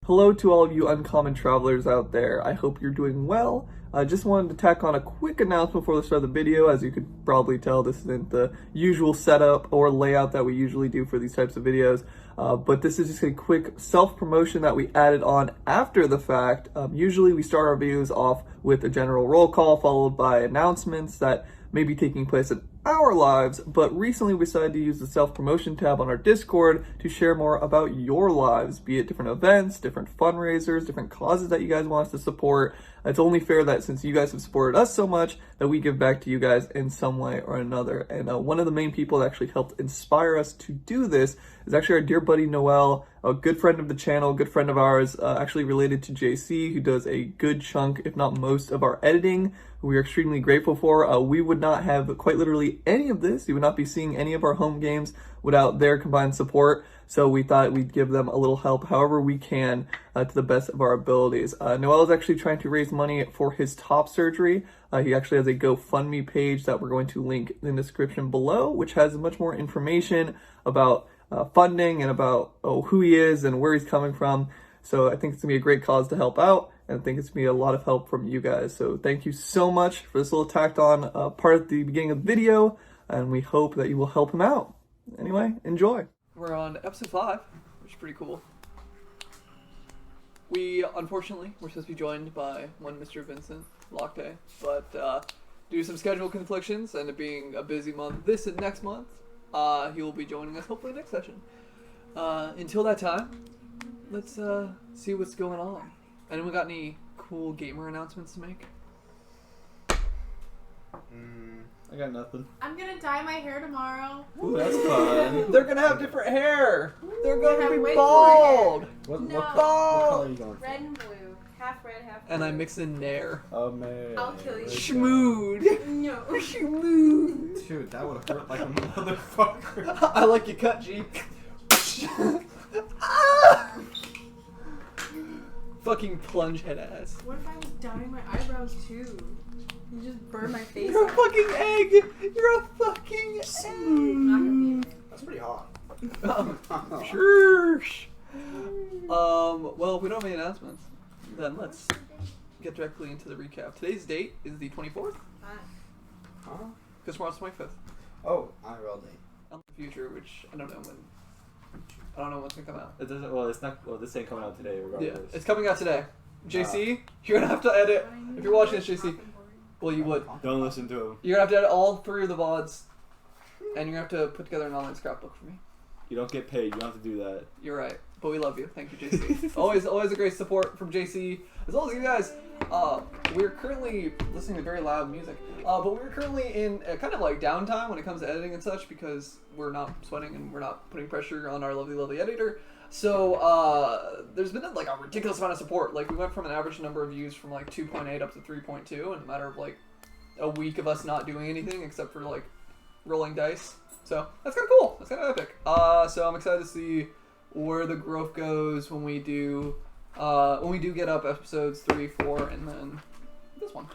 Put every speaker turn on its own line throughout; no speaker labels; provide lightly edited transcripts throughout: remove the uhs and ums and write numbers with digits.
hello to all of you uncommon travelers out there. I hope you're doing well. I just wanted to tack on a quick announcement before the start of the video. As you could probably tell, this isn't the usual setup or layout that we usually do for these types of videos. But this is just a quick self-promotion that we added on after the fact. Usually we start our videos off with a general roll call followed by announcements that may be taking place in our lives, but recently we decided to use the self-promotion tab on our Discord to share more about your lives, be it different events, different fundraisers, different causes that you guys want us to support. It's only fair that since you guys have supported us so much, that we give back to you guys in some way or another. And one of the main people that actually helped inspire us to do this is actually our dear buddy Noel, a good friend of the channel, good friend of ours, actually related to JC, who does a good chunk, if not most, of our editing. We are extremely grateful for. We would not have quite literally any of this. You would not be seeing any of our home games without their combined support. So we thought we'd give them a little help however we can to the best of our abilities. Noel is actually trying to raise money for his top surgery. He actually has a GoFundMe page that we're going to link in the description below, which has much more information about funding and about who he is and where he's coming from. So I think it's gonna be a great cause to help out, and I think it's gonna be a lot of help from you guys. So thank you so much for this little tacked on part at the beginning of the video, and we hope that you will help him out. Anyway, enjoy. We're on episode 5, which is pretty cool. We, unfortunately, were supposed to be joined by one Mr. Vincent Lockday, but due to some schedule conflictions and it being a busy month this and next month, he will be joining us hopefully next session. Until that time, let's see what's going on. Anyone got any cool gamer announcements to make?
I got nothing.
I'm gonna dye my hair tomorrow.
Ooh, that's fun.
They're gonna have different hair. They're gonna
have
be
way
bald.
cooler
What,
No.
what color are you going for?
Red and blue. Half red, half blue.
And I mix in nair.
Oh man.
I'll kill you.
Schmood.
No.
Schmood.
Dude, that would hurt like a motherfucker.
I like your cut, G. Fucking plunge head ass.
What if I was dyeing my eyebrows too? You just burn my face
You're a
off.
fucking egg. You're a fucking egg.
That's pretty hot.
Sure. Well, if we don't have any announcements, then let's get directly into the recap. Today's date is the 24th,
Huh?
because tomorrow's 25th.
Oh, IRL date.
On the future, which I don't know when. I don't know when it's gonna come out.
It doesn't. Well, it's not. Well, this ain't coming out today, regardless.
Yeah, it's coming out today. JC, you're gonna have to edit. If you're watching this, JC, well, you would.
Don't listen to him.
You're gonna have to edit all 3 of the VODs, and you're gonna have to put together an online scrapbook for me.
You don't get paid. You don't have to do that.
You're right, but we love you. Thank you, JC. always a great support from JC, as well as you guys. We're currently listening to very loud music, but we're currently in a kind of like downtime when it comes to editing and such, because we're not sweating and we're not putting pressure on our lovely editor. So there's been like a ridiculous amount of support. Like we went from an average number of views from like 2.8 up to 3.2 in a matter of like a week of us not doing anything except for like rolling dice. So that's kind of cool. That's kind of epic. So I'm excited to see where the growth goes when we do get up episodes 3, 4, and then this one.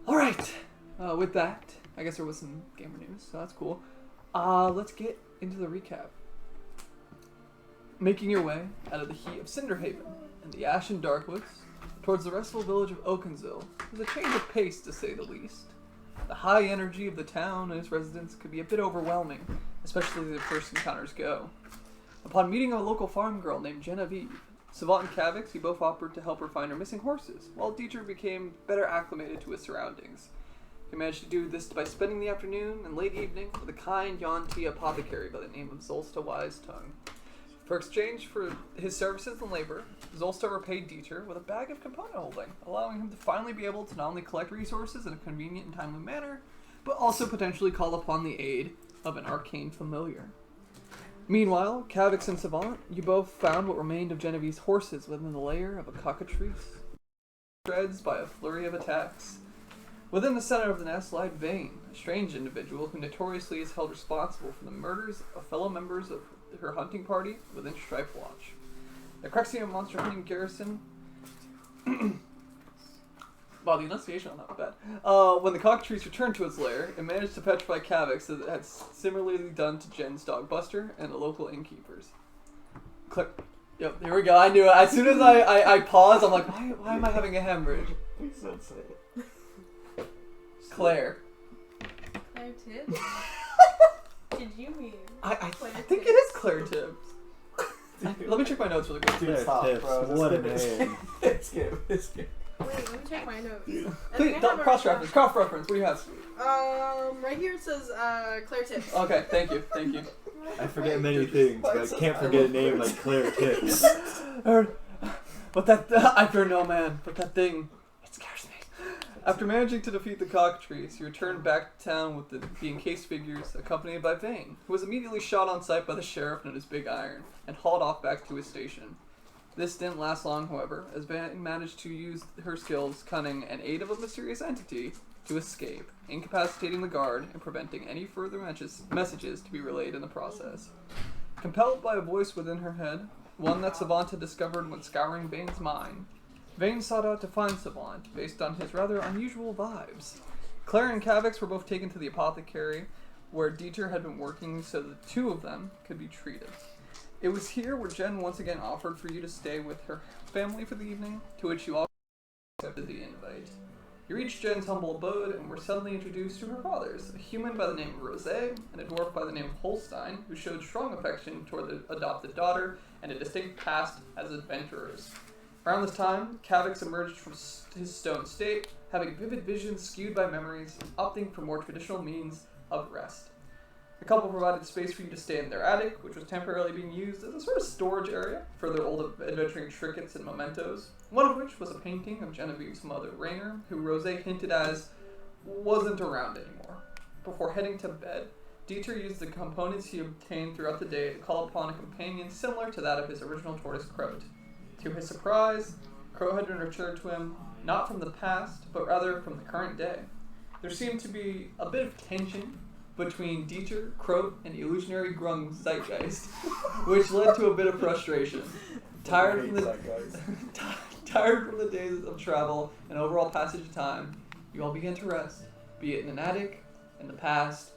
All right. With that, I guess there was some gamer news, so that's cool. Let's get into the recap. Making your way out of the heat of Cinderhaven and the Ashen Darkwoods towards the restful village of Okinsville was a change of pace, to say the least. The high energy of the town and its residents could be a bit overwhelming, especially as the first encounters go. Upon meeting a local farm girl named Genevieve, Savant and Kavix, he both offered to help her find her missing horses, while Dieter became better acclimated to his surroundings. He managed to do this by spending the afternoon and late evening with a kind Yuan-Ti apothecary by the name of Zolsta Wisetongue. For exchange for his services and labor, Zolsta repaid Dieter with a bag of component holding, allowing him to finally be able to not only collect resources in a convenient and timely manner, but also potentially call upon the aid of an arcane familiar. Meanwhile, Kavix and Savant, you both found what remained of Genevieve's horses within the lair of a cockatrice, shreds by a flurry of attacks. Within the center of the nest lied Vayne, a strange individual who notoriously is held responsible for the murders of fellow members of her hunting party within Stripe Watch. The Cruxium monster hunting garrison. Wow, the enunciation on that was bad. When the cockatrice returned to its lair, it managed to petrify Kavix, as it had similarly done to Jen's dog Buster and the local innkeepers. Yep, here we go. I knew it. As soon as I paused, I'm like, why am I having a hemorrhage?
Please don't say it.
Claire.
Claire Tibbs? Did you mean?
I
Claire
think it
Tibbs?
is Claire Tibbs. Let me check my notes really quick.
Dude,
Claire
stop,
Tibbs,
bro.
what a
Just
name.
skip. Skip.
Wait, let me check my notes.
Please,
I think I have
cross-reference. Cross-reference. What do you have?
Right here it says Claire Tibbs.
Okay, thank you.
I forget many things, but I can't forget a name like Claire Tibbs.
But that, I fear no man, but that thing, it scares me. After managing to defeat the cockatrice, you returned back to town with the encased figures, accompanied by Vayne, who was immediately shot on sight by the sheriff and his big iron, and hauled off back to his station. This didn't last long, however, as Vayne managed to use her skills, cunning, and aid of a mysterious entity to escape, incapacitating the guard and preventing any further messages to be relayed in the process. Compelled by a voice within her head, one that Savant had discovered when scouring Vayne's mind, Vayne sought out to find Savant based on his rather unusual vibes. Claire and Kavix were both taken to the apothecary, where Dieter had been working so the two of them could be treated. It was here where Jen once again offered for you to stay with her family for the evening, to which you all accepted the invite. You reached Jen's humble abode and were suddenly introduced to her fathers, a human by the name of Rosé and a dwarf by the name of Holstein, who showed strong affection toward the adopted daughter and a distinct past as adventurers. Around this time, Kavix emerged from his stone state, having vivid visions skewed by memories and opting for more traditional means of rest. The couple provided space for you to stay in their attic, which was temporarily being used as a sort of storage area for their old adventuring trinkets and mementos, one of which was a painting of Genevieve's mother, Rainer, who Rosé hinted as wasn't around anymore. Before heading to bed, Dieter used the components he obtained throughout the day to call upon a companion similar to that of his original tortoise, Croat. To his surprise, Croat had been returned to him not from the past, but rather from the current day. There seemed to be a bit of tension between Dieter, Croat, and the illusionary Grung's zeitgeist, which led to a bit of frustration. Tired from the days of travel and overall passage of time, you all began to rest, be it in an attic, in the past,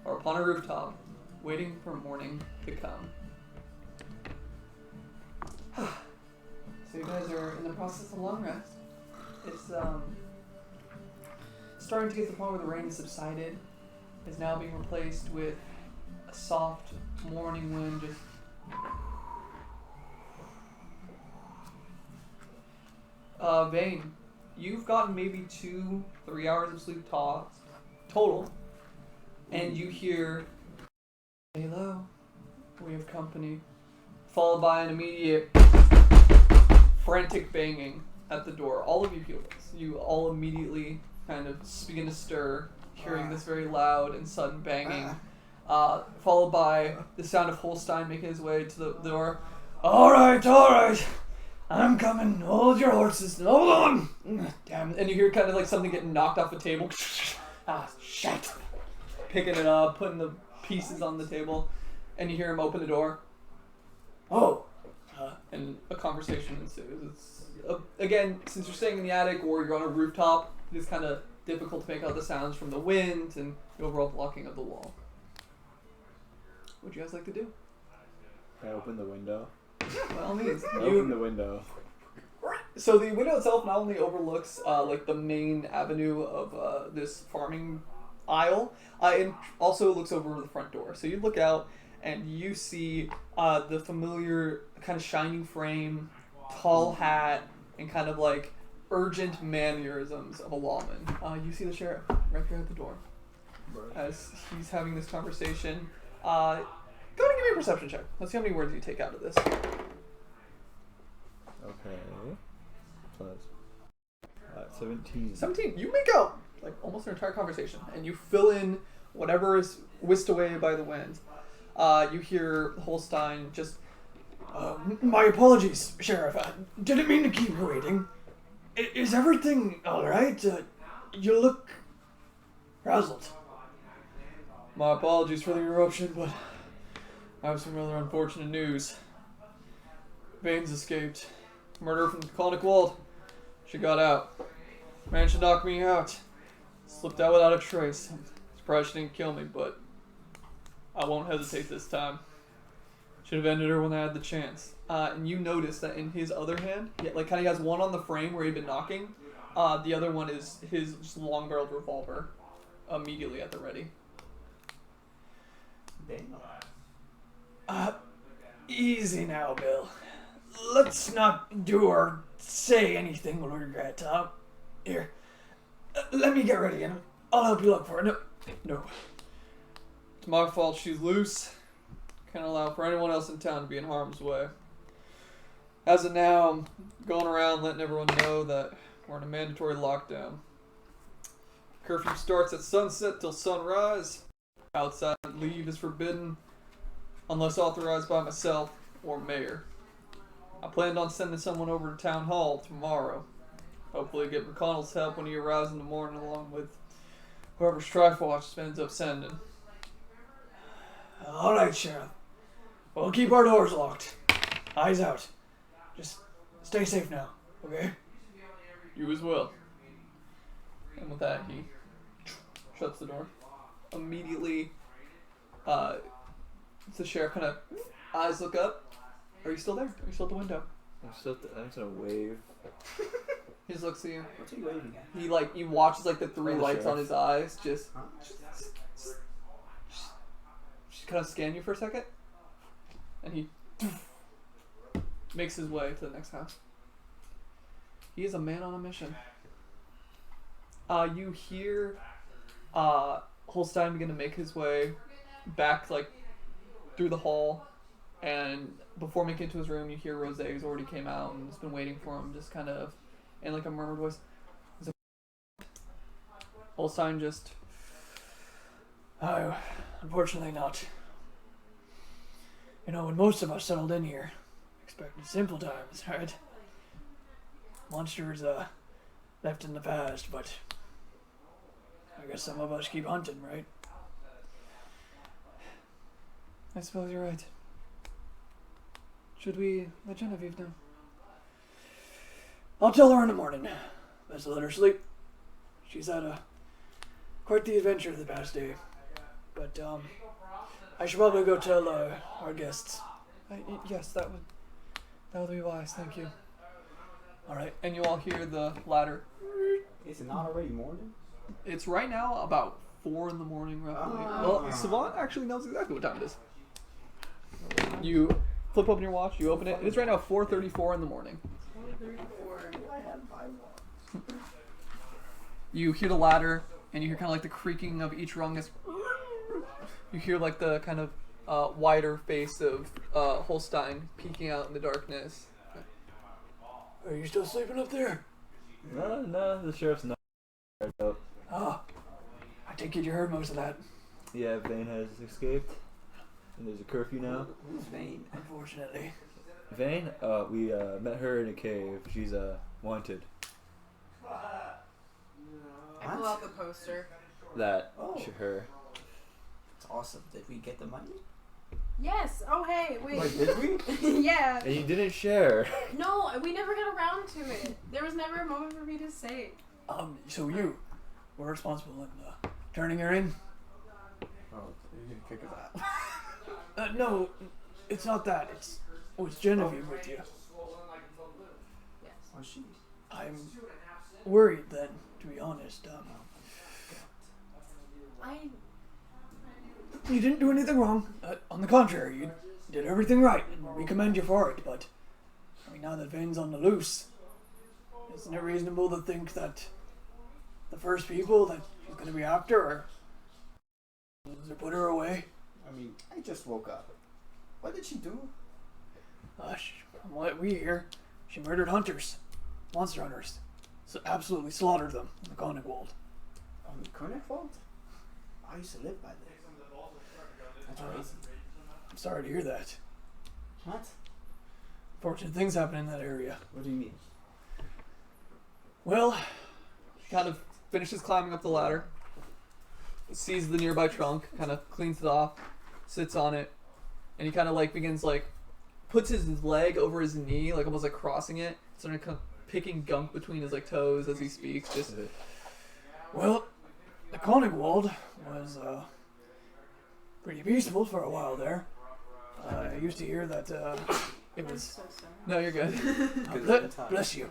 or upon a rooftop, waiting for morning to come. So you guys are in the process of long rest. It's starting to get to the point where the rain has subsided. Is now being replaced with a soft morning wind. Just Vayne, you've gotten maybe 2-3 hours of sleep total, and you hear, "Hello, we have company," followed by an immediate frantic banging at the door. All of you feel this. You all immediately kind of begin to stir, hearing this very loud and sudden banging, followed by the sound of Holstein making his way to the door. All right, I'm coming. Hold your horses. Hold on. Damn. And you hear kind of like something getting knocked off the table. Shit. Picking it up, putting the pieces on the table, and you hear him open the door. Oh. And a conversation ensues. It's, again, since you're staying in the attic or you're on a rooftop, it's kind of difficult to make out the sounds from the wind and the overall blocking of the wall. What would you guys like to do?
Can I open the window?
Yeah, by all means.
Open the window.
So the window itself not only overlooks like the main avenue of this farming aisle, it also looks over the front door. So you look out and you see the familiar kind of shining frame, tall hat, and kind of like urgent mannerisms of a lawman. You see the sheriff right there at the door as he's having this conversation. Go ahead and give me a perception check. Let's see how many words you take out of this.
Okay. Plus 17.
17. You make out like almost an entire conversation, and you fill in whatever is whisked away by the wind. You hear Holstein just, my apologies, Sheriff. I didn't mean to keep you waiting. Is everything alright? You look frazzled. My apologies for the interruption, but I have some rather unfortunate news. Vayne's escaped. Murder from the colonic Wald. She got out. Managed to knock me out. Slipped out without a trace. I'm surprised she didn't kill me, but I won't hesitate this time. Should have ended her when I had the chance. And you notice that in his other hand, he like kind of has one on the frame where he'd been knocking. The other one is his just long-barreled revolver, immediately at the ready.
Easy now, Bill. Let's not do or say anything we'll regret, huh? Here, let me get ready and I'll help you look for her. No.
It's my fault she's loose. Can't allow for anyone else in town to be in harm's way. As of now, I'm going around letting everyone know that we're in a mandatory lockdown. Curfew starts at sunset till sunrise. Outside leave is forbidden unless authorized by myself or mayor. I planned on sending someone over to town hall tomorrow. Hopefully get McConnell's help when he arrives in the morning along with whoever Strife Watch ends up sending.
Alright, Sheriff. We'll keep our doors locked. Eyes out. Just stay safe now, okay?
You as well. And with that, he shuts the door. Immediately, the sheriff kind of eyes look up. Are you still there? Are you still at the window?
I'm just gonna wave.
He just looks at you.
What's he waving at?
He watches like the three lights on his eyes just kind of scan you for a second, and he makes his way to the next house. He is a man on a mission. You hear Holstein begin to make his way back like through the hall, and before making it to his room, you hear Rose, who's already came out and has been waiting for him, just kind of in like a murmured voice. Holstein just,
Oh, unfortunately not. You know, when most of us settled in here, expecting simple times, right? Monsters, left in the past, but I guess some of us keep hunting, right?
I suppose you're right. Should we let Genevieve know?
I'll tell her in the morning. Best to let her sleep. She's had quite the adventure the past day. But, I should probably go tell our guests.
Yes, that would be wise. Thank you.
Alright.
And you all hear the ladder.
Is it not already morning?
It's right now about 4 in the morning, roughly.
Oh.
Well, Savant actually knows exactly what time it is. You flip open your watch, you open it. It is right now 4:34 in the morning. You hear the ladder, and you hear kind of like the creaking of each rung. As you hear like the kind of wider face of Holstein peeking out in the darkness.
Are you still sleeping up there?
No, the sheriff's not up.
Ah, I take it you heard most of that.
Yeah, Vayne has escaped. And there's a curfew now.
Who's Vayne?
Unfortunately.
Vayne? We met her in a cave. She's wanted.
I pull out the poster.
That
Oh.
her.
It's awesome. Did we get the money?
Yes. Oh, hey, wait.
Wait, did we?
Yeah.
And you didn't share.
No, we never got around to it. There was never a moment for me to say.
So you were responsible in turning her in?
Oh, you're gonna kick us out.
No, it's not that. It's Genevieve with you.
Yes.
Oh, she.
I'm worried then, to be honest. You didn't do anything wrong. On the contrary, you did everything right, and we commend you for it. But I mean, now that Vayne's on the loose, isn't it reasonable to think that the first people that she's going to be after are to put her away?
I mean, I just woke up. What did she do?
From what we hear, she murdered hunters, monster hunters, so absolutely slaughtered them in the Konigwald.
On the Konigwald? I used to live by there. That's crazy.
I'm sorry to hear that.
What?
Fortunate things happen in that area.
What do you mean?
Well,
He kind of finishes climbing up the ladder, sees the nearby trunk, kind of cleans it off, sits on it, and he kind of like begins like puts his leg over his knee, like almost like crossing it, starting kind of picking gunk between his like toes as he speaks. Just
well, the Konigwald was pretty peaceful for a while there. I used to hear that it
I'm
was.
so sorry.
No, you're good. Bless you.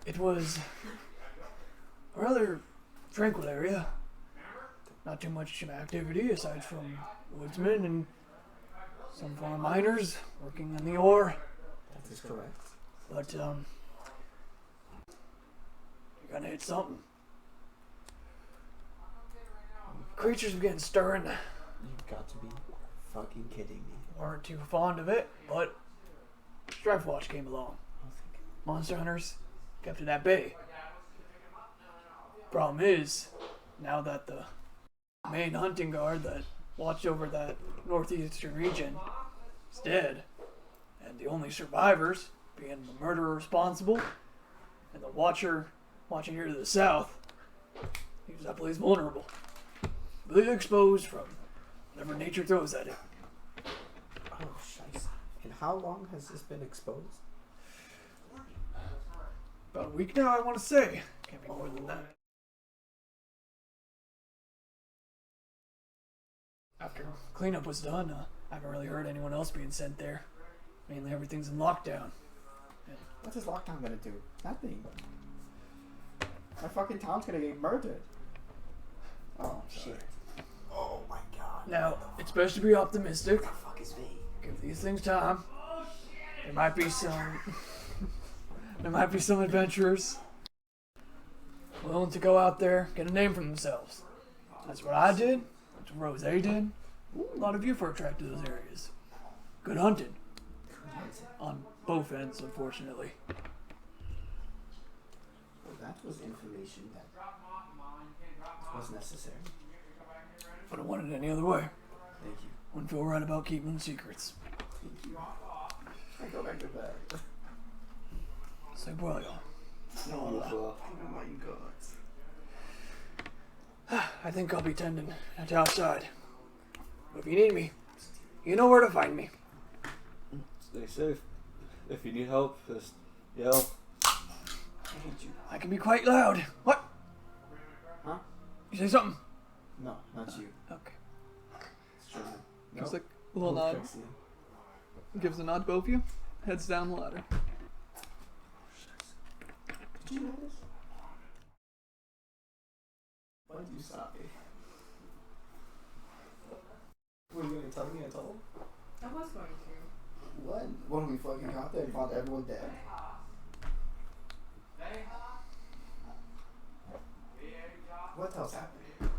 It was a rather tranquil area. Not too much activity aside from woodsmen and some farm miners working in the ore.
That is correct.
But you're gonna hit something. Creatures began stirring.
You've got to be fucking kidding me.
Weren't too fond of it, but Strife Watch came along. Monster hunters kept it at bay. Problem is, now that the main hunting guard that watched over that northeastern region is dead, and the only survivors being the murderer responsible and the watcher watching here to the south, he's that place vulnerable. Completely exposed from whatever nature throws at it.
Oh, shice. And how long has this been exposed?
About a week now, I want to say. Can't be more than that. After cleanup was done, I haven't really heard anyone else being sent there. Mainly everything's in lockdown.
What's this lockdown gonna do? Nothing. My fucking town's gonna get murdered. Oh, shit. Oh my god.
Now, it's best to be optimistic.
What the fuck is Vayne?
Give these things time. There might be some... there might be some adventurers willing to go out there, get a name for themselves. That's what I did. That's what Rose did. A lot of you were attracted to those areas. Good hunting. On both ends, unfortunately.
Well, that was information that was necessary.
But I wanted it any other way.
Thank you.
Wouldn't feel right about keeping secrets.
Thank you. I go back to bed.
Sleep well, y'all.
Oh my god.
I think I'll be tending to outside. But if you need me, you know where to find me.
Stay safe. If you need help, just yell.
I hate you.
I can be quite loud. What?
Huh?
You say something?
No, not you.
Okay.
It's true.
Just like a little nod.
Trixie.
Gives a nod to both of you. Heads down the ladder.
Did you notice? Why did you stop me? Were you gonna tell me at all?
I was going to.
When we fucking got there and found everyone dead. What else happened?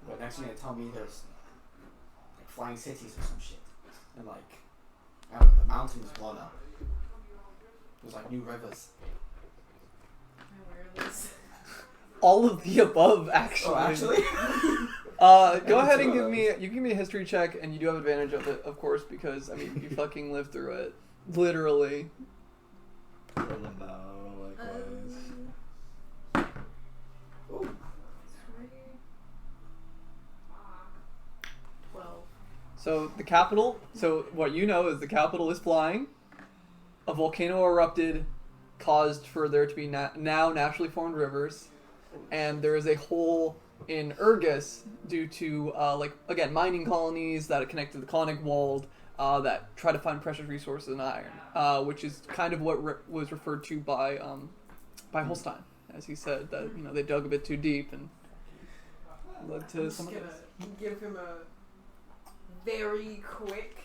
But next you're gonna tell me there's like flying cities or some shit. And like, I don't know, the mountains blown up. There's like new rivers.
I'm aware of this.
All of the above, actually.
Oh, actually?
Go ahead and give me. You can give me a history check, and you do have advantage of it, of course, because I mean you fucking lived through it, literally.
Ooh.
12.
So the capital. So what you know is the capital is flying. A volcano erupted, caused for there to be now naturally formed rivers, and there is a hole in Urgus due to like again mining colonies that connect to the Conic Wald that try to find precious resources in iron, which is kind of what was referred to by Holstein, as he said that they dug a bit too deep and led to
I'm just
some of
gonna
this.
give him a very quick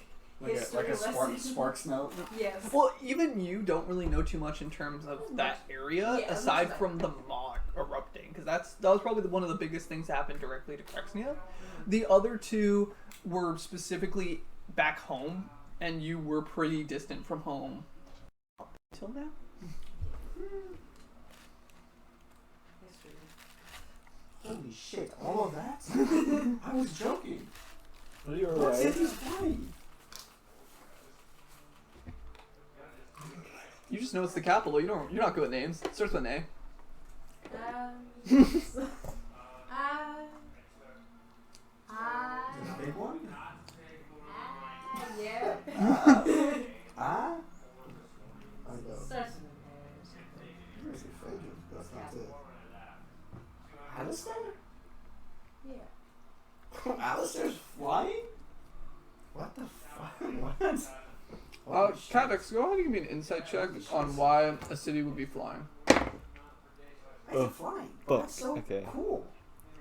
Like
history
a
lesson.
Sparks note.
Yes.
Well, even you don't really know too much in terms of that area,
Yeah,
aside
much
from the Mog erupting, because that was probably one of the biggest things that happened directly to Crexnia. The other two were specifically back home, and you were pretty distant from home up until now.
History.
Holy shit, all of that? I was joking.
You're
What
right.
city's flying?
You just know it's the capital. You're not good with names. It starts with an A.
The big one?
Yeah.
Ah? I know.
Starts
Where's the Frederick? That's not it. Alistair?
with yeah.
Alistair's flying? Holy shit.
Kavix, go ahead and give me an insight check on why a city would be flying.
It's flying.
Fuck.
That's so
Okay.
cool.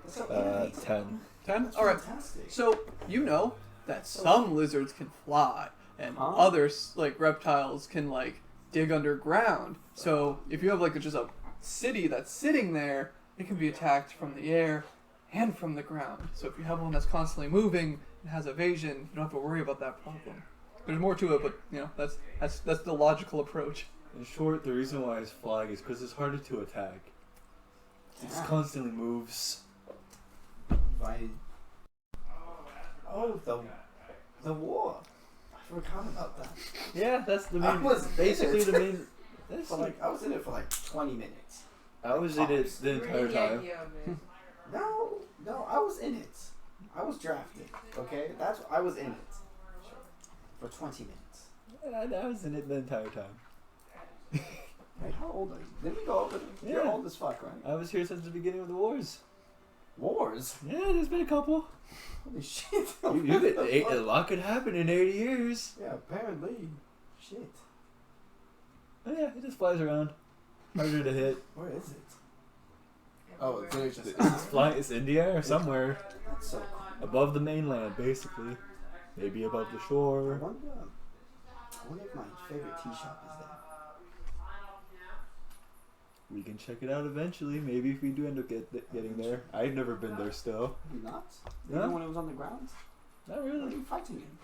That's so innovative.
10.
10?
That's
Alright.
fantastic.
So, you know that some lizards can fly, and
Huh?
others, like reptiles, can, like, dig underground. So, if you have, like, just a city that's sitting there, it can be attacked from the air and from the ground. So, if you have one that's constantly moving and has evasion, you don't have to worry about that problem. There's more to it, but, you know, that's the logical approach.
In short, the reason why it's flying is because it's harder to attack. It
Yeah.
constantly moves.
Right. Oh, the war. I forgot about that.
Yeah, that's the
I
main.
was
basically
in it.
the main. That's
For like, I was in it for like 20 minutes.
I was in it the entire time.
No, I was in it. I was drafted. Okay, I was in it for 20 minutes.
I was in it the entire time.
Wait, how old are you? Did we go over this? You're
Yeah.
old as fuck, right?
I was here since the beginning of the wars.
Wars?
Yeah, there's been a couple.
Holy shit.
A lot could happen in 80 years.
Yeah, apparently. Shit.
Oh, yeah, it just flies around. Harder to hit.
Where is it? Oh, it's literally just.
It's flying. It's India or somewhere
That's so cool.
above the mainland, basically. Maybe above the
I
shore.
wonder if my favorite tea shop is there.
We can check it out eventually. Maybe if we do end up getting there. I've never been there still.
Maybe not?
No?
Even when it was on the ground?
Not
Where are
really.
you fighting in?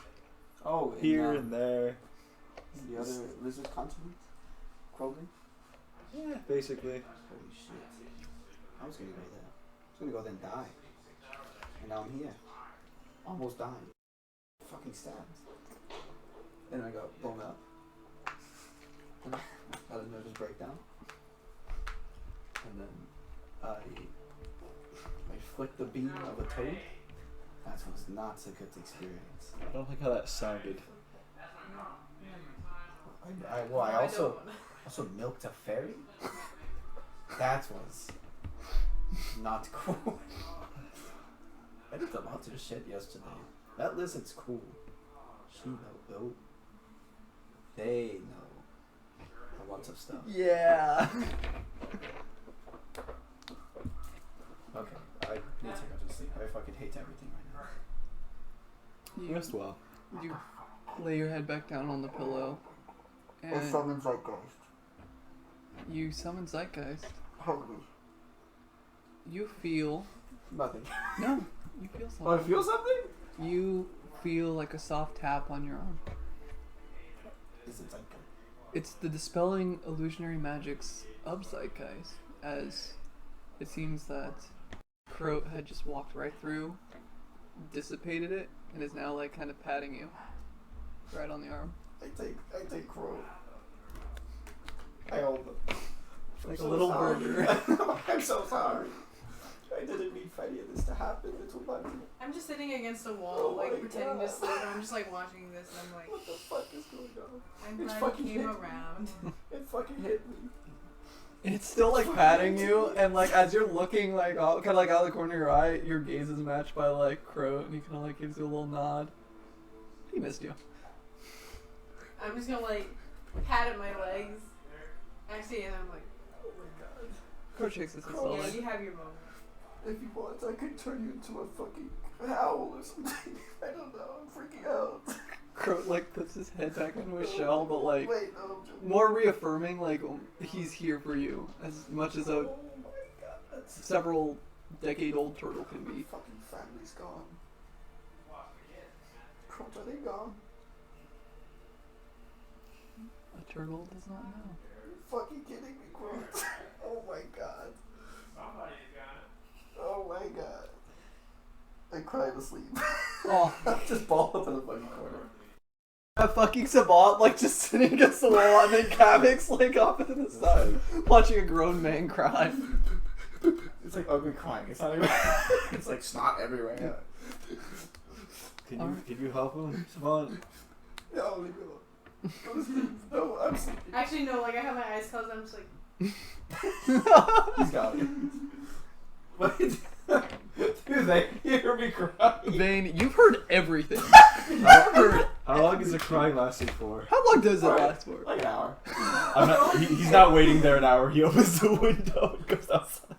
Oh,
Here and there.
the other lizard continent? Krogan?
Yeah, basically.
Holy shit. I was gonna go there. I was gonna go there and die. And now I'm here. Almost died. Fucking stabbed. Then I got blown up. And I had a nervous breakdown. And then I flicked the beam of a toad. That was not a good experience.
I don't like how that sounded.
I also milked a fairy. That was not cool. I did a lot of shit yesterday. That lizard's cool. She know. They know a lot of stuff.
Yeah.
Okay, I need to go to sleep. I fucking hate everything right now.
Rest well.
You lay your head back down on the pillow, and
summon Zeitgeist.
you summon Zeitgeist.
Holy.
You feel
Nothing.
no. You feel something.
Oh, I feel something?
You feel like a soft tap on your arm.
Is it Zeitgeist?
It's the dispelling illusionary magics of Zeitgeist, as it seems that Croat had just walked right through, dissipated it, and is now like kind of patting you right on the arm.
I take Crow. I hold them.
Like a little burger.
I'm so sorry. I didn't mean for any of this to happen, little buddy.
I'm just sitting against a wall,
Oh
like
my
pretending
God.
to sleep, and I'm just like watching this, and I'm like,
What the fuck is going on?
I'm
It's
glad
fucking
you came
hit.
around.
It fucking hit me.
It's still like patting you, and like as you're looking like kind of like out of the corner of your eye, your gaze is matched by like Croat, and he kind of like gives you a little nod. He missed you.
I'm just gonna like pat at my legs. Actually, and I'm like,
Oh my god.
Croat shakes his head
yeah,
slowly.
you have your moment.
If you want, I could turn you into a fucking owl or something. I don't know. I'm freaking out.
Croat like puts his head back into his shell, but like
Wait, no, I'm joking.
more reaffirming like he's here for you as much as a
Oh my god.
several decade-old turtle can be.
Fucking family's gone. Crunch, are they gone?
A turtle does not know.
You're fucking kidding me, Crunch. Oh my god. Oh my god. I cried asleep.
Oh,
I just balled up in the fucking corner.
a fucking Sabat like just sitting against the wall, and then Kavix like off to the side, watching a grown man cry.
It's like ugly crying. It's not even. It's like snot everywhere.
Can you help him, Savant?
No, leave me alone. Go to sleep. No, I'm sleeping.
Actually, no, like I have my eyes closed, I'm just like,
He's got it. Wait. Do they hear me cry?
Vayne, you've heard everything. You've heard
How long is the crying lasting for?
How long does it last for?
Like an hour.
He's not waiting there an hour. He opens the window and goes outside.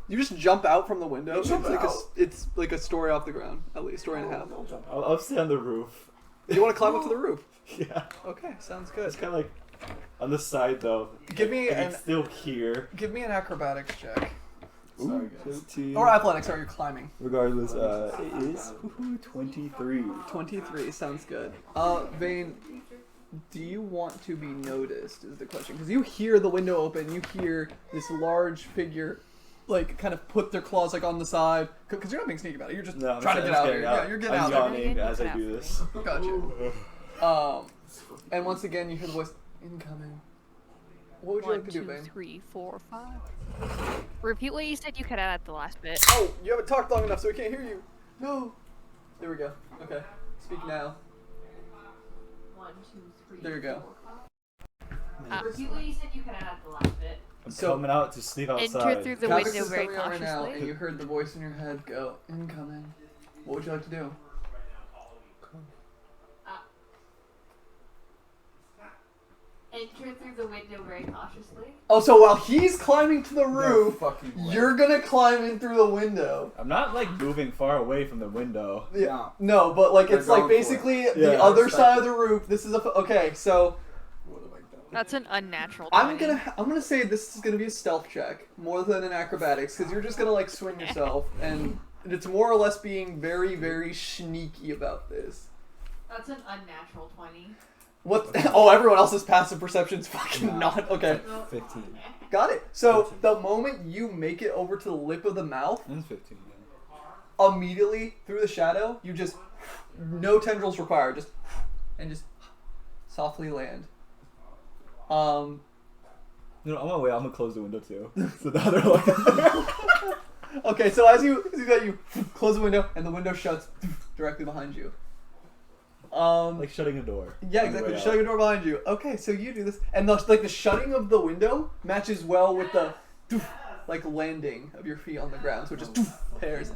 You just jump out from the window.
You jump out.
It's like a story off the ground, at least story and a half.
I'll stay on the roof.
You want to climb up to the roof?
Yeah.
Okay, sounds good.
It's kind of like on the side though.
Give me
and
an
it's still here.
give me an acrobatics check.
Ooh, 13.
Or athletics, sorry, you're climbing.
Regardless, it is 23.
23 sounds good. Vayne, do you want to be noticed is the question. Because you hear the window open, you hear this large figure like kind of put their claws like on the side. Because you're not being sneaky about it, you're just trying to get out of here. Yeah, you're getting out
I'm
there.
yawning as I do this.
Gotcha. And once again you hear the voice, incoming. What would you
1,
like to do,
2,
Vayne?
3, 4, 5. Repeat what you said you cut out at the last bit.
Oh, you haven't talked long enough so we can't hear you. No. There we go. Okay. Speak now.
1, 2, 3.
There you go.
Repeat what you said you cut out at the last bit.
I'm
So-
coming out to sleep outside.
Enter through the
Kavix
window
is
very
coming out right now,
cautiously.
and you heard the voice in your head go, incoming. What would you like to do?
Enter through the window very cautiously.
Oh, so while he's climbing to the roof,
fucking way.
you're gonna climb in through the window.
I'm not like moving far away from the window.
Yeah.
No, but like it's
They're
like
going for it.
basically
Yeah,
the other
expect
side
it.
of the roof. This is okay. So
What have I done?
That's an unnatural.
I'm
20.
gonna say this is gonna be a stealth check more than an acrobatics because you're just gonna like swing yourself and it's more or less being very very sneaky about this.
That's an unnatural 20.
What? Oh, everyone else's passive perception's fucking
No.
not okay.
15.
Got it. So
15.
the moment you make it over to the lip of the mouth,
It's 15. Yeah.
immediately through the shadow, you just no tendrils required, just softly land.
No, on my way, I'm gonna close the window too. So the other one.
Okay, so as you close the window and the window shuts directly behind you.
Like shutting a door.
Yeah,
on the
exactly.
way
Shutting
out.
the door behind you. Okay, so you do this, and the shutting of the window matches well with the like landing of your feet on the ground, so it just pairs.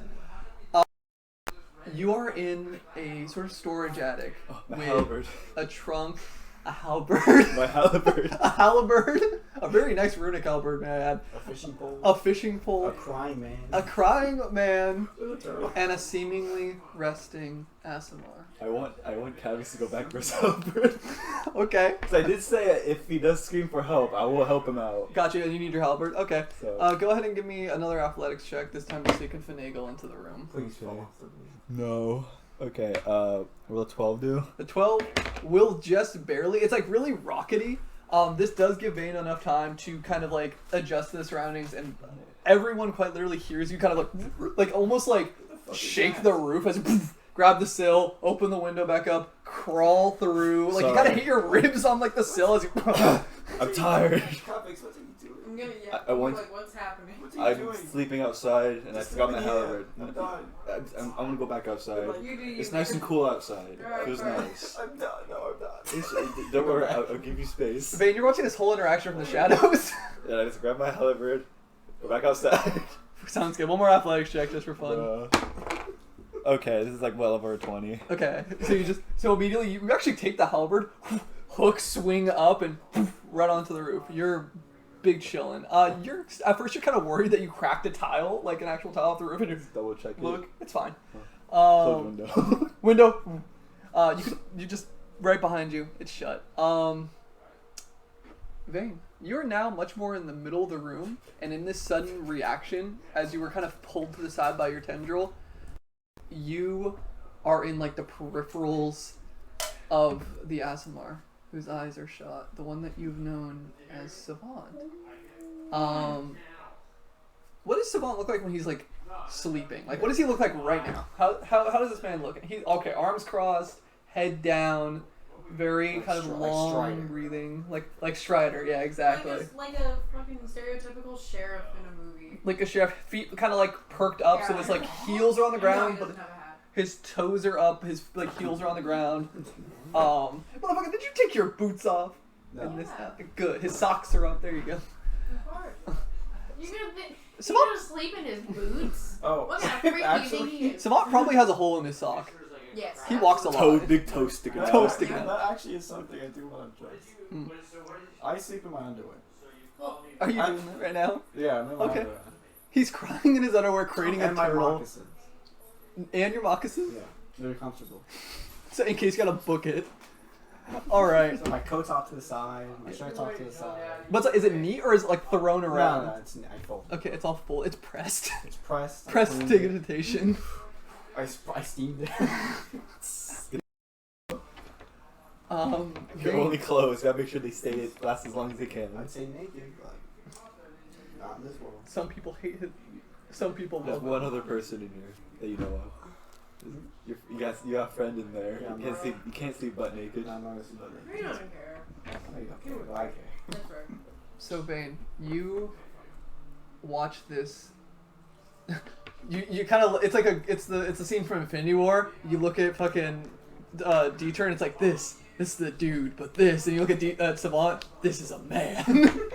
You are in a sort of storage attic
My
with
halberd.
a trunk, a halberd,
My halberd.
a halberd, a very nice runic halberd, may I add,
A fishing pole.
a fishing pole,
A crying man.
a crying man,
A turtle.
and a seemingly resting Asimar.
I want Kavix to go back for his halberd.
Okay.
So I did say if he does scream for help, I will help him out.
Gotcha, and you need your halberd. Okay.
So
Go ahead and give me another athletics check, this time to see if you can finagle into the room.
Please
Okay.
fall off the roof.
no. Okay. Will a 12 do?
The 12 will just barely, it's like really rockety. This does give Vayne enough time to kind of like adjust to the surroundings, and everyone quite literally hears you kind of like almost like shake the roof as you grab the sill, open the window back up, crawl through. Like you
Sorry.
gotta hit your ribs on like the sill as you.
I'm tired.
Kavix, what are you doing?
I'm gonna
I want-
like what's happening.
What are you
I'm
doing?
sleeping outside and I
Just
forgot my
leave me here.
halberd.
I'm done.
I'm gonna go back outside.
You do you.
It's nice and cool outside.
Alright,
Feels
alright.
nice.
I'm done. No, I'm done.
Don't worry, I'll give you space.
Vayne, you're watching this whole interaction from the shadows.
And I just grab my halberd, go back outside.
Sounds good. One more athletics check just for fun.
Okay, this is like well over a 20.
Okay, so immediately you actually take the halberd, hook swing up and right onto the roof. You're big chillin'. You're at first you're kind of worried that you cracked a tile, like an actual tile off the roof, and you
Double check it.
look, it's fine.
Close window.
Window. You just right behind you. It's shut. Vayne, you're now much more in the middle of the room, and in this sudden reaction, as you were kind of pulled to the side by your tendril, you are in like the peripherals of the Asimar, whose eyes are shut, the one that you've known as Savant. What does Savant look like when he's like sleeping? Like, what does he look like right now? How does this man look? He okay, arms crossed, head down, very
Like
kind of
like
long
Strider.
breathing, like Strider. Yeah, exactly.
Like a fucking stereotypical sheriff in a movie.
Like a sheriff, feet kind of like perked up, so his like heels are on the ground,
He
but
doesn't have a hat.
his toes are up, his like heels are on the ground. Motherfucker, did you take your boots off?
No.
And this good. His socks are up. There you go.
Of course. You're gonna
You gonna sleep in his boots?
Oh.
What kind of freak do you think he is?
Savant probably has a hole in his sock.
Yes.
He walks a lot.
Big toe sticking out.
Toe sticking out.
That actually is something I do when I'm dressed.
Hmm.
I sleep in my underwear.
Are you doing that right now?
Yeah, I'm in my
Okay.
underwear.
He's crying in his underwear, creating a
And my
turtle.
moccasins.
And your moccasins?
Yeah, they're comfortable.
So in case you gotta book it. Alright.
So my coat's off to the side, my shirt's off to the side.
But so, is it neat or is it like thrown around?
No, it's I fold.
Okay, it's all full. It's pressed.
It's pressed. I cleaned it.
Prestidigitation.
I steamed it.
Your only clothes. Gotta make sure they stay last as long as they can.
I'd say naked, but not in this world.
Some people hate it. Some people
There's
love
one other person in here that you know of. You got a friend in there.
Yeah,
You can't sleep butt naked.
No, I'm not gonna see that
I
naked.
don't care.
No, you don't care, but I care.
That's fair.
So Vayne, you watch this. you kind of it's the scene from Infinity War. You look at fucking Dieter and it's like this is the dude, but this, and you look at Savant, this is a man.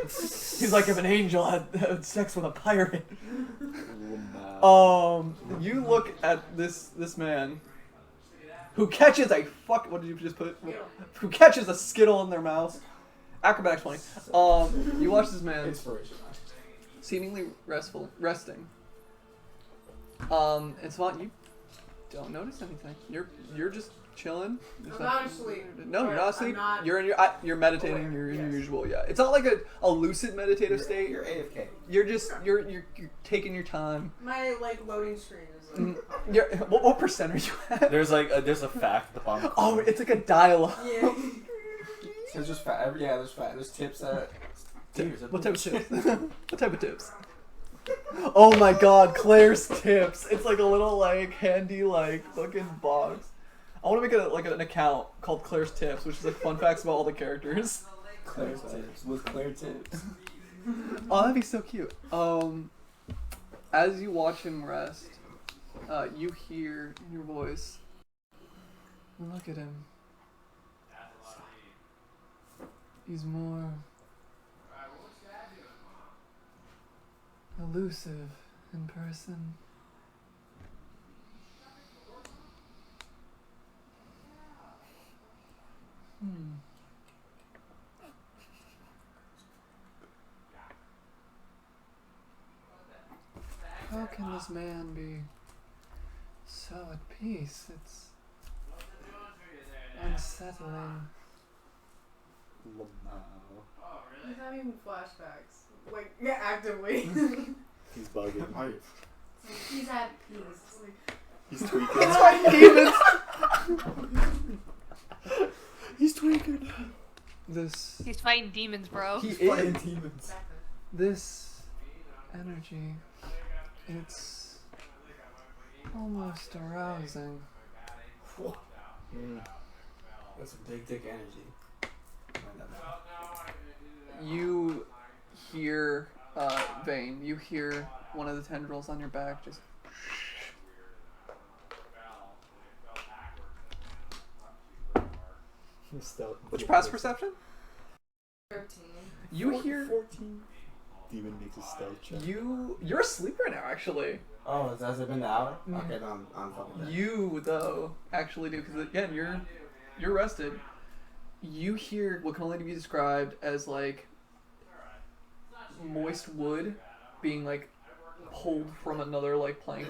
He's like if an angel had sex with a pirate. You look at this man who catches a what did you just put? Who catches a Skittle in their mouth. Acrobatics 20. You watch this man
Inspiration.
seemingly resting. And Savant, you don't notice anything. You're just chilling.
I'm not asleep.
No, you're not asleep.
I'm not
You're you're meditating.
aware,
You're in your
yes.
usual. Yeah, it's not like a lucid meditative state.
You're AFK.
You're just you're taking your time.
My like loading screen is like.
What percent are you at?
There's a fact at the bottom.
Oh, it's like a dialogue.
Yeah.
There's just fat. Yeah, there's tips that.
What type of tips? What type of tips? Oh my God, Claire's tips. It's like a little like handy like fucking box. I want to make an account called Claire's Tips, which is like fun facts about all the characters.
Claire tips with Claire tips.
Oh, that'd be so cute. As you watch him rest, you hear in your voice, look at him. He's more elusive in person. How can this man be so at peace? It's unsettling.
He's having flashbacks. Like, yeah, actively.
He's bugging.
He's at peace. Like,
He's tweaking.
That's why demons.
He's tweaking.
He's fighting demons, bro.
He
Fighting
is.
demons.
This energy, it's almost arousing.
That's some big dick energy.
You hear, Vayne, you hear one of the tendrils on your back just. What's your past perception?
13.
You hear.
14. Demon makes a stealth check.
You're asleep right now, actually.
Oh, has it been the hour? Okay, then I'm fucking dead.
You though actually do because again you're rested. You hear what can only be described as like moist wood being like pulled from another like plank,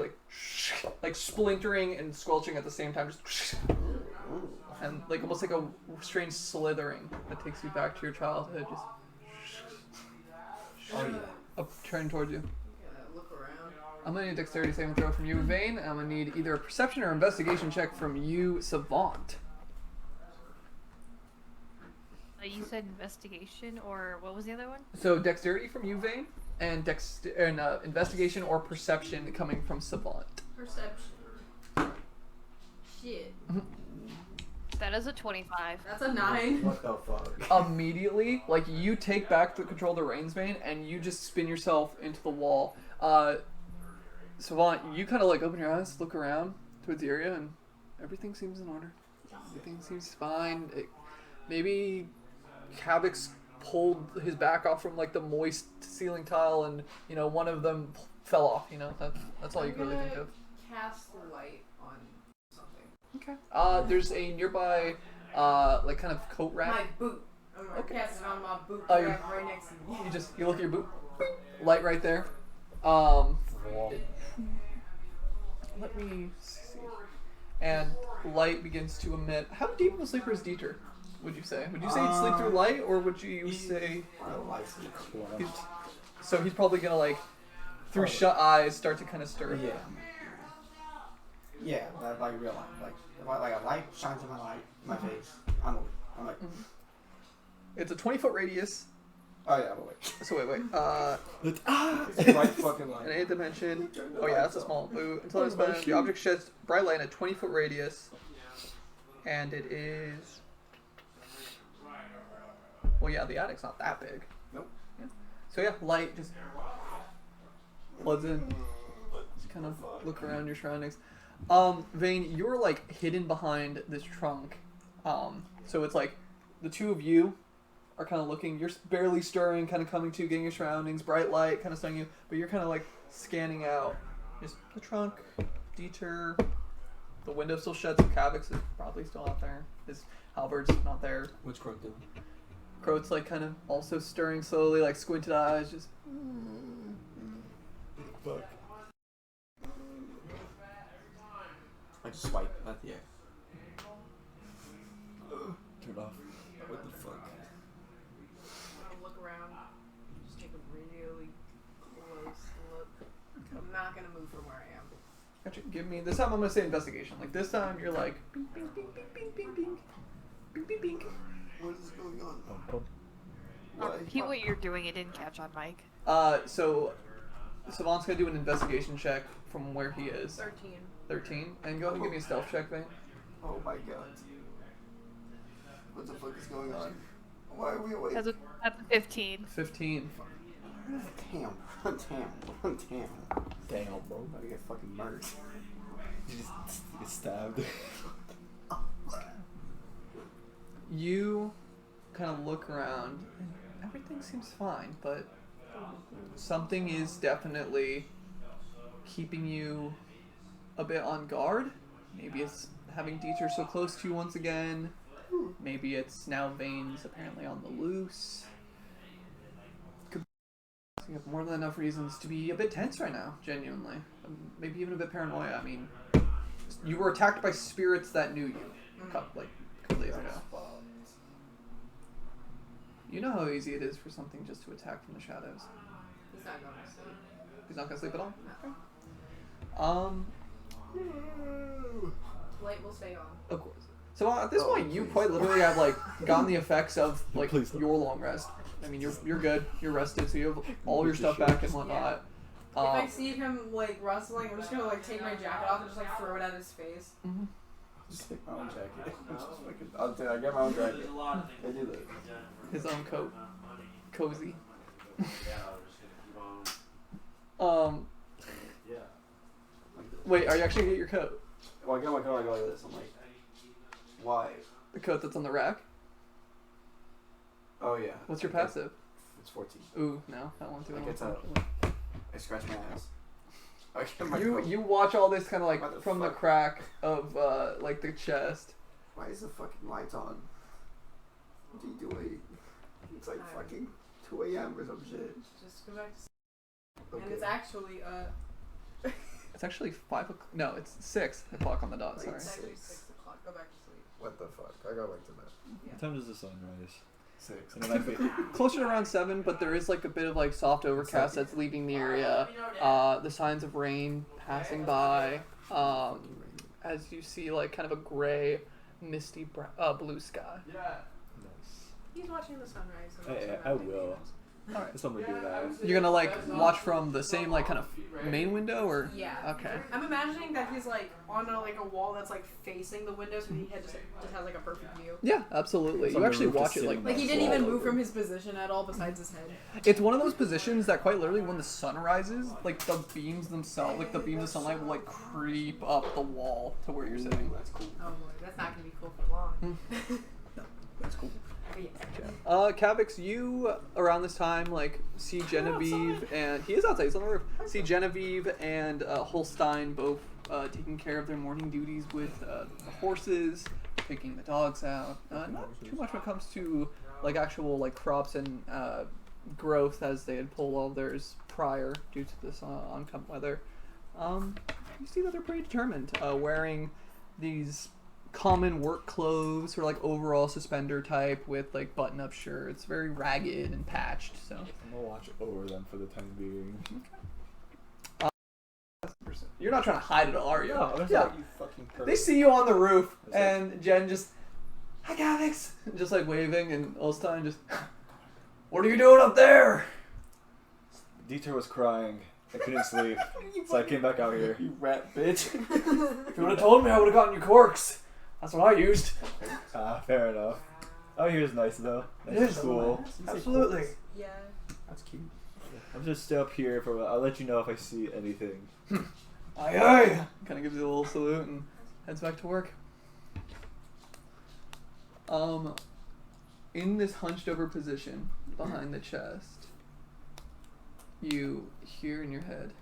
like splintering and squelching at the same time, just and like almost like a strange slithering that takes you back to your childhood. Just
Oh yeah.
up, turning towards you.
Look around.
I'm gonna need a dexterity saving throw from you, Vayne. I'm gonna need either a perception or investigation check from you, Savant.
You said investigation, or what was the other one?
So dexterity from you, Vayne, and investigation or perception coming from Savant.
Perception. Shit.
That is a 25.
That's a 9.
What the fuck?
Immediately, like you take back the control of the reins, Vayne, and you just spin yourself into the wall. Savant, you kind of like open your eyes, look around towards the area, and everything seems in order. Everything seems fine. Maybe Havoc's pulled his back off from like the moist ceiling tile, and you know one of them fell off. You know that's all you can really think of.
Cast light on something.
Okay. There's a nearby, like kind of coat rack.
My boot. I'm gonna
Okay.
cast it on my boot
Oh,
rack right next to me.
You look at your boot, light right there. Let me see. And light begins to emit. How deep of a sleeper is Dieter? Would you say? Would you say he'd sleep through light, or would you say? So he's probably gonna like, through shut eyes, start to kind of stir.
Yeah. Yeah, like real life. Like if I, like a light shines in my face, I'm awake. I'm like,
It's a 20-foot radius.
oh yeah, I'm awake.
So wait.
It's bright fucking
An
light.
8th dimension. Oh yeah, that's a small boot. Until it's spent, the object sheds bright light in a 20-foot radius, and it is. Well, yeah, the attic's not that big.
Nope.
Yeah. So yeah, light just floods in. Just kind of look around your surroundings. Vayne, you're like hidden behind this trunk. So it's like the two of you are kind of looking. You're barely stirring, kind of coming to, getting your surroundings. Bright light, kind of stunning you, but you're kind of like scanning out. Just the trunk, Dieter. The window still shut. So Kavix is probably still out there. His halberd's not there.
What's Croak doing?
Croat's like kind of also stirring slowly, like squinted eyes, just.
Fuck. I just swipe at the air.
Turn off.
What the fuck?
I'll look around. Just take a really close look. I'm not gonna move from where I am.
Gotcha. Give me this time. I'm gonna say investigation. Like this time, you're like. Bing, bing, bing, bing, bing, bing, bing, bing, bing, bing.
What is going on?
Repeat what you're doing. It didn't catch on mic.
So Savant's gonna do an investigation check from where he is.
13.
13. And go ahead and give me a stealth check, Vayne.
Oh my god. What the fuck is going on? Why are we awake?
That's a 15.
15.
Damn.
Damn, bro.
I'm about to get fucking murdered.
You just get stabbed.
You kind of look around, and everything seems fine, but something is definitely keeping you a bit on guard. Maybe it's having Dieter so close to you once again. Maybe it's now Vayne's apparently on the loose. You have more than enough reasons to be a bit tense right now, genuinely. Maybe even a bit paranoia. I mean, you were attacked by spirits that knew you, like a couple days ago. You know how easy it is for something just to attack from the shadows.
He's not going to sleep.
He's not gonna sleep at all?
Light will stay on.
Of course. So at this point, you quite literally have like gotten the effects of like
Please don't.
your long rest. I mean, you're good. You're rested, so you have all your stuff back and whatnot.
If I see him like rustling, I'm just gonna like take my jacket off and just like throw it at his face.
Mhm.
Just take my own jacket. I get my own jacket. I do that.
His own coat, cozy. Wait, are you actually gonna get your coat?
Well, I get my coat, I go like this. I'm like, why?
The coat that's on the rack?
Oh yeah.
What's your passive?
It's 14.
Ooh, no, that one too.
I get I scratch my ass. I get my coat.
You watch all this kind of like
Why the
from the
fuck?
crack of like the chest.
Why is the fucking lights on? What are you doing? It's like fucking 2 a.m. or some shit.
Just go back to sleep.
Okay.
And it's actually
It's actually 5 o'clock. No, it's 6 o'clock on the dot. Sorry.
it's actually
6.
6 o'clock. Go back to sleep.
What the fuck? I go back to bed.
What time does the sun rise?
6.
And then I think
Closer to around 7, but there is like a bit of like soft overcast that's leaving the area. The signs of rain passing by. As you see like kind of a gray, misty blue sky.
nice.
He's watching the sunrise. and
I
also not
will.
Alright.
That's what I'm gonna do that.
You're gonna like watch from the same like kind of main window or?
Yeah.
Okay.
I'm imagining that he's like on a wall that's like facing the window, so he just has like a perfect view.
Yeah, absolutely.
It's
You
on the
actually
roof,
watch
just
it like
sitting
Like he
there.
didn't even
All
move
over.
from his position at all, besides his head.
it's one of those positions that quite literally when the sun rises, like the beams themselves, like the beams of sunlight will like creep up the wall to where you're sitting.
That's cool.
Oh boy, that's not gonna be cool for long.
That's cool.
But yeah.
Kavix, you around this time like see Genevieve and he is outside. He's on the roof. See Genevieve and Holstein both taking care of their morning duties with the horses, taking the dogs out. Not too much when it comes to like actual like crops and growth, as they had pulled all theirs prior due to this oncoming weather. You see that they're pretty determined, wearing these common work clothes or like overall suspender type with like button-up shirts, very ragged and patched. So
I'm gonna watch over them for the time being.
You're not trying to hide it all, are you?
No,
yeah.
like, you fucking pervert.
They see you on the roof,
That's like-
and Jen just, hi Gavix, just like waving, and Ulstein just, what are you doing up there?
Dieter was crying. I couldn't sleep, so I came back out here.
You rat bitch. If you would have told me, I would have gotten you corks. That's what I used.
Fair enough. Oh, here's nice though.
It
Nice
is.
and cool.
Absolutely.
Yeah.
That's cute.
I'm just stay up here for. I'll let you know if I see anything.
Aye aye. Kind of gives you a little salute and heads back to work. In this hunched over position behind the chest, you hear in your head,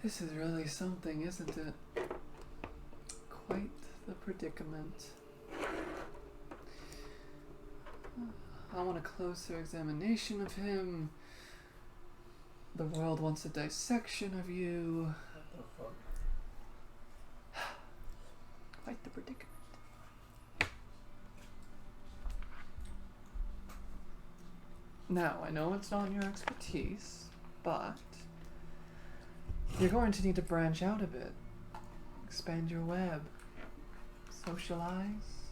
this is really something, isn't it? Quite the predicament. I want a closer examination of him. The world wants a dissection of you. Quite the predicament. Now, I know it's not your expertise, but you're going to need to branch out a bit. Expand your web. Socialize.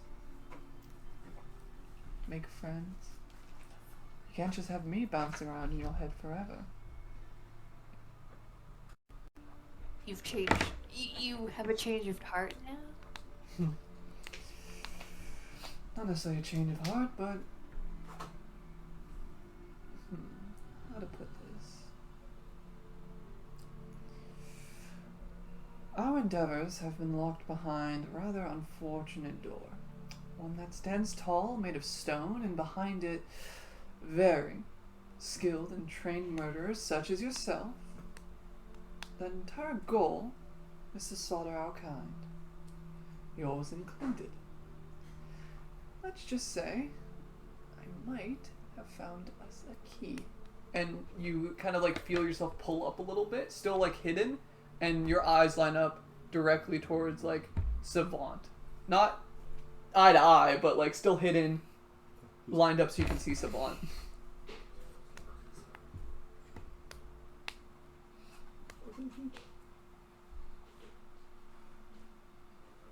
Make friends. You can't just have me bouncing around in your head forever.
You've changed. You have a change of heart now?
Not necessarily a change of heart, but how to put this? Our endeavors have been locked behind a rather unfortunate door. One that stands tall, made of stone, and behind it, very skilled and trained murderers such as yourself. That entire goal is to slaughter our kind, yours included. Let's just say, I might have found us a key. And you kind of like feel yourself pull up a little bit, still like hidden, and your eyes line up directly towards like Savant. Not eye to eye, but like still hidden, lined up so you can see Savant.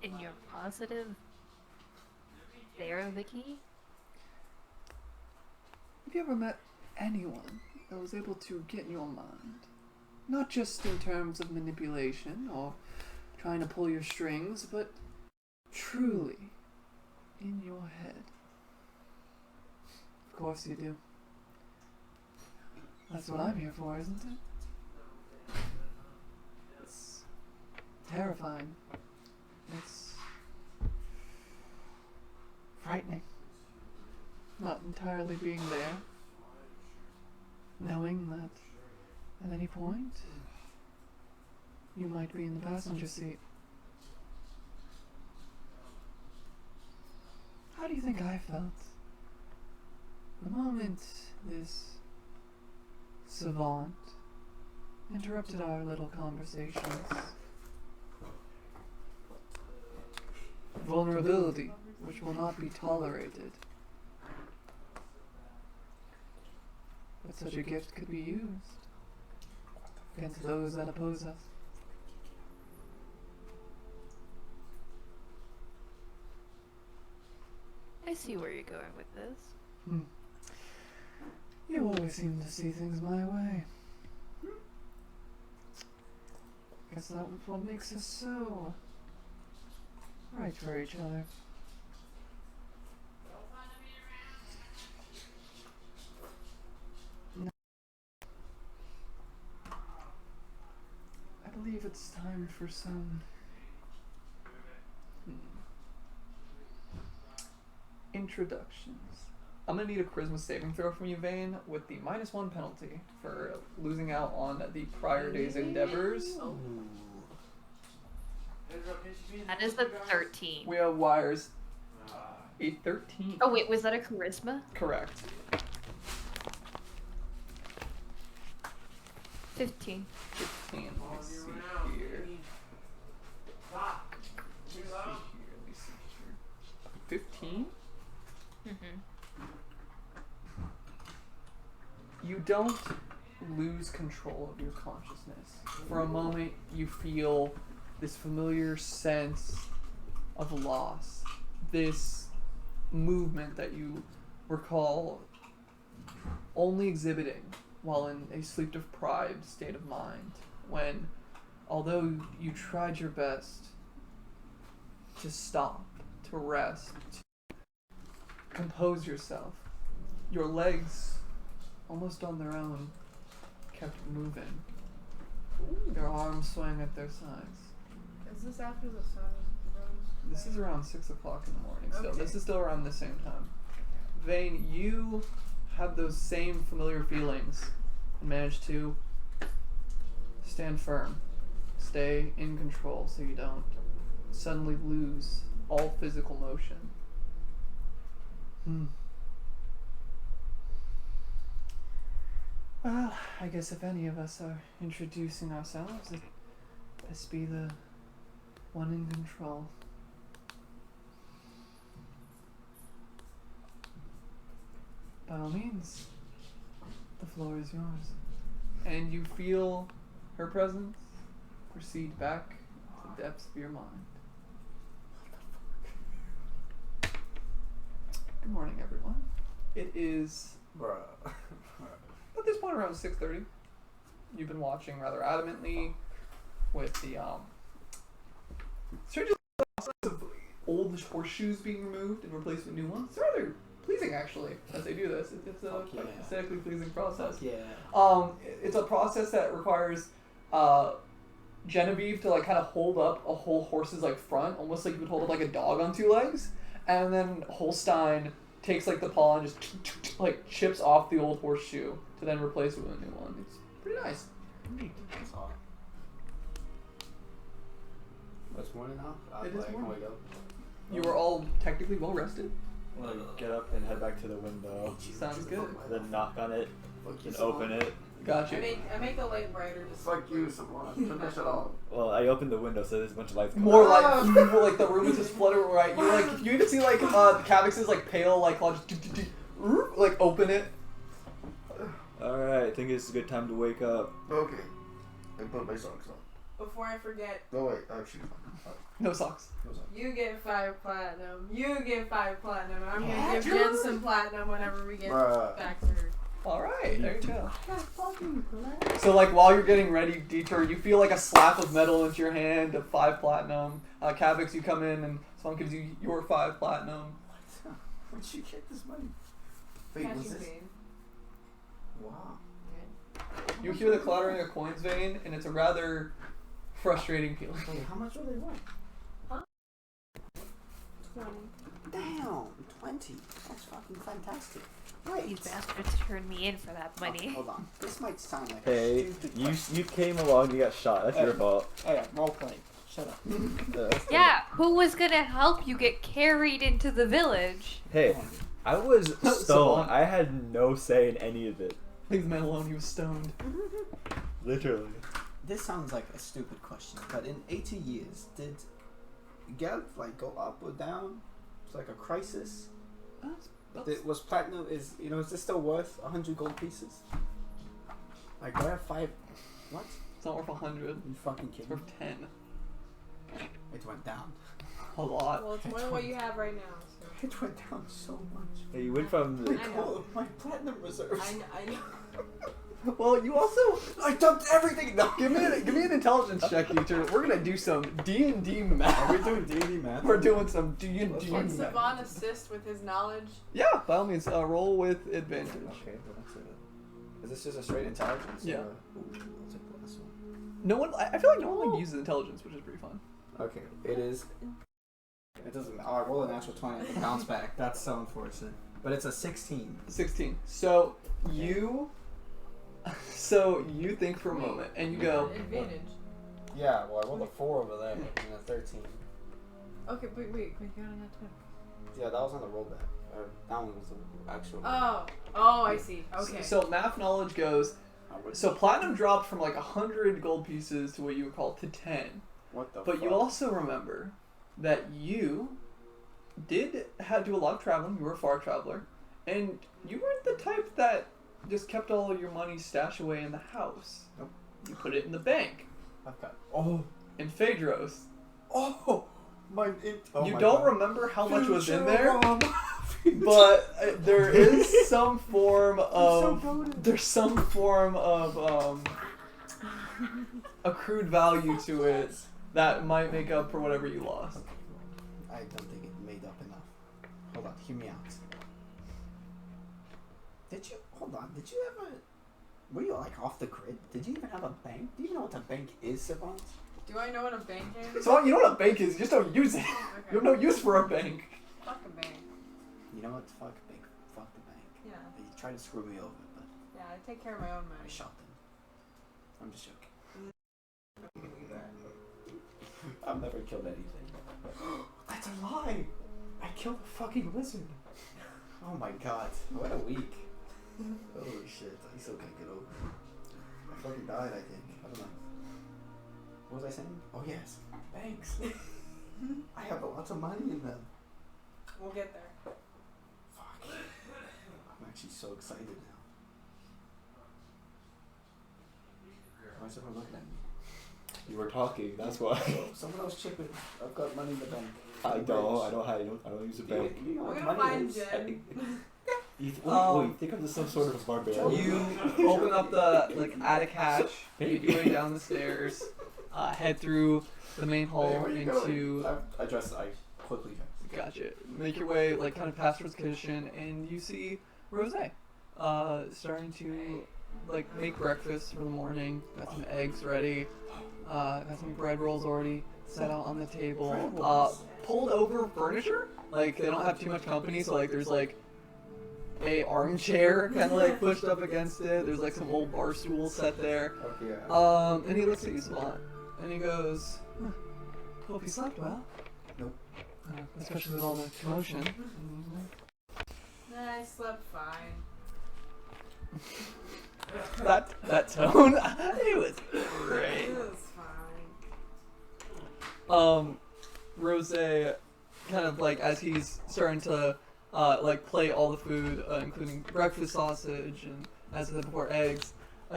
And you're positive they're the key?
Have you ever met anyone that was able to get in your mind? Not just in terms of manipulation or trying to pull your strings, but truly in your head. Of course you do. That's what I'm here for, isn't it? It's terrifying. It's frightening. Not entirely being there. Knowing that at any point you might be in the passenger seat. How do you think I felt the moment this savant interrupted our little conversations? Vulnerability, which will not be tolerated. But such a gift could be used against those that oppose us.
I see where you're going with this.
You always seem to see things my way. Guess that's what makes us so right for each other. I believe it's time for some introductions. I'm gonna need a charisma saving throw from you, Vayne, with the -1 penalty for losing out on the prior day's endeavors.
That is the 13.
We have wires. A 13.
Oh wait, was that a charisma?
Correct.
15.
15. Let me see here. Let me see here. 15?
Mm-hmm.
You don't lose control of your consciousness. For a moment, you feel this familiar sense of loss. This movement that you recall only exhibiting while in a sleep-deprived state of mind, when, although you tried your best to stop, to rest, to compose yourself, your legs, almost on their own, kept moving. Your arms swaying at their sides.
Is this after the sun rose?
This is around 6 o'clock in the morning still.
Okay.
This is still around the same time. Vayne, you have those same familiar feelings and manage to stand firm. Stay in control so you don't suddenly lose all physical motion. Well, I guess if any of us are introducing ourselves, it best be the one in control. By all means, the floor is yours. And you feel her presence proceed back to the depths of your mind. Good morning, everyone. It is
Bruh.
at this point around 6:30. You've been watching rather adamantly with the strangely of old horseshoes being removed and replaced with new ones. It's rather pleasing actually as they do this. It's a
Fuck
quite
yeah.
aesthetically pleasing process.
Yeah.
It's a process that requires Genevieve to like kind of hold up a whole horse's like front, almost like you would hold up like a dog on two legs, and then Holstein takes like the paw and just like chips off the old horseshoe to then replace it with a new one. It's pretty nice.
That's all. What's morning now?
It is
Can
morning.
we go?
You were all technically well rested.
Like, get up and head back to the window,
Sounds good.
then knock on it,
Fuck you,
and
Simone.
open it.
Gotcha.
I make the light brighter. Just
Fuck you, Simone. Turn that shit off.
Well, I opened the window, so there's a bunch of lights coming
More
out.
like the room is just flooded right. You like you even see like Cavix's like pale like claw just like open it.
Alright, I think it's a good time to wake up.
Okay. I put my socks on.
before I forget,
No, wait. Actually.
No socks.
you get 5 platinum. You get 5 platinum. I'm gonna
Yeah,
give Jen some platinum whenever we get
Bruh.
back to her.
Alright, there you go. So like while you're getting ready, Dieter, you feel like a slap of metal into your hand of 5 platinum. Cavix, you come in and someone gives you your 5 platinum.
Where'd you get this money? Wait,
Catching
what's this?
pain.
Wow.
You hear the clattering of coins, Vayne, and it's a rather frustrating feeling.
Wait, how much were they worth?
20.
Damn, 20. That's fucking fantastic.
These bastards turned me in for that money.
Hold on. This might sound like
Hey,
a stupid
you
question.
you came along, you got shot. That's your fault.
Oh yeah, role playing. Shut up.
Yeah, who was gonna help you get carried into the village?
Hey, I was
So
stoned. I had no say in any of it.
Leave the man alone, he was stoned.
Literally.
This sounds like a stupid question, but in 80 years, did Geld like go up or down? It's like a crisis. Was platinum is this still worth 100 gold pieces? Like do I have 5? What?
It's not worth 100.
You fucking
It's
kidding me?
worth 10.
It went down.
A lot.
Well, it's more than what you have right now. So.
It went down so much.
Hey, you went from
They
I know.
call it my platinum reserves.
I know.
Well, you also
I dumped everything. No,
give me an intelligence check, Dieter. We're gonna do some D&D math.
Are we doing D&D math?
We're doing some D&D
Can
math.
Savon assist with his knowledge?
Yeah, by all means, roll with advantage.
Okay, well, that's it. Is this just a straight intelligence?
Yeah.
Or... Ooh, I'll take the last one.
No one, I feel like no one like uses intelligence, which is pretty fun.
Okay, it is. It doesn't matter. I roll a natural 20 and bounce back. That's so unfortunate. But it's a 16.
16. So you think for a moment and you go,
Advantage.
Yeah, well, I rolled a 4 over there and a 13.
Okay, wait, you got a nat 20.
Yeah, that was on the rollback. That one was the actual.
Oh, I see. Okay.
So math knowledge goes, so platinum dropped from like 100 gold pieces to what you would call to 10.
What the
But
fuck?
you also remember that you did do a lot of traveling. You were a far traveler. And you weren't the type that just kept all of your money stashed away in the house.
Nope.
You put it in the bank.
I've got. Oh!
In Phaedros.
Oh!
You don't remember how much was in there, but there is some form of accrued value to it that might make up for whatever you lost.
I don't think it made up enough. Hold on, hear me out. Did you ever? Were you like off the grid? Did you even have a bank? Do you even know what a bank is, Savant?
Do I know what a bank is?
So you know what a bank is, you just don't use it.
Okay.
You have no use for a bank.
Fuck a bank.
You know what? Fuck bank. Fuck the bank.
Yeah.
They tried to screw me over, but
Yeah, I take care of my own
I
money.
shot them. I'm just joking. I've never killed anything. That's a lie! I killed a fucking lizard. Oh my god, what a week. Holy shit, I still can't get over it. I fucking died, I think. I don't know. What was I saying? Oh yes, banks. I have lots of money in them.
We'll get there.
Fuck. I'm actually so excited now. Why is everyone looking at me?
You were talking, that's why.
Someone else chip in. I've got money in the bank.
I don't use a bank.
You know
We're
what
gonna
money
find
is?
Jen.
You think I'm just some sort of barbarian.
You open up the attic hatch, make your way down the stairs, head through the main hall
Hey, where you
into.
going? I quickly dress.
Gotcha. Make your way kind of past Rose's kitchen, and you see Rose, starting to make breakfast for the morning. Got some eggs ready. Got some bread rolls already set out on the table. Pulled over furniture. They don't have too much company, so there's a armchair kind of pushed up against it. There's some old bar stool set there.
Okay.
And he looks at you, Savant, and he goes, "Hope you slept well."
Nope.
Especially with all the commotion.
I slept fine.
That tone, it was great.
It was fine.
Rose, kind of as he's starting to plate all the food, including breakfast sausage and, as I said before, eggs,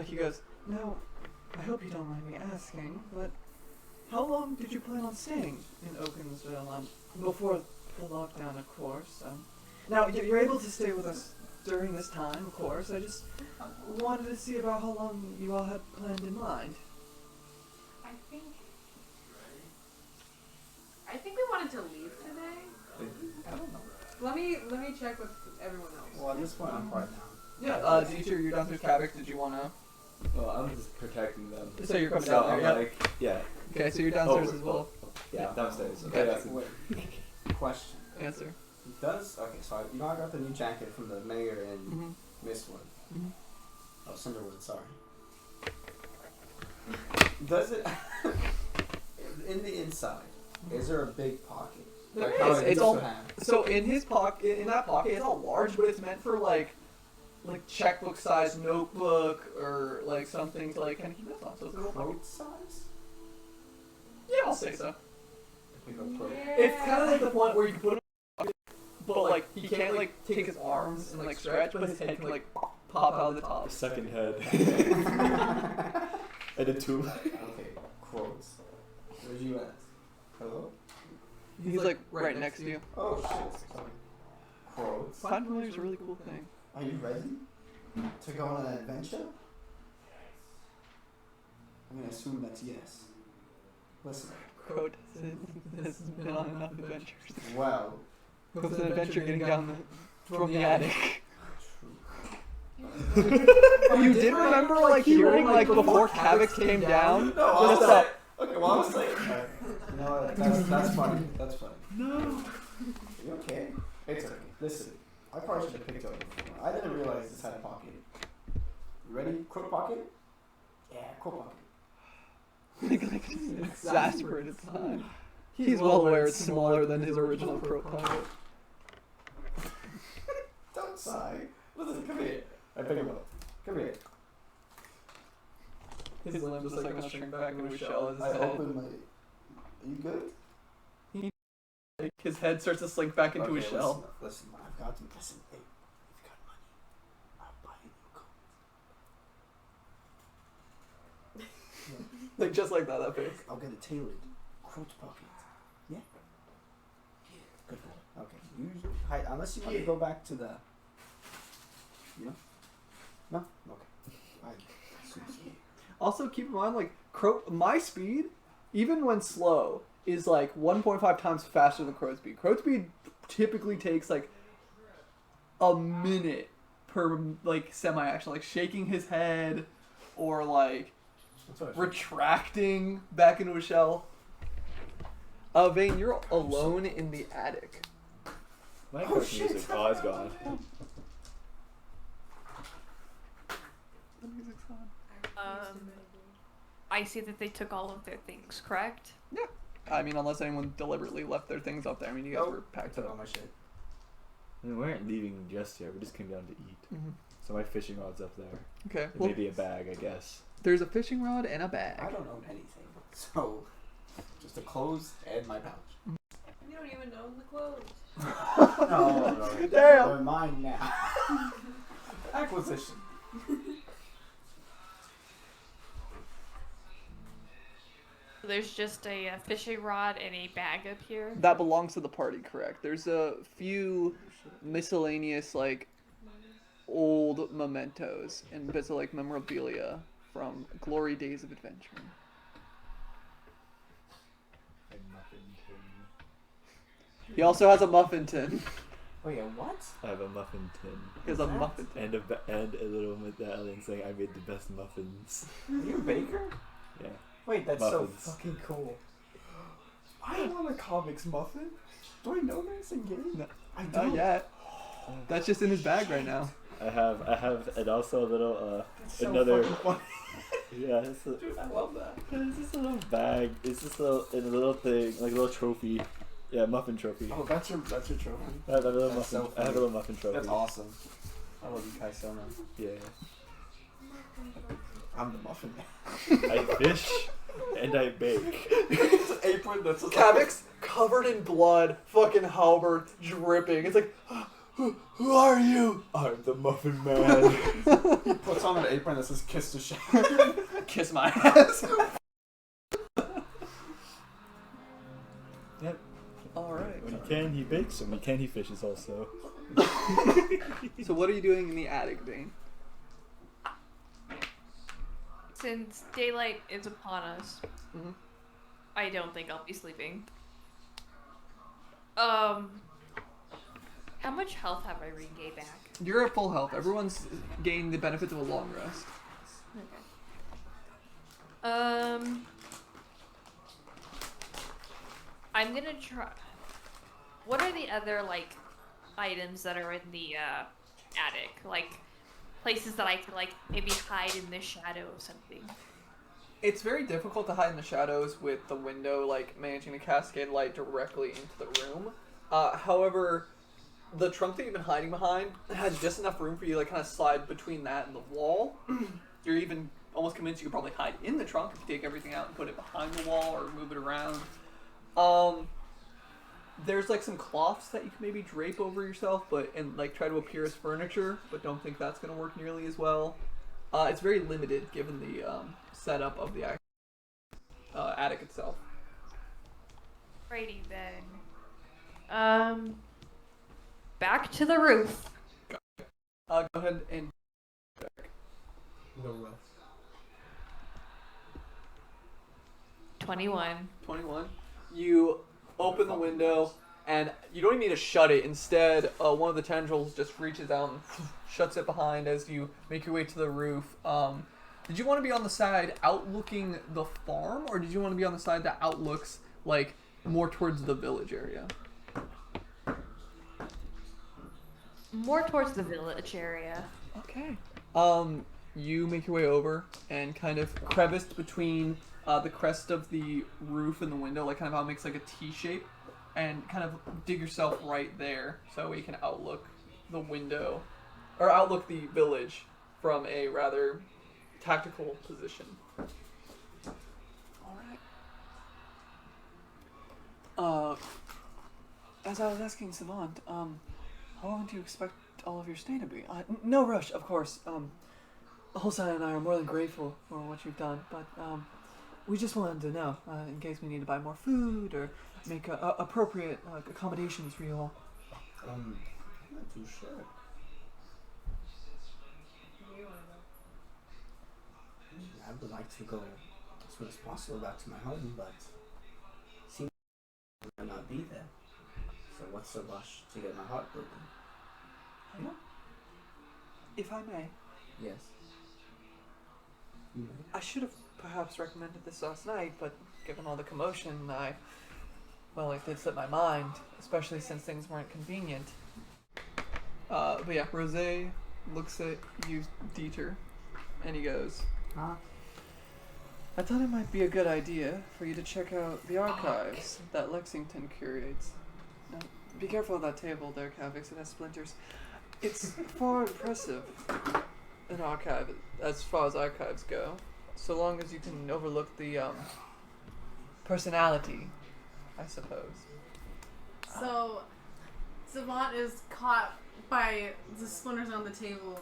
he goes, "Now, I hope you don't mind me asking, but how long did you plan on staying in Okinsville? Before the lockdown, of course. Now, you're able to stay with us during this time, of course. I just wanted to see about how long you all had planned in mind."
I think we wanted to leave today.
I don't know.
Let me check with everyone else.
Well, at this point, I'm quiet now.
Yeah, Dieter, you're downstairs Kavik. Did you want to?
Well, I'm just protecting them.
So you're coming
So
down there,
I'm
yeah?
yeah.
Okay, so you're downstairs as well.
Yeah, downstairs.
Okay.
Yeah, so-
Wait. Question.
Answer.
So I got the new jacket from the mayor in
Mm-hmm.
Mistwood.
Mhm.
Oh, Cinderwood, sorry. Does it in the inside? Is there a big pocket?
There
how
is.
it
It's
used
all
to have?
so in his pocket. In that pocket, it's all large, but it's meant for like checkbook size notebook or something to kind of keep this on. So it's a little pocket.
Coat size?
Yeah, I'll say so.
Pick up clothes.
It's kind of the point where you can put him in the pocket, but he can't take his arms and stretch, but his head can pop out of the top.
A second head. And a tube.
Okay, quotes. Where's you at? Hello?
He's right next to you.
Oh shit. Sorry. Quotes.
Find familiar is a really cool thing.
Are you ready to go on an adventure? I'm gonna assume that's yes. Listen.
Quote has been on enough adventures.
Well.
It was an adventure getting down from the attic. You did remember hearing before Kavik came down?
No, I
Just
was
that.
okay, well I was saying. You know what? That's funny. That's funny.
No.
You okay? It's okay. Listen, I probably should have picked it up before. I didn't realize this had a pocket. You ready? Crook pocket? Yeah, crook pocket.
like an exasperated sigh. He's well aware it's smaller than his original crow pocket.
Don't sigh. Listen, come here. I pick him up. Come here.
His limbs just like gonna shrink back into his shell as
I
his head.
open my. Are you good?
Like, his head starts to slink back into his shell.
Listen, I've got to listen. Hey, you've got money. I'll buy you new coat.
Like just like that face.
I'll get it tailored. Crotch pocket. Yeah. Good. Okay. Usually, unless you want to go back to the. You know. No. Okay.
Also, keep in mind, like my speed, even when slow, is like 1.5 times faster than crow's speed. Crow's speed typically takes like a minute per like semi-action, like shaking his head or like retracting back into a shell. Vayne, you're alone in the attic.
My music. Oh, it's gone.
The music's on.
I see that they took all of their things, correct?
Yeah. I mean, unless anyone deliberately left their things up there. I mean, you guys were packed
Took all
up.
my shit.
I mean, we aren't leaving just yet. We just came down to eat.
Mm-hmm.
So my fishing rod's up there.
Okay.
And
Well,
maybe a bag, I guess.
there's a fishing rod and a bag.
I don't own anything, so just the clothes and my pouch.
You don't even own the clothes.
No.
Damn.
They're mine now. Acquisition.
There's just a fishing rod and a bag up here.
That belongs to the party, correct? There's a few miscellaneous, like, old mementos and bits of, like, memorabilia from glory days of adventure. He also has a muffin tin.
Oh yeah, what?
I have a muffin tin.
He has a muffin tin.
And a little medallion saying I made the best muffins.
Are you a baker?
Yeah.
Wait, that's
Muffins.
so fucking cool. I want a comics muffin. Do I know this in game?
No.
I don't.
Not yet. That's just in his bag right now.
I have, and also a little,
That's so
another.
fucking funny.
Yeah, it's a,
Dude, I love that.
it's just a little bag. It's just in a little thing, like a little trophy. Yeah, muffin trophy.
Oh, that's your trophy.
I have a little
That's
muffin.
so
I have a
funny.
little muffin trophy.
That's awesome. I love you guys so much.
Yeah.
I'm the muffin man.
I fish and I bake.
It's an apron that's just
Kavix, covered in blood, fucking halberd, dripping. It's like, who are you?
I'm the muffin man.
He puts on an apron that says "Kiss the Chef."
Kiss my ass.
Yep.
Alright.
When he can, he bakes, and when he can, he fishes also.
So what are you doing in the attic, Vayne?
Since daylight is upon us,
Mhm.
I don't think I'll be sleeping. How much health have I regained back?
You're at full health. Everyone's gained the benefits of a long rest.
Okay. I'm gonna try. What are the other like items that are in the attic? Like places that I could like maybe hide in the shadow of something.
It's very difficult to hide in the shadows with the window like managing to cascade light directly into the room. However, the trunk that you've been hiding behind has just enough room for you to like kind of slide between that and the wall. You're even almost convinced you could probably hide in the trunk if you take everything out and put it behind the wall or move it around. There's like some cloths that you can maybe drape over yourself, and like try to appear as furniture, but don't think that's gonna work nearly as well. It's very limited given the setup of the attic itself.
Righty then. Back to the roof.
Go ahead and
No rest.
21.
21. You open the window, and you don't even need to shut it. Instead, one of the tendrils just reaches out and shuts it behind as you make your way to the roof. Did you want to be on the side outlooking the farm, or did you want to be on the side that outlooks like more towards the village area?
more towards the village area.
Okay. You make your way over and kind of creviced between the crest of the roof and the window, like kind of how it makes like a T shape, and kind of dig yourself right there so you can outlook the window, or outlook the village from a rather tactical position. Alright. As I was asking Savant, how long do you expect all of your stay to be? No rush, of course. Holstein and I are more than grateful for what you've done, but we just wanted to know, in case we need to buy more food or make appropriate accommodations for you all.
I'm not too sure. I would like to go as soon as possible back to my home, but seems I might not be there. So what's the rush to get my heart broken?
If I may,
Yes.
I should have perhaps recommended this last night, but given all the commotion, it did slip my mind, especially since things weren't convenient. But yeah, Rosé looks at you, Dieter, and he goes,
Huh?
I thought it might be a good idea for you to check out the archives that Lexington curates. Now, be careful of that table there, Cavix, it has splinters. It's far impressive, an archive, as far as archives go, so long as you can overlook the, personality, I suppose.
So, Savant is caught by the splinters on the table.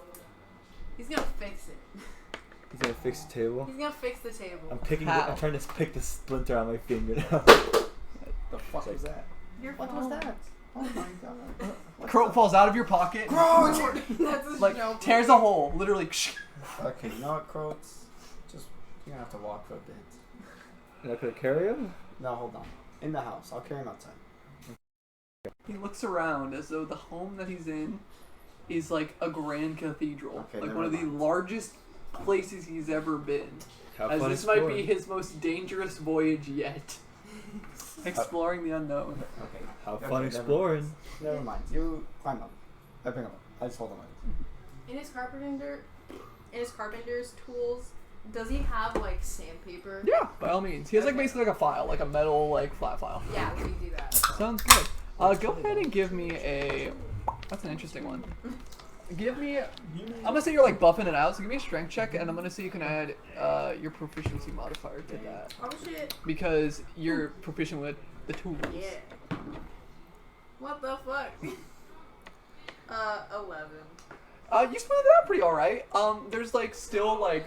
He's gonna fix it.
He's gonna fix the table.
He's gonna fix the table.
I'm trying to pick the splinter on my finger now.
The fuck was that? What was that? Oh my god.
Croat falls out of your pocket.
Croat!
That's a
Like,
joke.
tears a hole, literally.
Okay, you know what, Croats? Just, you're gonna have to walk for a bit.
You're not gonna carry him?
No, hold on. In the house. I'll carry him outside.
He looks around as though the home that he's in is like a grand cathedral.
Okay,
like
never
one of the
mind.
largest places he's ever been.
Have
As
fun
this might be
exploring.
his most dangerous voyage yet. Exploring the unknown.
Okay.
Have
Okay,
fun
never-
exploring.
Never mind. You climb up. I bring him up. I just hold him like
In his carpenter's tools, does he have like sandpaper?
Yeah, by all means. He has like
Okay.
basically like a file, like a metal like flat file.
Yeah, we do that.
Sounds good. Go ahead and give me a. That's an interesting one. Give me. I'm gonna say you're like buffing it out, so give me a strength check, and I'm gonna see you can add your proficiency modifier to that
Oh shit.
because you're proficient with the tools.
Yeah. What the fuck? 11.
You smooth it out pretty alright. There's like still like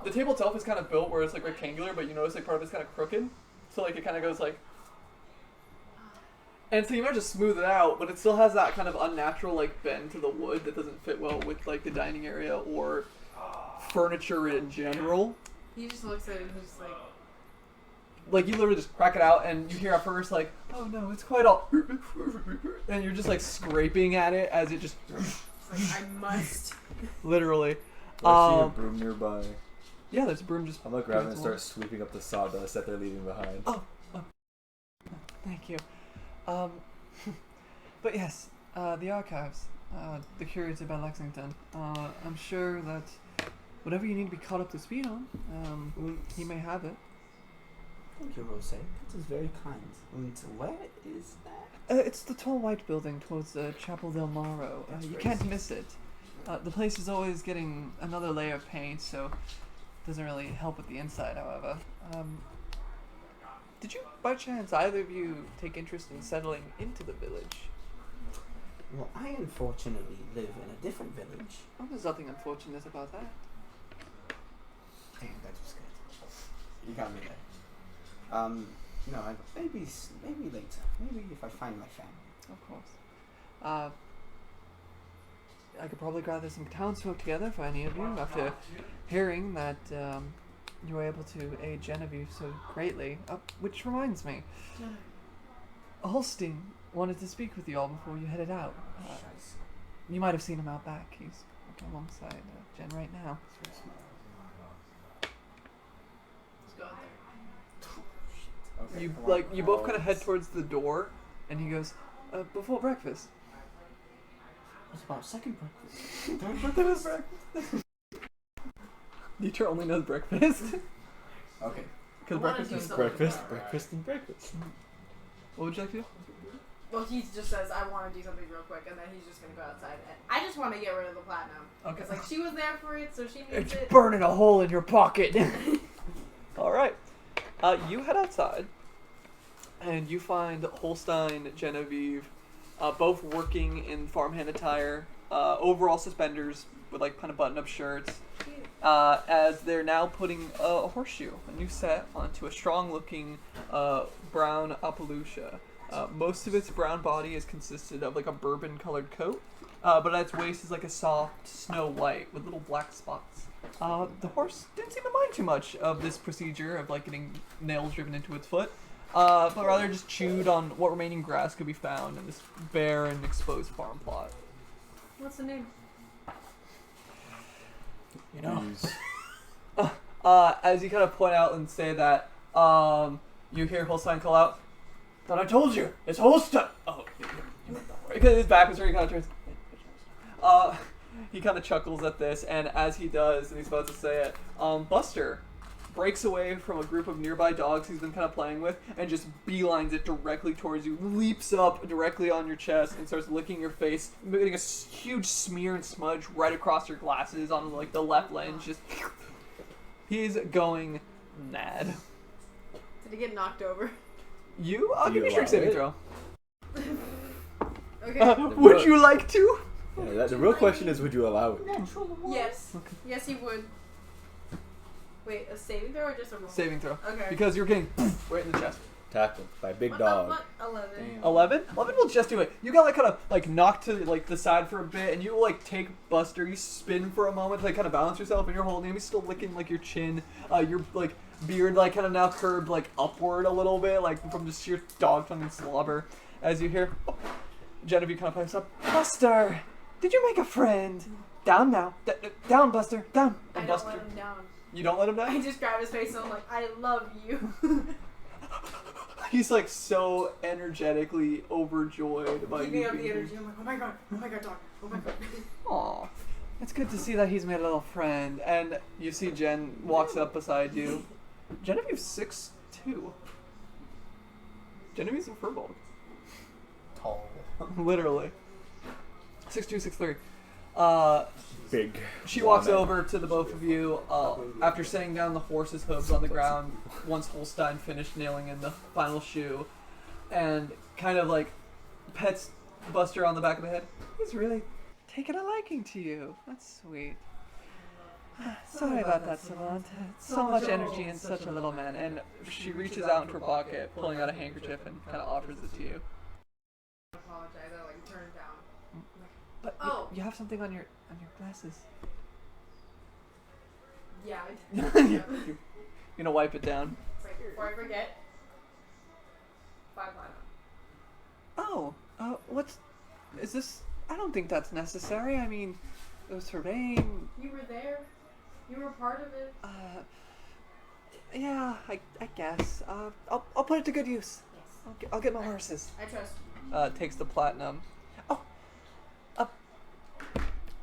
the table itself is kind of built where it's like rectangular, but you notice like part of it's kind of crooked, so like it kind of goes like. And so you might just smooth it out, but it still has that kind of unnatural like bend to the wood that doesn't fit well with like the dining area or furniture in general.
He just looks at it and he's just like,
Like you literally just crack it out, and you hear at first like, "Oh no, it's quite all," and you're just like scraping at it as it just
I must.
literally.
I see a broom nearby.
Yeah, there's a broom just.
I'm gonna grab it and start sweeping up the sawdust that they're leaving behind.
Oh, thank you. But yes, the archives, the curated by Lexington. I'm sure that whatever you need to be caught up to speed on, he may have it.
Thank you, Rose. That is very kind. And where is that?
It's the tall white building towards Chapel del Maro. You can't miss it. The place is always getting another layer of paint, so it doesn't really help with the inside, however. Did you, by chance, either of you take interest in settling into the village?
Well, I unfortunately live in a different village.
Oh, there's nothing unfortunate about that.
Damn, that was good. You got me there. No, maybe later. Maybe if I find my family.
Of course. I could probably gather some townsfolk together for any of you after hearing that you were able to aid Genevieve so greatly. Which reminds me, Holstein wanted to speak with you all before you headed out. You might have seen him out back. He's alongside Jen right now.
Let's go out there.
Okay, come on.
You both kind of head towards the door, and he goes, "Before breakfast."
What about second breakfast? Third breakfast?
Dieter only knows breakfast.
Okay.
Because
I wanna
breakfast
do
is
something
Breakfast,
about it.
breakfast, and breakfast.
What would you like to do?
Well, he just says, I want to do something real quick, and then he's just going to go outside. And I just want to get rid of the platinum.
Okay.
Because, like, she was there for it, so she needs
It's
it.
burning a hole in your pocket.
All right. You head outside, and you find Holstein, Genevieve, both working in farmhand attire, overall suspenders with like kind of button-up shirts, as they're now putting a horseshoe, a new set, onto a strong-looking brown Appaloosa. Most of its brown body is consisted of like a bourbon-colored coat, but at its waist is like a soft snow white with little black spots. The horse didn't seem to mind too much of this procedure of like getting nails driven into its foot, but rather just chewed on what remaining grass could be found in this bare and exposed farm plot.
What's the name?
You know,
As you kind of point out and say that, you hear Holstein call out,
thought I told you. It's Holstein. Oh, you went that way.
because his back was where he kind of turns. He kind of chuckles at this, and as he does, and he's about to say it, Buster breaks away from a group of nearby dogs he's been kind of playing with, and just beelines it directly towards you, leaps up directly on your chest, and starts licking your face, getting a huge smear and smudge right across your glasses on like the left lens. Just he's going mad.
Did he get knocked over?
You?
Do
Give
you
me a strength saving
allow
throw.
Okay.
Would you like to?
Yeah, the real question is, would you allow it?
Yes. Yes, he would. Wait, a saving throw or just a roll?
Saving throw.
Okay.
Because you're getting right in the chest.
Tackled by a big
What
dog.
the fuck? 11.
Damn.
11? 11 will just do it. You got like kind of like knocked to like the side for a bit, and you like take Buster, you spin for a moment to like kind of balance yourself, and you're holding him. He's still licking like your chin. Your like beard like kind of now curved like upward a little bit, like from just sheer dog tongue and slobber. As you hear, Genevieve kind of pipes up, Buster, did you make a friend? Down now. Down, Buster. Down.
I
And
don't
Buster.
let him down.
You don't let him
I
down?
just grab his face and I'm like, I love you.
He's like so energetically overjoyed by
Keeping
you
up the
being here.
energy. I'm like, oh my god, dog. Oh my god.
Aw, it's good to see that he's made a little friend. And you see Jen walks up beside you. Genevieve's 6'2". Genevieve's a furball.
Tall.
Literally. 6'2", 6'3".
Big.
She walks
woman.
over to the both of you after setting down the horse's hooves on the ground once Holstein finished nailing in the final shoe, and kind of like pets Buster on the back of the head. He's really taken a liking to you. That's sweet. Sorry about that, Savant. So much energy in such a little man. And she reaches out into her pocket, pulling out a handkerchief, and kind of offers it to you.
I apologize. I like turned down.
But
Oh.
you have something on your glasses.
Yeah.
You're gonna wipe it down.
Wait, before I forget. 5 platinum.
Oh, is this? I don't think that's necessary. I mean, it was for Vayne.
You were there. You were part of it.
Yeah, I guess. I'll put it to good use.
Yes.
I'll get my horses.
I trust.
Takes the platinum. Oh,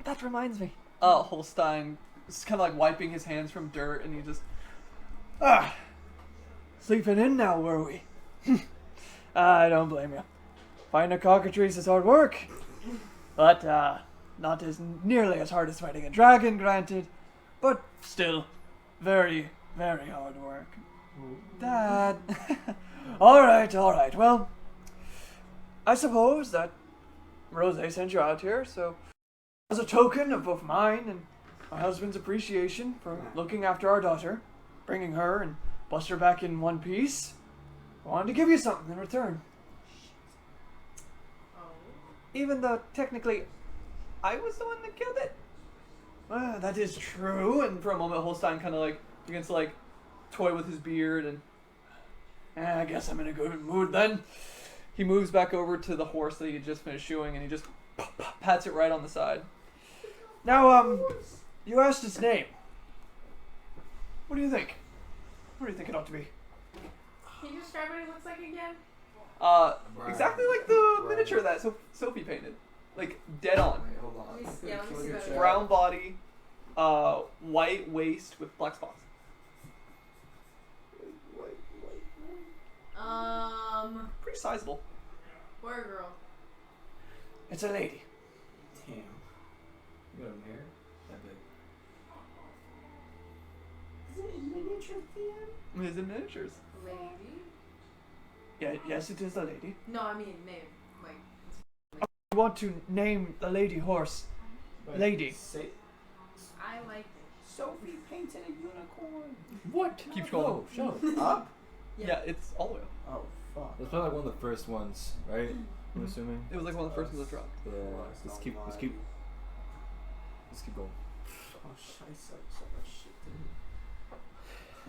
that reminds me. Holstein is kind of like wiping his hands from dirt, and he just,
Sleeping in now, were we? I don't blame you. Finding a cockatrice is hard work. But, not as nearly as hard as fighting a dragon, granted. But still, very, very hard work.
Dad.
Alright. Well, I suppose that Rosé sent you out here, so as a token of both mine and my husband's appreciation for looking after our daughter, bringing her and Buster back in one piece, I wanted to give you something in return.
Oh.
Even though technically, I was the one that killed it.
That is true, and
And for a moment, Holstein kind of like begins to like toy with his beard, and
I guess I'm in a good mood then.
he moves back over to the horse that he had just finished shoeing, and he just pats it right on the side.
Now, you asked its name. What do you think? What do you think it ought to be?
Can you describe what it looks like again?
Exactly like the miniature that Sophie painted. like dead on.
Wait, hold on.
Let me see that.
Brown body, white waist with black spots. Pretty sizable.
Boy or girl?
It's a lady.
Damn. You got a mirror? That big. Is it in miniature theater?
Is it miniatures?
Lady?
Yeah, yes, it is a lady.
No, I mean name. Like.
You want to name the lady horse Lady.
Say,
I like it.
Sophie painted a unicorn.
What?
Keep scrolling.
Show.
Up?
Yeah, it's all the way up.
Oh, fuck.
That's probably like one of the first ones, right? I'm assuming.
It was like one of the first ones that dropped.
Yeah. Let's keep going.
Oh, scheiße. So much shit, dude.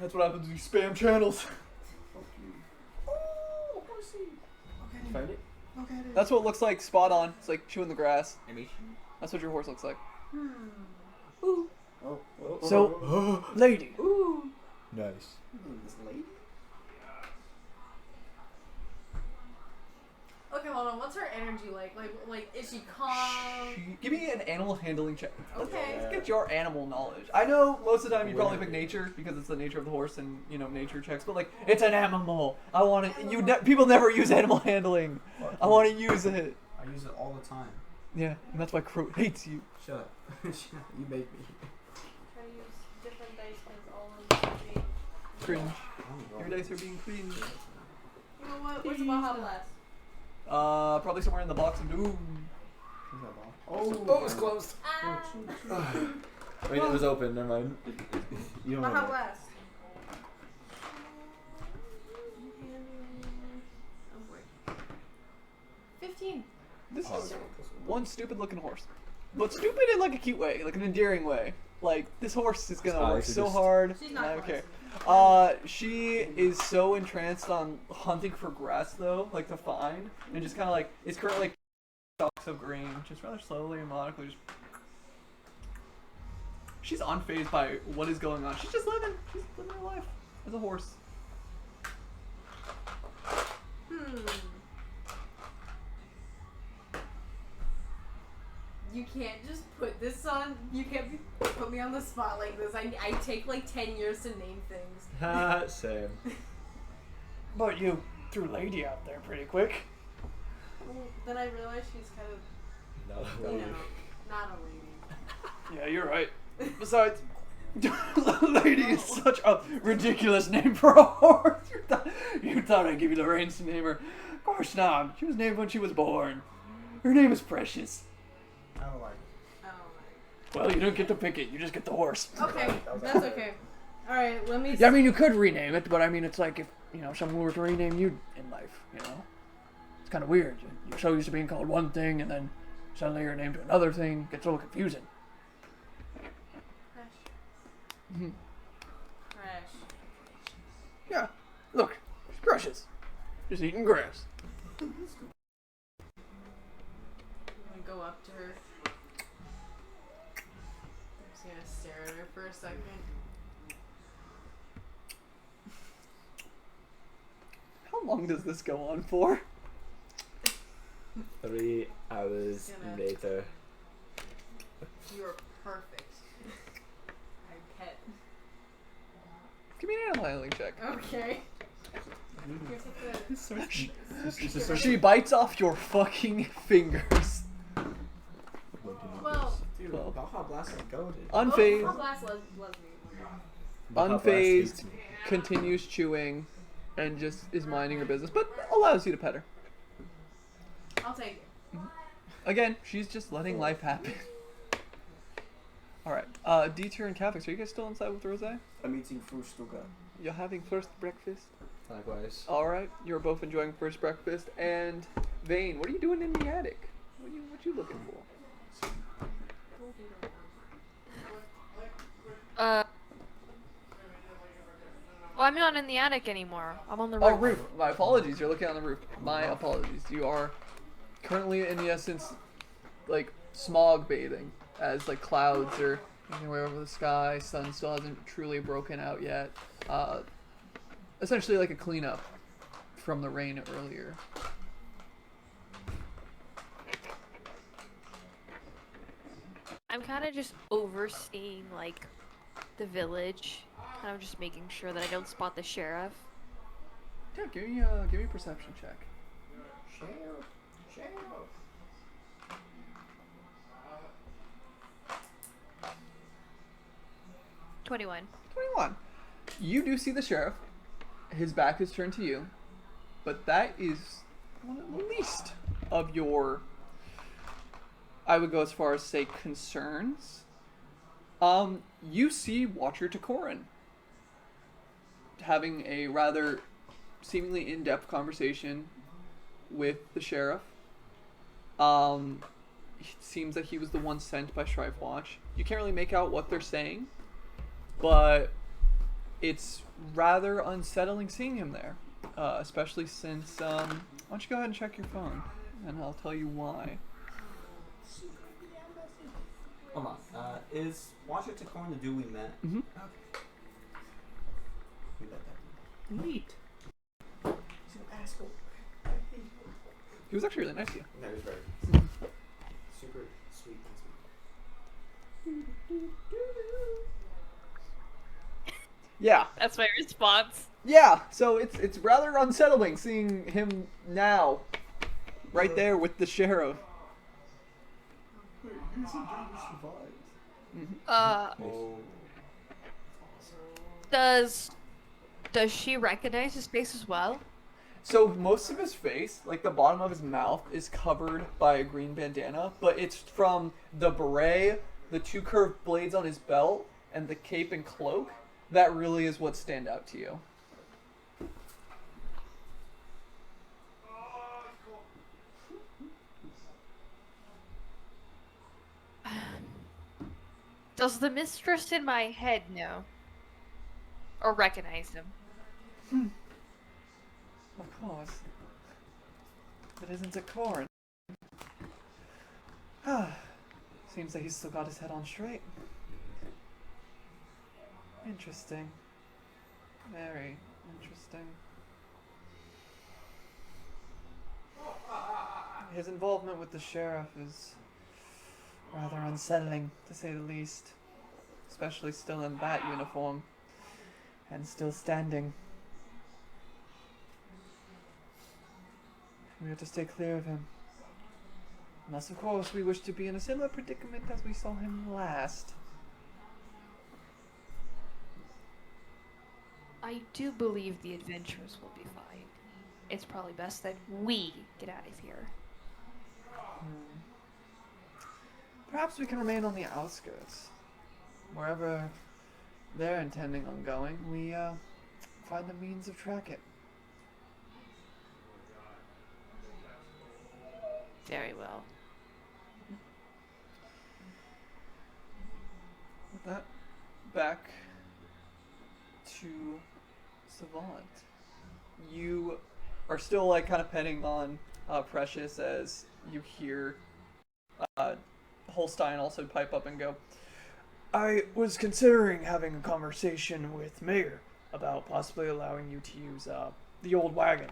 That's what happens when you spam channels.
Fuck you. Oh, horsey.
You find it?
Look at it.
That's what it looks like, spot on. It's like chewing the grass.
Animation.
That's what your horse looks like.
Oh.
So, lady.
Ooh.
Nice.
This lady?
Okay, hold on. What's her energy like? Like, is she calm?
Give me an animal handling check.
Okay.
Let's get your animal knowledge. I know most of the time you probably pick nature because it's the nature of the horse and nature checks. But like, it's an animal. I want it. People never use animal handling. I want to use it.
I use it all the time.
Yeah, and that's why Crow hates you.
Shut up. Shut up. You make me.
Try to use different dice because all of them are being
Cringe.
Oh,
Your dice are being cringe.
You know what? Where's the Baja Blast?
Probably somewhere in the box of doom.
Oh, it's closed.
Ah!
Wait, it was open. Never mind. You don't
Baja
know.
Blast. 15.
This
Oh,
is one stupid looking horse. But stupid in like a cute way, like an endearing way. Like, this horse is gonna work so hard.
She's
and
not
I don't care.
close.
She is so entranced on hunting for grass though, like to find, and just kind of like is currently stalks of grain, just rather slowly and methodically. She's unfazed by what is going on. She's just living. She's living her life as a horse.
You can't just put this on. You can't put me on the spot like this. I take like 10 years to name things.
Same.
But you threw lady out there pretty quick.
Well, then I realized she's kind of,
No.
you know, not a lady.
Yeah, you're right. Besides, lady is such a ridiculous name for a horse. You thought I'd give you the reins to name her. Of course not. She was named when she was born. Her name is Precious.
I don't like it.
I don't like.
Well, you don't get to pick it. You just get the horse.
Okay, that's okay. All right, let me.
Yeah, I mean, you could rename it, but I mean, it's like if, someone were to rename you in life, It's kind of weird. You're so used to being called one thing, and then suddenly you're named to another thing. It gets a little confusing.
Fresh. Fresh.
Yeah, look, she's precious. Just eating grass.
I'm gonna go up to her. I'm just gonna stare at her for a second.
How long does this go on for?
3 hours
Gonna-
later.
You are perfect. I pet.
Give me an animal handling check.
Okay. Here's like the.
She bites off your fucking fingers.
Well,
Dude,
Well.
Baja Blast is goated.
Unfazed.
Oh, last lesbian.
Unfazed, continues chewing, and just is minding her business, but allows you to pet her.
I'll take it.
Again, she's just letting life happen. Alright, D-Tier and Catholics, are you guys still inside with Rose?
I'm eating Frühstück.
You're having first breakfast?
Likewise.
Alright, you're both enjoying first breakfast, and Vayne, what are you doing in the attic? What you looking for?
Well, I'm not in the attic anymore. I'm on the
Oh,
roof.
roof. My apologies, you're looking on the roof. My apologies. You are currently, in the essence, like, smog bathing, as, like, clouds are making their way over the sky, sun still hasn't truly broken out yet. Essentially like a cleanup from the rain earlier.
kind of just overseeing like the village, kind of just making sure that I don't spot the sheriff.
Yeah, give me a perception check.
Sheriff.
21.
21. You do see the sheriff. His back is turned to you, but that is one of the least of your, I would go as far as say, concerns. You see Watcher Vayne having a rather seemingly in-depth conversation with the sheriff. It seems that he was the one sent by Shrive Watch. You can't really make out what they're saying, but it's rather unsettling seeing him there, especially since, why don't you go ahead and check your phone, and I'll tell you why.
Hold on. Is Watcher Vayne the dude we met?
Mm-hmm.
Okay. We let that be.
Neat. He's an asshole.
He was actually really nice to you.
That is very super sweet.
Yeah.
That's my response.
Yeah, so it's rather unsettling seeing him now, right there with the sheriff.
Oh.
Does she recognize his face as well?
So most of his face, like the bottom of his mouth, is covered by a green bandana, but it's from the beret, the two curved blades on his belt, and the cape and cloak. That really is what stand out to you.
Does the mistress in my head know? Or recognize him?
Of course. It isn't a corn. Seems that he's still got his head on straight. Interesting. Very interesting. His involvement with the sheriff is rather unsettling, to say the least. Especially still in that uniform. And still standing. We have to stay clear of him. Unless, of course, we wish to be in a similar predicament as we saw him last.
I do believe the adventurers will be fine. It's probably best that we get out of here.
Perhaps we can remain on the outskirts. Wherever they're intending on going, we find the means of track it.
Very well.
With that, back to Savant. You are still like kind of petting on Precious as you hear Holstein also pipe up and go,
I was considering having a conversation with Mayor about possibly allowing you to use the old wagon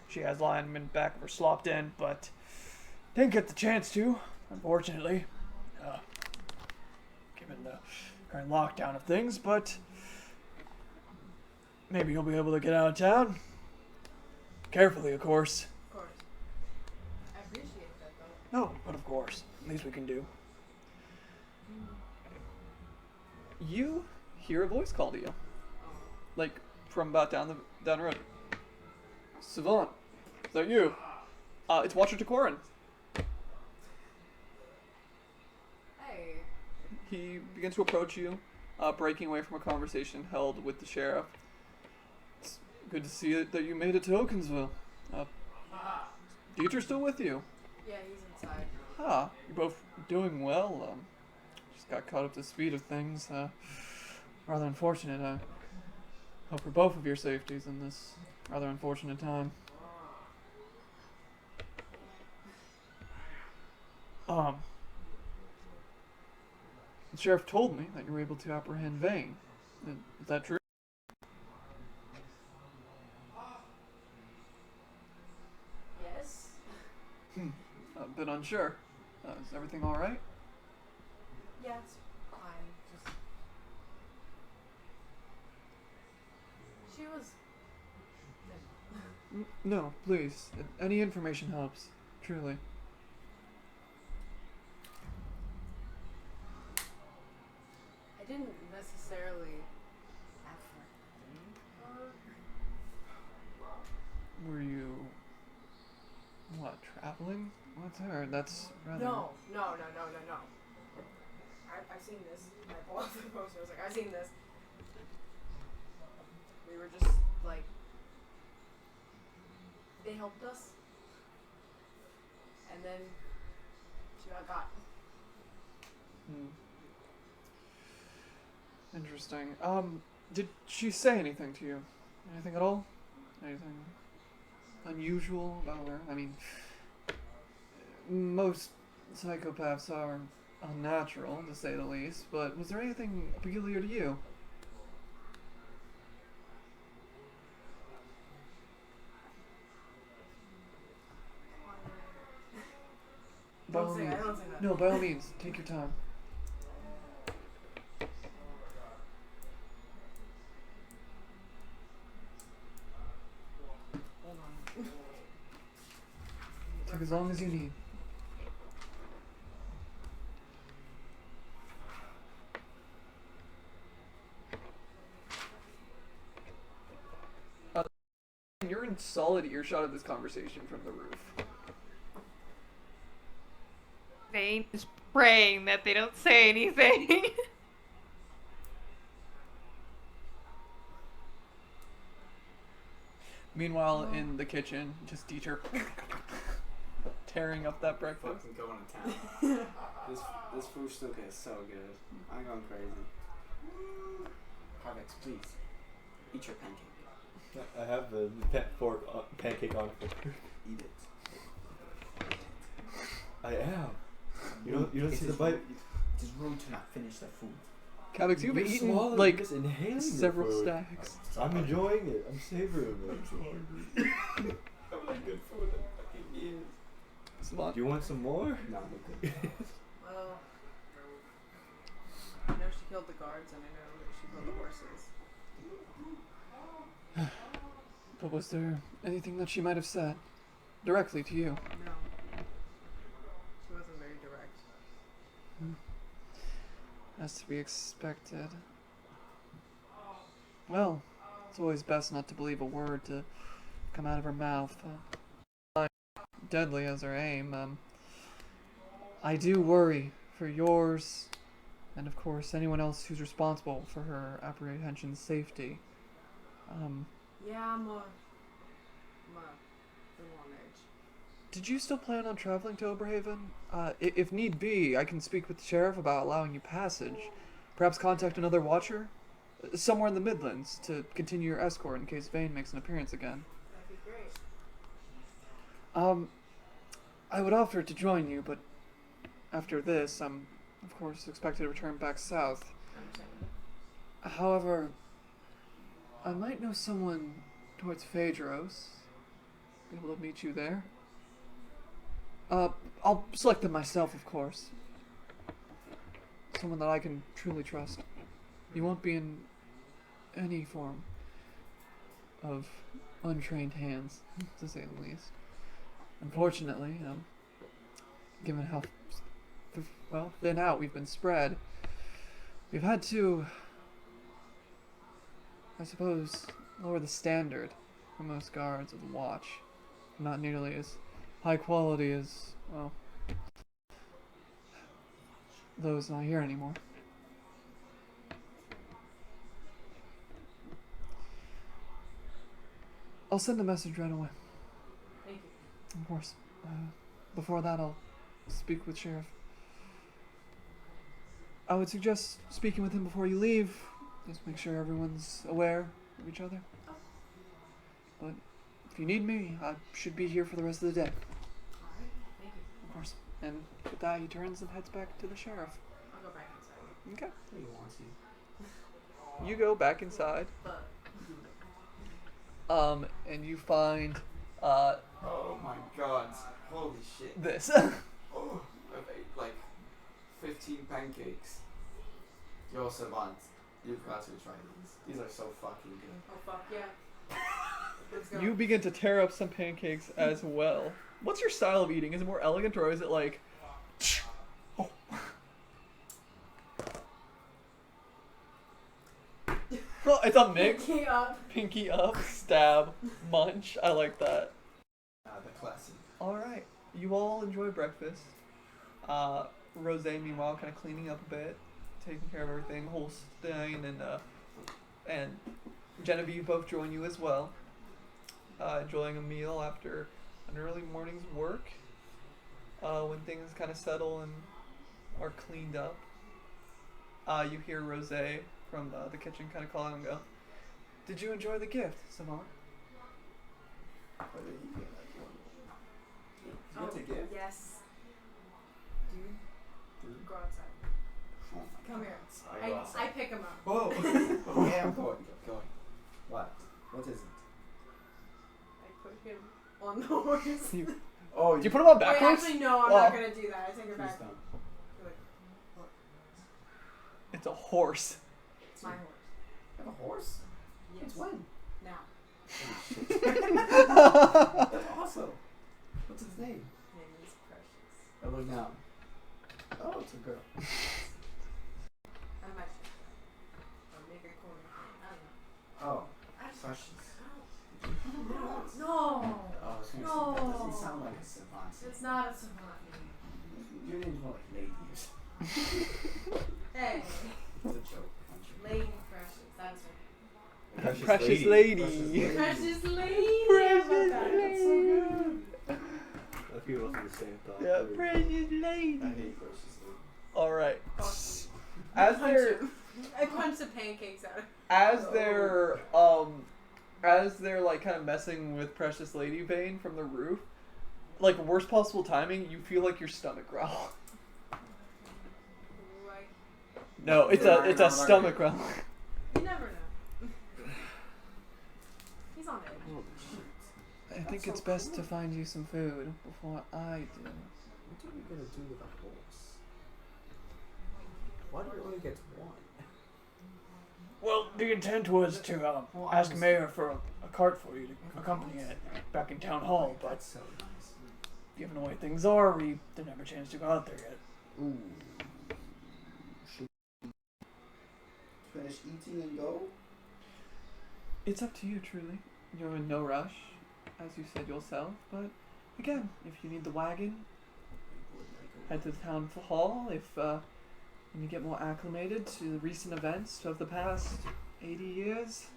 she has lying in back of her slopped in, but didn't get the chance to, unfortunately, given the current lockdown of things, but maybe you'll be able to get out of town. Carefully, of course.
Of course. I appreciate that, though.
No, but of course. Least we can do.
you hear a voice call to you, like from about down the road. Savant, is that you? It's Watcher Vayne.
Hey.
He begins to approach you, breaking away from a conversation held with the sheriff. It's good to see it that you made it to Okinsville. Dieter's still with you?
Yeah, he's inside.
You're both doing well. Just got caught up to speed of things. Rather unfortunate. I hope for both of your safeties in this rather unfortunate time. The sheriff told me that you were able to apprehend Vayne. Is that true?
Yes.
A bit unsure. Is everything alright?
Yeah, it's fine. Just she was.
No, please. Any information helps. Truly.
I didn't necessarily apprehend her.
Were you... what, traveling with her? That's rather...
No. I've seen this. I pulled up the poster. I was like, I've seen this. We were just like, they helped us, and then she got caught.
Interesting. Did she say anything to you? Anything at all? Anything unusual about her? I mean, most psychopaths are unnatural, to say the least, but was there anything peculiar to you?
Don't say that.
No, by all means, take your time.
Hold on.
Take as long as you need. You're in solid earshot of this conversation from the roof.
Vayne is praying that they don't say anything.
Meanwhile, in the kitchen, just teacher tearing up that breakfast.
Fucking going to town. this food still is so good. I'm going crazy. Carvex, please eat your pancake.
I have the pancake on it.
Eat it.
I am. You don't see the bite.
It is rude to not finish the food.
Calyx, you've
You're
eaten
swallowing,
like
just inhaling your
several
food.
stacks.
I'm enjoying it. I'm savoring it. I'm so hungry. I've had good food in fucking years.
Savant.
Do you want some more?
No, I'm good.
Well, I know she killed the guards, and I know that she killed the horses.
But was there anything that she might have said directly to you?
No, she wasn't very direct.
As to be expected. Well, it's always best not to believe a word to come out of her mouth. Deadly as her aim. I do worry for yours, and of course anyone else who's responsible for her apprehension's safety.
Yeah, I'm a little on edge.
Did you still plan on traveling to Oberhaven? If need be, I can speak with the sheriff about allowing you passage. Perhaps contact another watcher? Somewhere in the Midlands to continue your escort in case Vayne makes an appearance again.
That'd be great.
I would offer to join you, but after this, I'm, of course, expected to return back south. However, I might know someone towards Phaedros. Be able to meet you there. I'll select them myself, of course. Someone that I can truly trust. You won't be in any form of untrained hands, to say the least. Unfortunately, given how thin out we've been spread, we've had to, I suppose, lower the standard for most guards of the Watch. Not nearly as high quality as, well, those not here anymore. I'll send a message right away.
Thank you.
Of course. Before that, I'll speak with Sheriff. I would suggest speaking with him before you leave. Just make sure everyone's aware of each other.
Oh.
But if you need me, I should be here for the rest of the day.
Alright, thank you.
Of course. And with that, he turns and heads back to the sheriff.
I'll go back inside.
Okay.
He wants you.
You go back inside.
But
And you find,
Oh my god. Holy shit.
this.
Oh, like 15 pancakes. Yo, Savant, you've got to try these. These are so fucking good.
Oh fuck yeah. Let's go.
You begin to tear up some pancakes as well. What's your style of eating? Is it more elegant or is it like... Oh. Well, it's a mix. Pinky up, stab, munch. I like that.
The classic.
Alright. You all enjoy breakfast. Rose, meanwhile, kind of cleaning up a bit, taking care of everything. Holstein and Genevieve both join you as well. Enjoying a meal after an early morning's work. When things kind of settle and are cleaned up, you hear Rose from the kitchen kind of call out and go, "Did you enjoy the gift, Savant?"
What did you get? You get a gift?
Yes. Dude, go outside.
Oh my
Come here.
God. Go outside.
I pick him up.
Whoa! Yeah, I'm going. What? What is it?
I put him on the horse.
Oh,
Did you put him on
Wait,
backwards?
actually, no, I'm not gonna do that. I take it back.
Please don't.
It's a horse.
It's my horse.
You have a horse?
Yes.
It's when?
Now.
That's awesome. What's his name?
His name is Precious.
Oh, look now. Oh, it's a girl.
I might I'll make a corner. I don't know.
Oh, Precious.
No.
Oh, I was gonna say,
No.
that doesn't sound like a savant.
It's not a savant.
Your name's more like Lady or something.
Hey.
It's a joke. I'm sure.
Lady Precious. That's her.
Precious lady.
Precious lady. Precious
lady.
That's so good.
A few of us the same thought.
Yeah, precious lady.
I hate Precious Lady.
Alright.
Awesome.
As they're
I punched the pancakes out of
as they're like kind of messing with Precious Lady Vayne from the roof, like worst possible timing, you feel like your stomach growl. No, it's a stomach growl.
You never know. He's on edge.
I think it's best to find you some food before I do.
What are we gonna do with a horse? Why do we only get one?
Well, the intent was to ask Mayor for a cart for you to accompany it back in Town Hall, but
That's so nice.
given the way things are, we didn't have a chance to go out there yet.
Ooh. Should we finish eating and go?
It's up to you, truly. You're in no rush, as you said yourself, but again, if you need the wagon, head to the town hall. If when you get more acclimated to the recent events of the past 80 years,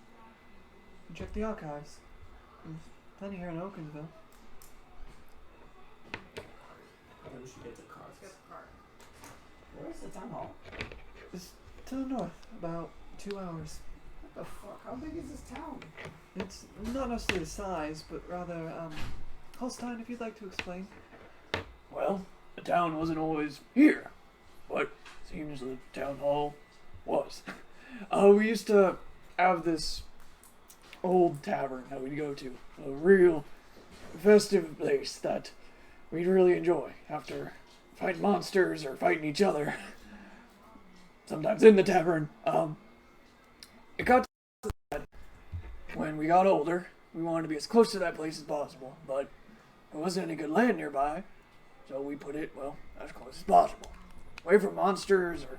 you check the archives. There's plenty here in Okinsville.
Then we should get the cars.
Let's get the car.
Where's the town hall?
It's to the north, about 2 hours.
What the fuck? How big is this town?
It's not necessarily the size, but rather, Holstein, if you'd like to explain.
Well, the town wasn't always here, but seems the town hall was. We used to have this old tavern that we'd go to, a real festive place that we'd really enjoy after fighting monsters or fighting each other. Sometimes in the tavern. It got to that when we got older, we wanted to be as close to that place as possible, but there wasn't any good land nearby, so we put it, well, as close as possible. Away from monsters or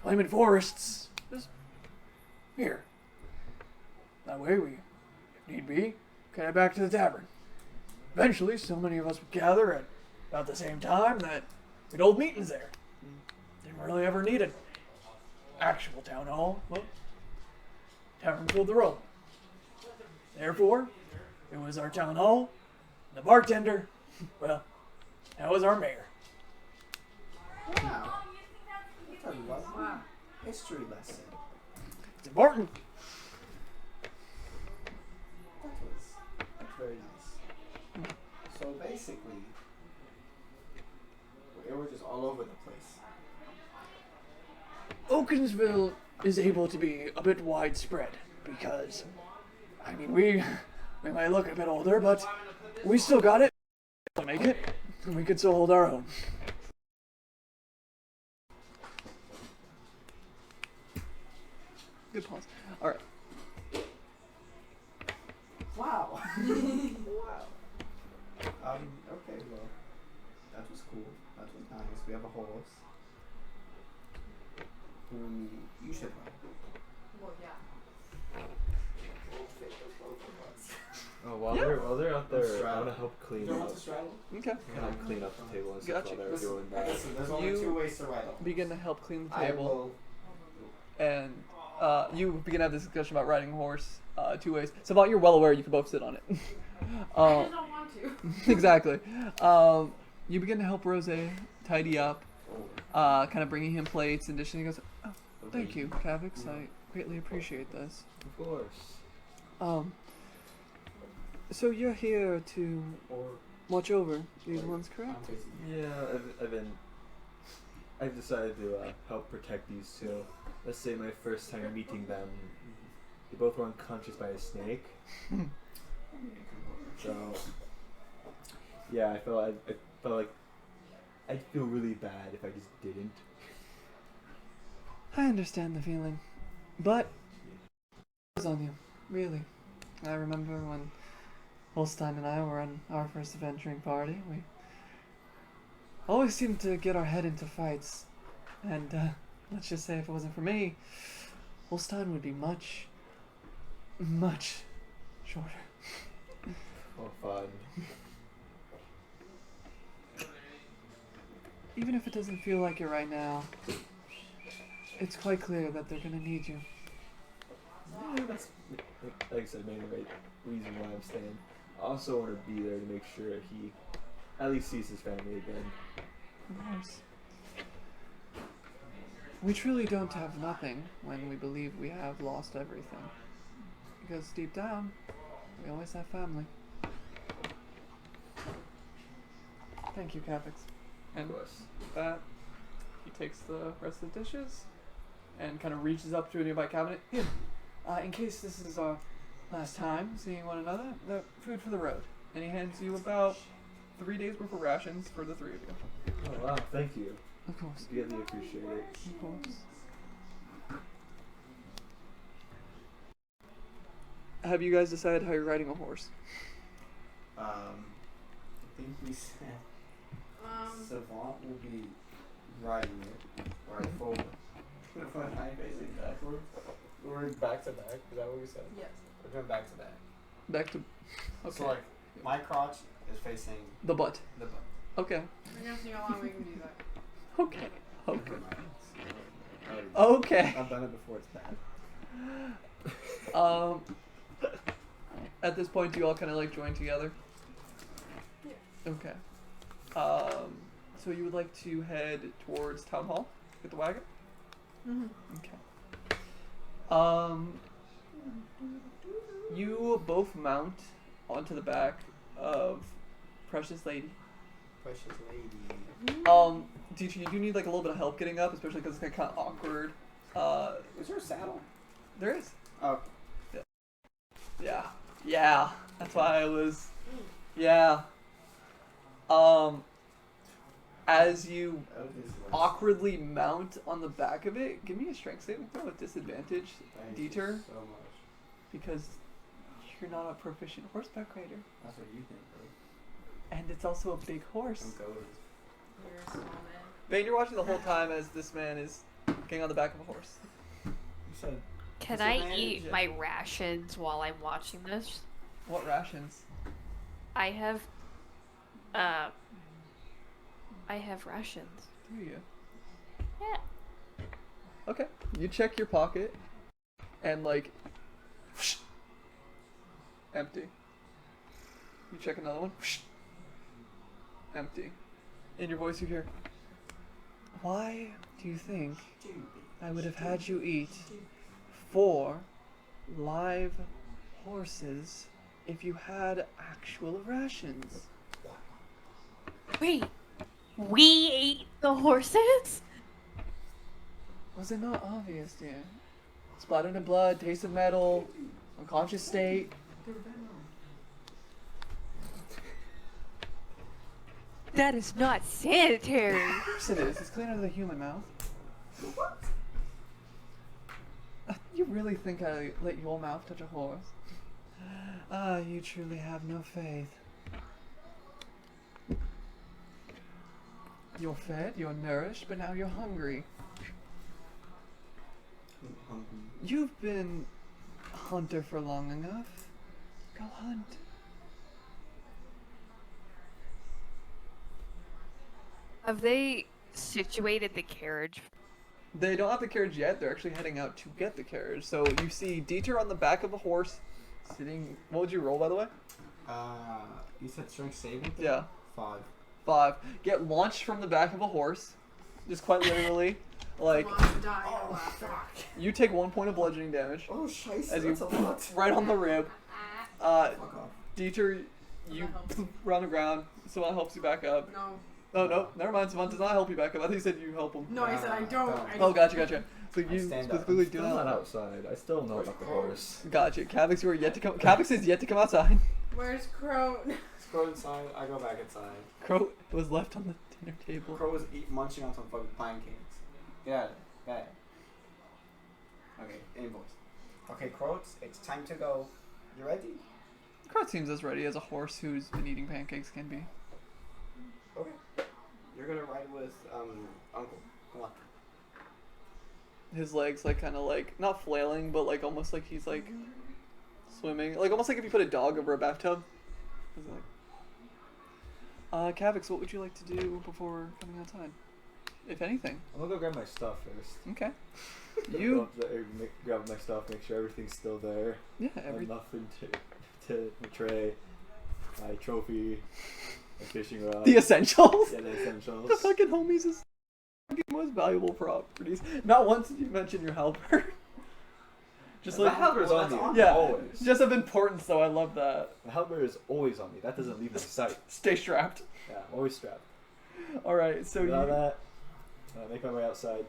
flaming forests, just here. That way we, if need be, could head back to the tavern. Eventually, so many of us would gather at about the same time that we'd hold meetings there. Didn't really ever need an actual town hall. Well, tavern pulled the rope. Therefore, it was our town hall, and the bartender, well, that was our mayor.
Wow. That's a lovely
Wow.
history lesson.
It's important.
That's very nice. So basically, we were just all over the place.
Okinsville is able to be a bit widespread because, I mean, we might look a bit older, but we still got it. Make it, and we could still hold our own.
Good pause. All right.
Wow. Wow. Okay, well, that was cool. That was nice. We have a horse. You should ride.
Well, yeah.
Oh, while
Yeah.
they're out there, I
Straddle.
want to help clean
You don't
up.
want to straddle?
Okay.
Can I clean up the table and stuff
Gotcha.
while they're doing that?
Okay, so there's only
You
2 ways to ride a horse.
Begin to help clean the
I
table,
will.
and you begin to have this discussion about riding a horse 2 ways. Savant, you're well aware you can both sit on it.
I just don't want to.
Exactly. You begin to help Rose tidy up, kind of bringing him plates and dishes. He goes, oh, thank you, Kavix. I greatly appreciate this.
Of course.
So you're here to
Or
watch over these ones, correct?
yeah, I've decided to help protect these two. Let's say my first time meeting them, they both were unconscious by a snake. So yeah, I felt like I'd feel really bad if I just didn't.
I understand the feeling, but it was on you, really. I remember when Holstein and I were on our first adventuring party. We always seemed to get our head into fights, and let's just say if it wasn't for me, Holstein would be much, much shorter.
Oh, fun.
Even if it doesn't feel like it right now, it's quite clear that they're gonna need you.
Yeah, that's like I said, maybe the right reason why I'm staying. I also want to be there to make sure he at least sees his family again.
Of course. We truly don't have nothing when we believe we have lost everything. Because deep down, we always have family. Thank you, Kavix. And
Of course.
with that, he takes the rest of the dishes and kind of reaches up to a nearby cabinet. Here, in case this is our last time seeing one another, the food for the road. And he hands you about 3 days worth of rations for the 3 of you.
Oh wow, thank you.
Of course.
Really appreciate it.
Of course. Have you guys decided how you're riding a horse?
I think we said Savant will be riding it right forward. When I facing backwards.
We're back to back. Is that what we said?
Yes.
We're going back to back.
Back to okay.
So like my crotch is facing
the butt.
the butt.
Okay.
We're gonna see how long we can do that.
Okay. Okay.
Never mind.
Okay.
I've done it before. It's bad.
At this point, do you all kind of like join together?
Yeah.
Okay. So you would like to head towards Town Hall with the wagon?
Mm-hmm.
Okay. You both mount onto the back of Precious Lady.
Precious lady.
You do need like a little bit of help getting up, especially because it's kind of awkward.
Is there a saddle?
There is.
Oh.
Yeah. Yeah. That's why I was. Yeah. As you awkwardly mount on the back of it, give me a strength saving throw with disadvantage, Dieter,
so much.
because you're not a proficient horseback rider,
That's what you think, bro.
and it's also a big horse.
I'm going.
You're a small man.
Vayne, you're watching the whole time as this man is getting on the back of a horse.
You said
Can
What's
I
your
eat
name?
my rations while I'm watching this?
What rations?
I have rations.
Do you?
Yeah.
Okay. You check your pocket, and like, empty. You check another one, empty. In your voice you hear, why do you think I would have had you eat 4 live horses if you had actual rations?
Wait, we ate the horses?
Was it not obvious, dear? Splattered in blood, taste of metal, unconscious state.
That is not sanitary.
Of course it is. It's cleaner than the human mouth. You really think I let your mouth touch a horse? Ah, you truly have no faith. You're fed, you're nourished, but now you're hungry.
I'm hungry.
You've been a hunter for long enough. Go hunt.
Have they situated the carriage?
They don't have the carriage yet. They're actually heading out to get the carriage. So you see Dieter on the back of a horse, sitting. What would you roll, by the way?
You said strength saving thing?
Yeah.
5.
5. Get launched from the back of a horse, just quite literally. Like
Savant die
Oh,
of laughter.
fuck.
you take 1 point of bludgeoning damage
Oh, scheisse,
as you
that's a lot.
right on the rib.
Fuck off.
Dieter, you
That helps.
run the ground. Savant helps you back up.
No.
Oh no, never mind. Savant does not help you back up. I think you said you help him.
No, I said I don't. I
Oh,
just-
gotcha. So you
stand up.
specifically do
Still not
that.
outside. I still know about the horse.
Gotcha. Kavix, you are yet to come. Kavix is yet to come outside.
Where's Crow?
Go inside, I go back inside.
Crow was left on the dinner table.
Crow was munching on some fucking pancakes. Yeah, yeah. Okay, invoice. Okay, Crow, it's time to go. You ready?
Crow seems as ready as a horse who's been eating pancakes can be.
Okay. You're gonna ride with Uncle. Come on.
His legs like kind of like not flailing, but like almost like he's like swimming, like almost like if you put a dog over a bathtub. He's like, Kavix, what would you like to do before coming outside? If anything.
I'm gonna go grab my stuff first.
Okay.
Go
You.
up there, grab my stuff, make sure everything's still there.
Yeah.
I have nothing to betray. My trophy, my fishing rod.
The essentials.
Yeah, the essentials.
The fucking homies is fucking most valuable properties. Not once did you mention your helper. Just
My
like
helper's on me.
yeah,
Always.
just of importance though. I love that.
My helper is always on me. That doesn't leave my sight.
Stay strapped.
Yeah, I'm always strapped.
All right, so
Without
you
that, make my way outside.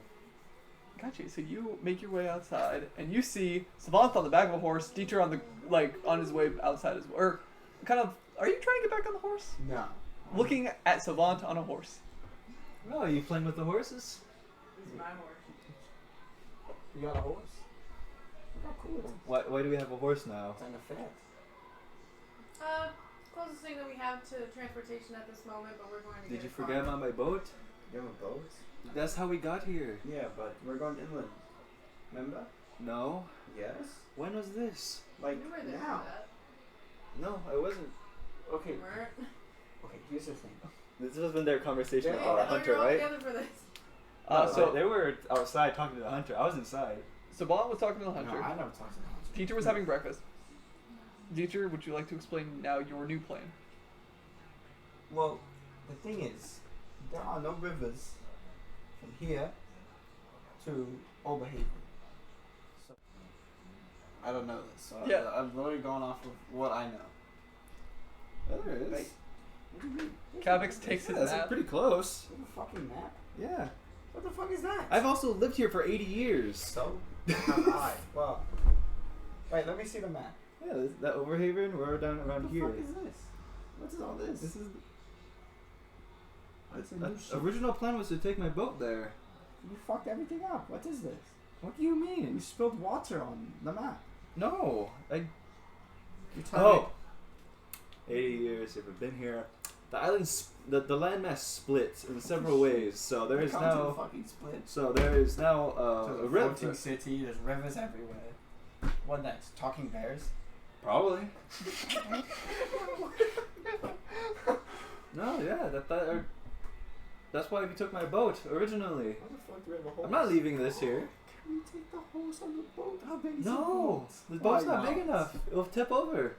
gotcha. So you make your way outside, and you see Savant on the back of a horse, Dieter on the on his way outside as well. Or kind of, are you trying to get back on the horse?
No.
Looking at Savant on a horse.
Oh, are you playing with the horses?
This is my horse.
You got a horse? Look how cool it is.
Why do we have a horse now?
It's in a fit.
Closest thing that we have to transportation at this moment, but we're going to
Did
get
you
a car.
forget about my boat?
You have a boat?
That's how we got here.
Yeah, but we're going inland. Remember?
No.
Yes.
When was this?
Like
You were there
now.
for that.
No, I wasn't.
Okay.
You weren't.
Okay. Here's the thing.
This has been their conversation
Yeah,
about
yeah.
a hunter,
all
right?
together for this.
So
they were outside talking to the hunter. I was inside.
Savant was talking to the
No,
hunter.
I never talked to the hunter.
Dieter was having breakfast. Dieter, would you like to explain now your new plan?
Well, the thing is, there are no rivers from here to Oberhaven. So I don't know this. So
Yeah.
I'm literally going off of what I know.
Yeah, there is.
Like, what do you mean?
Kavix takes
Yeah,
his
that's
nap.
pretty close.
What the fucking map?
Yeah.
What the fuck is that?
I've also lived here for 80 years.
So have I. Well, wait. Let me see the map.
Yeah, that Overhaven, we're down around
What the
here.
fuck is this? What is all this?
This is.
It's a
The
new ship.
original plan was to take my boat there.
You fucked everything up. What is this?
What do you
You
mean?
spilled water on the map.
No, I.
You told me.
80 years if I've been here. The island's the landmass split in several ways. So there is
Come to the
now.
fucking split.
So there is now
There's
a
a
river.
floating city. There's rivers everywhere. What next? Talking bears?
Probably. No, yeah, that's why we took my boat originally.
What the fuck do we have a horse?
I'm not leaving this here.
Can we take the horse on the boat? How big is
No,
the
the
boat?
boat's
Why
not big enough. It'll tip over.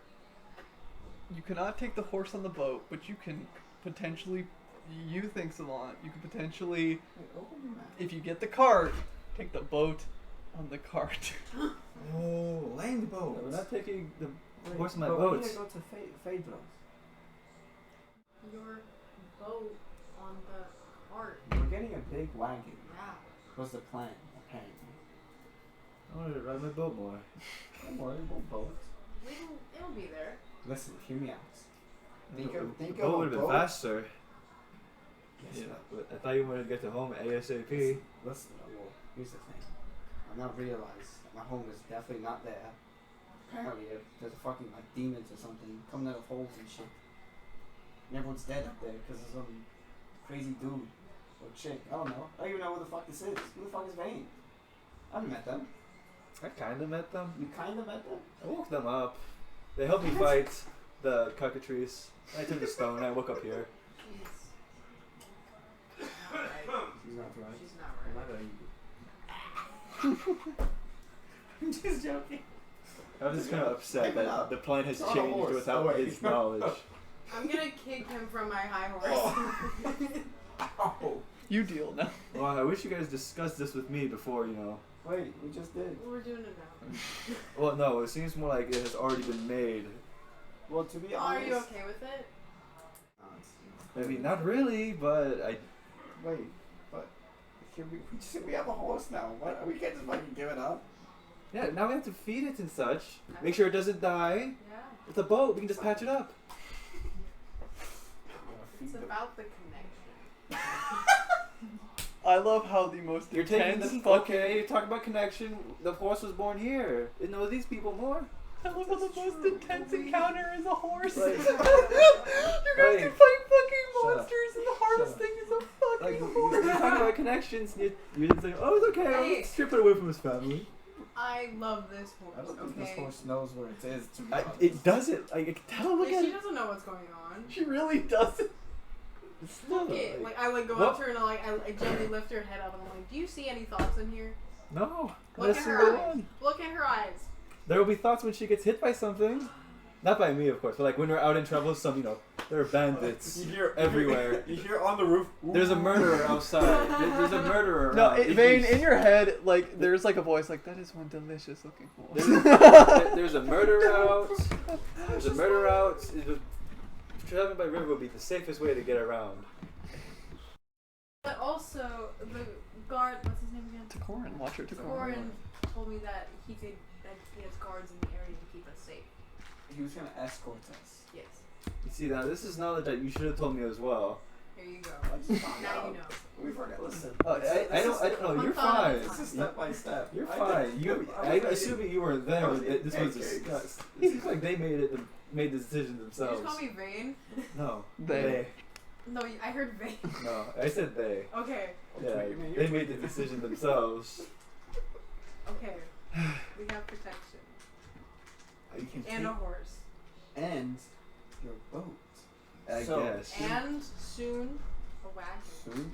You cannot take the horse on the boat, but you can potentially. You think, Savant, you can potentially,
Wait, open the map.
if you get the cart, take the boat on the cart.
Oh, land boat.
We're not taking the
Wait,
horse on my
but
boat.
we need to go to Phaedros.
Your boat on the cart.
We're getting a big wagon.
Yeah.
Was the plan, apparently.
I wanted to ride my boat more.
Don't worry, we'll boat.
It'll be there.
Listen, hear me out. Think
The
of
boat would
a
have been
boat.
faster.
Yes,
Yeah, but I thought you wanted to get to home ASAP.
Listen, well, here's the thing. I now realize that my home is definitely not there. Apparently, there's fucking like demons or something coming out of holes and shit. And everyone's dead up there because of some crazy dude or chick. I don't know. I don't even know who the fuck this is. Who the fuck is Vayne? I haven't met them.
I kind of met them.
You kind of met them?
I woke them up. They helped me fight the cockatrice. I took the stone. I woke up here.
She's not right.
She's not right.
She's not right.
I'm just joking.
I was just kind of upset that the plan has
It's on a
changed
horse.
without
Oh, wait.
his knowledge.
I'm gonna kick him from my high horse.
Ow.
You deal now.
Well, I wish you guys discussed this with me before, you know.
Wait, we just did.
We're doing it now.
Well, no, it seems more like it has already been made.
Well, to be
Are
honest.
you okay with it?
I mean, not really, but I.
Wait, but here we have a horse now. What? We can't just fucking give it up.
Yeah, now we have to feed it and such. Make sure it doesn't die.
Yeah.
With a boat, we can just patch it up.
It's about the connection.
I love how the most
You're taking
intense
the okay. You talk about connection. The horse was born here. It knows these people more.
I love how the most intense encounter is a horse.
Like-
you guys can
Like-
fight fucking
Shut up.
monsters, and the hardest
Shut up.
thing is a fucking
Like
horse.
you talk about connections. You didn't say, "Oh, it's okay.
Hey.
I'll strip it away from his family."
I love this horse.
I don't think
Okay.
this horse knows where it is. To be honest.
It doesn't. I can tell. Look
Like,
at
she
it.
doesn't know what's going on.
She really doesn't.
It's still,
Look it. Like I go
What?
up to her and I gently lift her head up and I'm like, do you see any thoughts in here?
no.
Look
Not a
at her
single
eyes.
one.
Look at her eyes.
There will be thoughts when she gets hit by something. Not by me, of course, but like when we're out in trouble, there are bandits everywhere.
You hear on the roof.
There's a murderer outside. There's a murderer.
No,
around. If
Vayne,
you-
in your head, like there's like a voice like that is one delicious looking horse.
There's a murderer out. There's a murderer out. Traveling by river would be the safest way to get around.
But also the guard. What's his name again?
Takorin, Watcher Takorin.
Corin told me that he has guards in the area to keep us safe.
He was gonna escort us.
Yes.
You see, now this is knowledge that you should have told me as well.
Here you go.
I just found
Now
out.
you know.
We forgot. Listen.
I don't know. You're fine.
This is step by step.
You're
I
fine.
did-
I assuming you were there.
I was
That this
eating
was
pancakes.
discussed. It seems like they made the decision
Did you
themselves.
just call me Vayne?
No,
They.
No, I heard Vayne.
No, I said they.
Okay.
Yeah,
You mean
they
you're
made the decision themselves.
Okay. We have protection.
You can
And a horse.
and your boat.
I
So-
guess.
And soon a wagon.
Soon.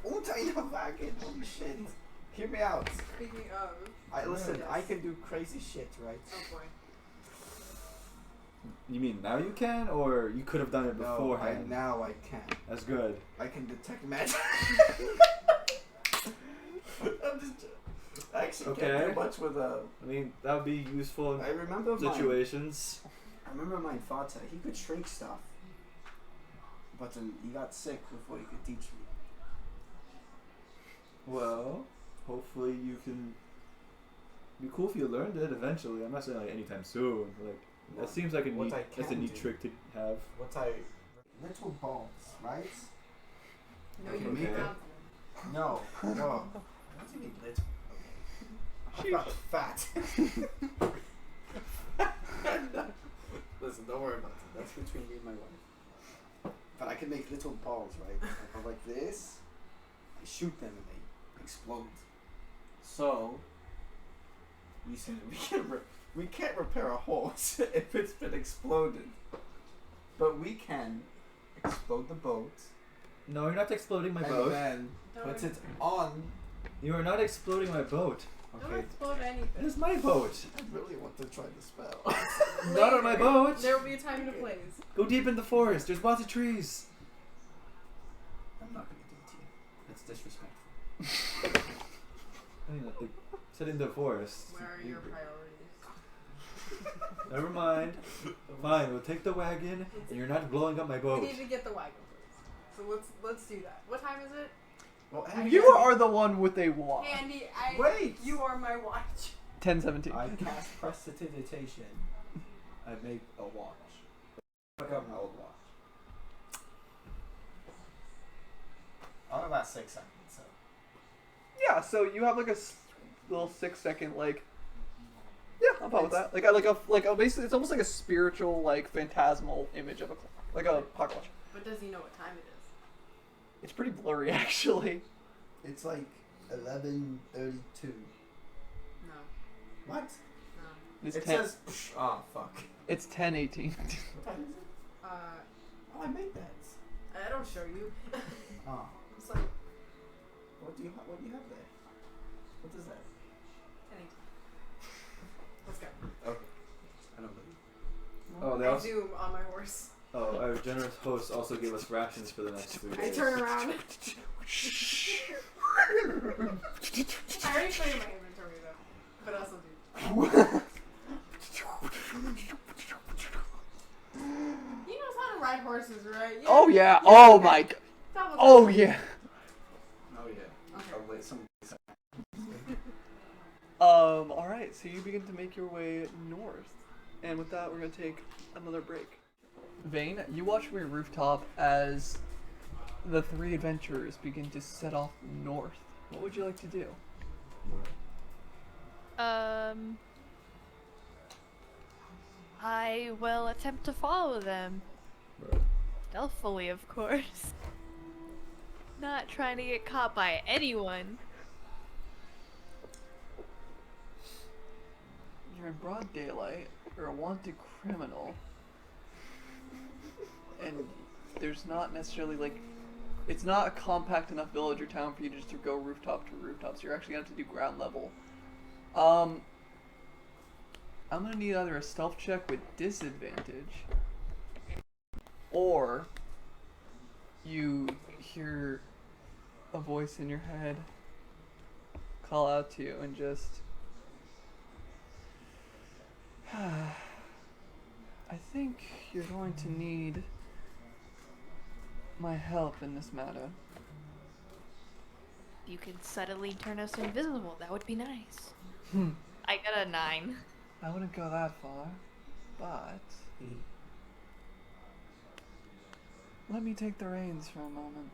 Oh, tiny wagon. Holy shit. Hear me out.
Speaking of.
Listen.
Yes.
I can do crazy shit, right?
Oh boy.
You mean now you can, or you could have done it
No,
beforehand?
now I can.
That's good.
I can detect magic. I'm just. I actually
Okay.
can't do much with
I mean, that would be useful
I
in
remember my.
situations.
I remember my father. He could shrink stuff, but he got sick before he could teach me.
Well, hopefully you can. It'd be cool if you learned it eventually. I'm not saying like anytime soon. Like that seems like
What I
that's a
can
neat
do.
trick to have.
What I little balls, right?
No,
Okay,
you
make
have
it.
them.
No, no. What do you mean little? Okay. I'm not fat. Listen, don't worry about it. That's between me and my wife. But I can make little balls, right? I go like this. I shoot them and they explode. So we said we can't repair a horse if it's been exploded, but we can explode the boat
No, you're not exploding my
and
boat.
then
Don't,
put it on.
You are not exploding my boat.
don't
Okay,
explode
It
anything.
is my boat.
I really want to try the spell.
Not on my
Later,
boat.
There will be a time and a place.
Go deep in the forest. There's lots of trees.
I'm not gonna do it to you. That's disrespectful.
I mean, like, sit in the forest.
Where are your priorities?
Never mind. Fine, we'll take the wagon, and you're not blowing up my
We
boat.
need to get the wagon first. So let's do that. What time is it?
Well,
You are the one with a watch.
Andy,
Wait!
You are my watch.
10:17.
I cast prestidigitation. I make a watch. Look up my old watch. Only about 6 seconds. So.
Yeah, so you have like a little 6-second like. Yeah, I'm fine with that. Basically, it's almost like a spiritual, like phantasmal image of a clock, like a pocket watch.
But does he know what time it is?
It's pretty blurry, actually.
It's like 11:32.
No.
What?
No.
It's
It
10.
says. Oh fuck.
It's 10:18.
What time is it? Oh, I made that.
I don't show you.
Oh, it's like. What do you have there? What is that?
Let's go.
Okay. I don't believe.
Oh, they
I
also.
zoom on my horse.
Oh, our generous host also gave us rations for the next 3 days.
I turn around. I already cleared my inventory though, but I also do. He knows how to ride horses, right? Yeah.
Oh yeah. Oh my.
That was
Oh yeah.
Oh yeah.
Okay.
Oh wait, some.
All right. So you begin to make your way north, and with that, we're gonna take another break. Vayne, you watch from your rooftop as the 3 adventurers begin to set off north. What would you like to do?
I will attempt to follow them.
Right.
Stealthily, of course. Not trying to get caught by anyone.
You're in broad daylight. You're a wanted criminal. And there's not necessarily like, it's not a compact enough village or town for you to just go rooftop to rooftop. So you're actually gonna have to do ground level. I'm gonna need either a stealth check with disadvantage, or you hear a voice in your head call out to you and just. I think you're going to need my help in this matter.
You can subtly turn us invisible. That would be nice.
Hmm.
I got a 9.
I wouldn't go that far, but let me take the reins for a moment.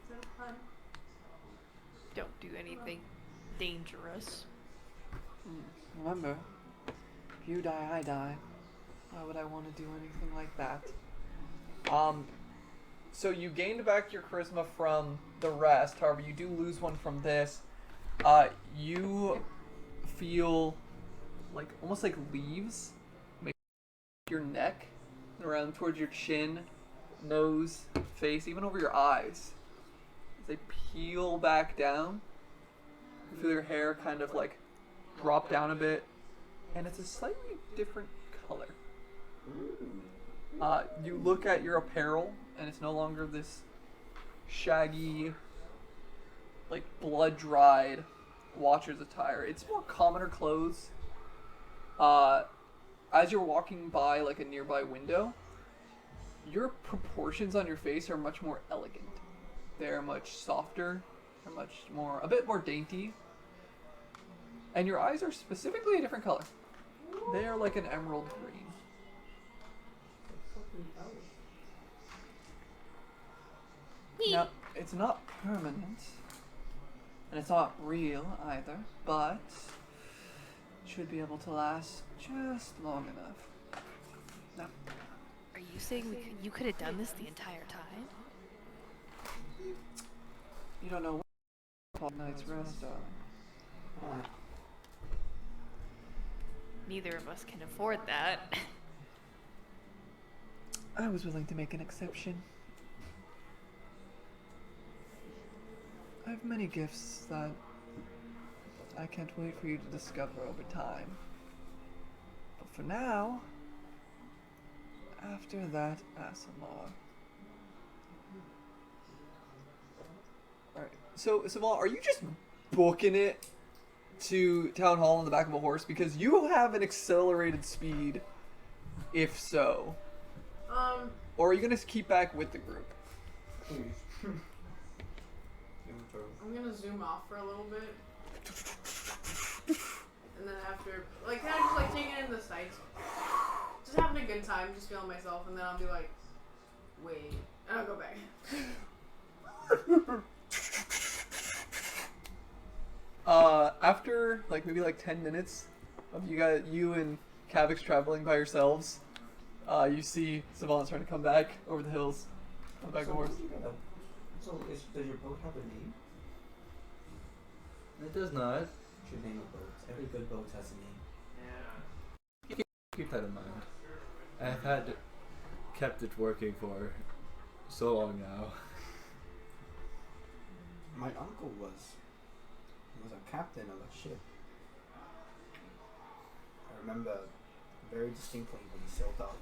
Is that fun?
Don't do anything dangerous.
Remember, if you die, I die. Why would I want to do anything like that? So you gained back your charisma from the rest. However, you do lose one from this. You feel like almost like leaves make your neck, around towards your chin, nose, face, even over your eyes. As they peel back down, you feel your hair kind of like drop down a bit, and it's a slightly different color. You look at your apparel, and it's no longer this shaggy, like blood-dried Watcher's attire. It's more commoner clothes. As you're walking by like a nearby window, your proportions on your face are much more elegant. They're much softer, they're a bit more dainty. And your eyes are specifically a different color. They are like an emerald green. Now, it's not permanent, and it's not real either, but should be able to last just long enough. Now,
Are you saying you could have done this the entire time?
you don't know what night's rest, darling.
Neither of us can afford that.
I was willing to make an exception. I have many gifts that I can't wait for you to discover over time. But for now, after that ASMR. Alright, so Samal, are you just booking it to Town Hall on the back of a horse? Because you have an accelerated speed, if so. Or are you going to keep back with the group?
Please.
I'm gonna zoom off for a little bit. And then after, like, kind of just like taking in the sights. Just having a good time, just feeling myself, and then I'll be like, wait. And I'll go back.
After like maybe like 10 minutes of you and Kavix traveling by yourselves, you see Savant starting to come back over the hills on the back of a horse.
Does your boat have a name?
It does not.
Should name a boat. Every good boat has a name.
Keep that in mind. I've kept it working for so long now.
My uncle was a captain of a ship. I remember very distinctly when he sailed out.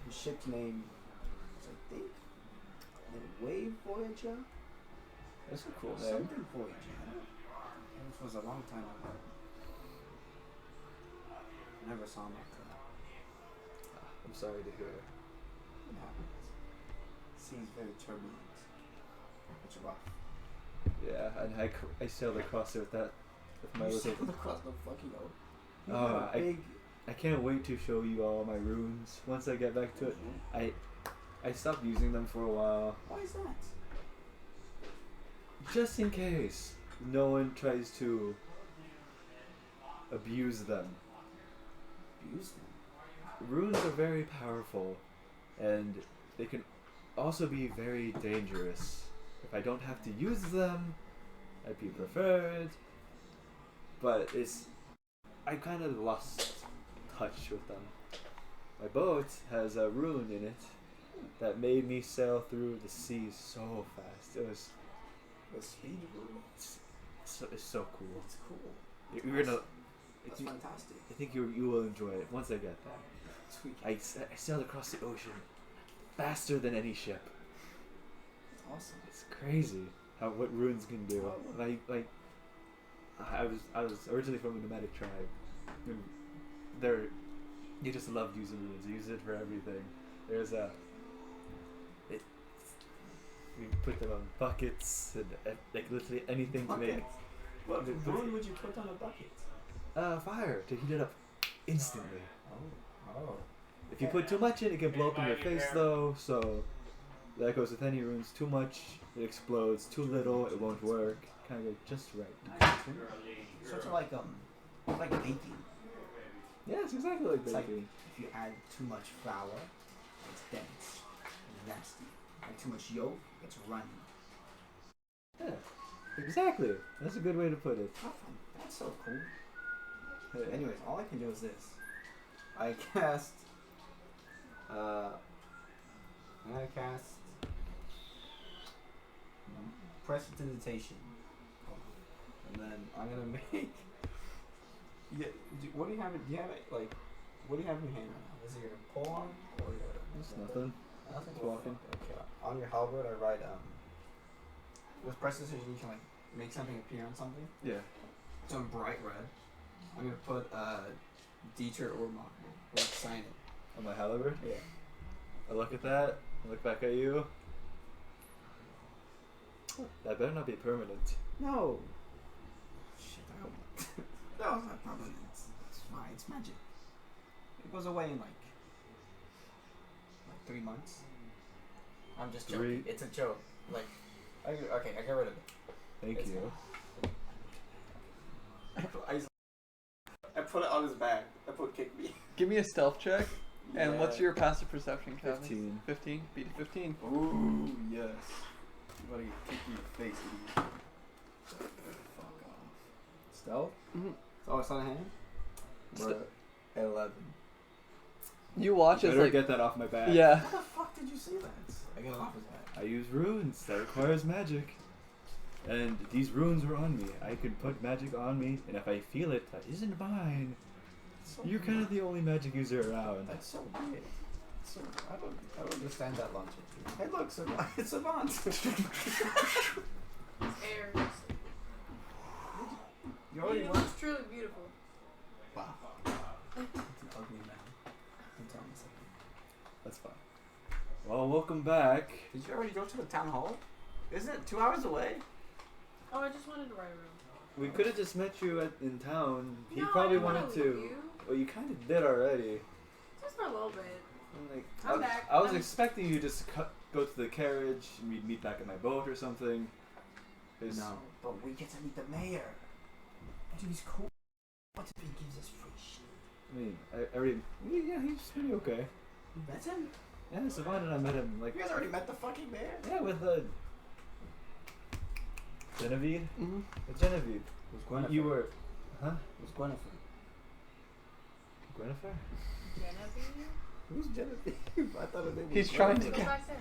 The ship's name was, I think, the Wave Voyager?
That's a cool name.
Something Voyager. It was a long time ago. I never saw him after that.
I'm sorry to hear.
It happens. Seems very turbulent. It's rough.
Yeah, and I sailed across it with my
You
little.
sailed across the fucking ocean. You
Oh,
have a big.
I can't wait to show you all my runes once I get back to it. I stopped using them for a while,
Why is that?
just in case no one tries to abuse them.
Abuse them.
Runes are very powerful, and they can also be very dangerous. If I don't have to use them, I'd be preferred. But I kind of lost touch with them. My boat has a rune in it that made me sail through the sea so fast. It was
The speed rule.
it's so cool.
It's cool.
You're gonna.
That's fantastic.
I think you will enjoy it once I get there.
Sweet.
I sailed across the ocean faster than any ship.
Awesome.
It's crazy what runes can do. I was originally from a nomadic tribe. And you just loved using runes. You use it for everything. We put them on buckets and like literally anything to make.
What rune would you put on a bucket?
Fire to heat it up instantly.
Oh.
If you put too much in, it can blow up in your face though. So that goes with any runes. Too much, it explodes. Too little, it won't work. Kind of just right.
Sort of like baking.
Yeah, it's exactly like
It's like
baking.
if you add too much flour, it's dense and nasty. Like too much yolk, it's runny.
Yeah, exactly. That's a good way to put it.
Oh, that's so cool. Anyways, all I can do is this. I cast. I'm gonna cast Prestidigitation, and then I'm gonna make. Yeah. What do you have? Do you have it like? What do you have in your hand right now? Is it your polearm or your?
It's nothing.
Nothing.
It's walking.
Okay. On your halberd, I write with Prestidigitation, you can like make something appear on something.
Yeah.
So in bright red, I'm gonna put Dieter Ormar. Like sign it.
On my halberd.
Yeah.
I look at that. I look back at you. That better not be permanent.
No. Shit, I hope not. No, it's not permanent. It's fine. It's magic. It goes away in like 3 months. I'm just joking. It's a joke. Like, I get rid of it.
Thank
It's
you.
I put it on his back. I put kick me.
Give me a stealth check. And
Yeah.
what's your passive perception, Kevin?
15.
15? Beat a 15.
Ooh, yes. You gotta kick me in the face, idiot. Fuck off. Stealth?
Mm-hmm.
Oh, it's on a hand?
St-
11.
You watch as
Better
like
get that off my back.
yeah.
How the fuck did you see that? I got it off his back.
I use runes. That requires magic. And these runes were on me. I could put magic on me, and if I feel it, that isn't mine.
So
You're kind of the only magic user around.
That's so weird. So I don't understand that logic. Hey, look, Savant. It's Savant.
Airs.
You already
It
went.
looks truly beautiful.
Wow. It's an ugly man. Don't tell me something.
That's fine. Well, welcome back.
Did you already go to the town hall? Isn't it 2 hours away?
Oh, I just wanted to write a room.
We could have just met you in town. He
No,
probably
I didn't wanna
wanted
leave
to.
you.
Well, you kind of did already.
Just for a little bit.
I'm like,
I'm back.
I was
I'm-
expecting you just go to the carriage and we'd meet back at my boat or something. 'Cause
No, But we get to meet the mayor. Dude, he's cool. What if he gives us free shit?
I mean, I already. Yeah, he's pretty okay.
You met him?
Yeah, Savannah and I met him like.
You guys already met the fucking mayor?
Yeah, with Genevieve.
Mm-hmm.
With Genevieve.
Who's Gwennifer?
You were, huh?
Who's Gwennifer?
Gwennifer?
Genevieve?
Who's Genevieve? I thought her name was.
He's trying to
Go
get.
back there.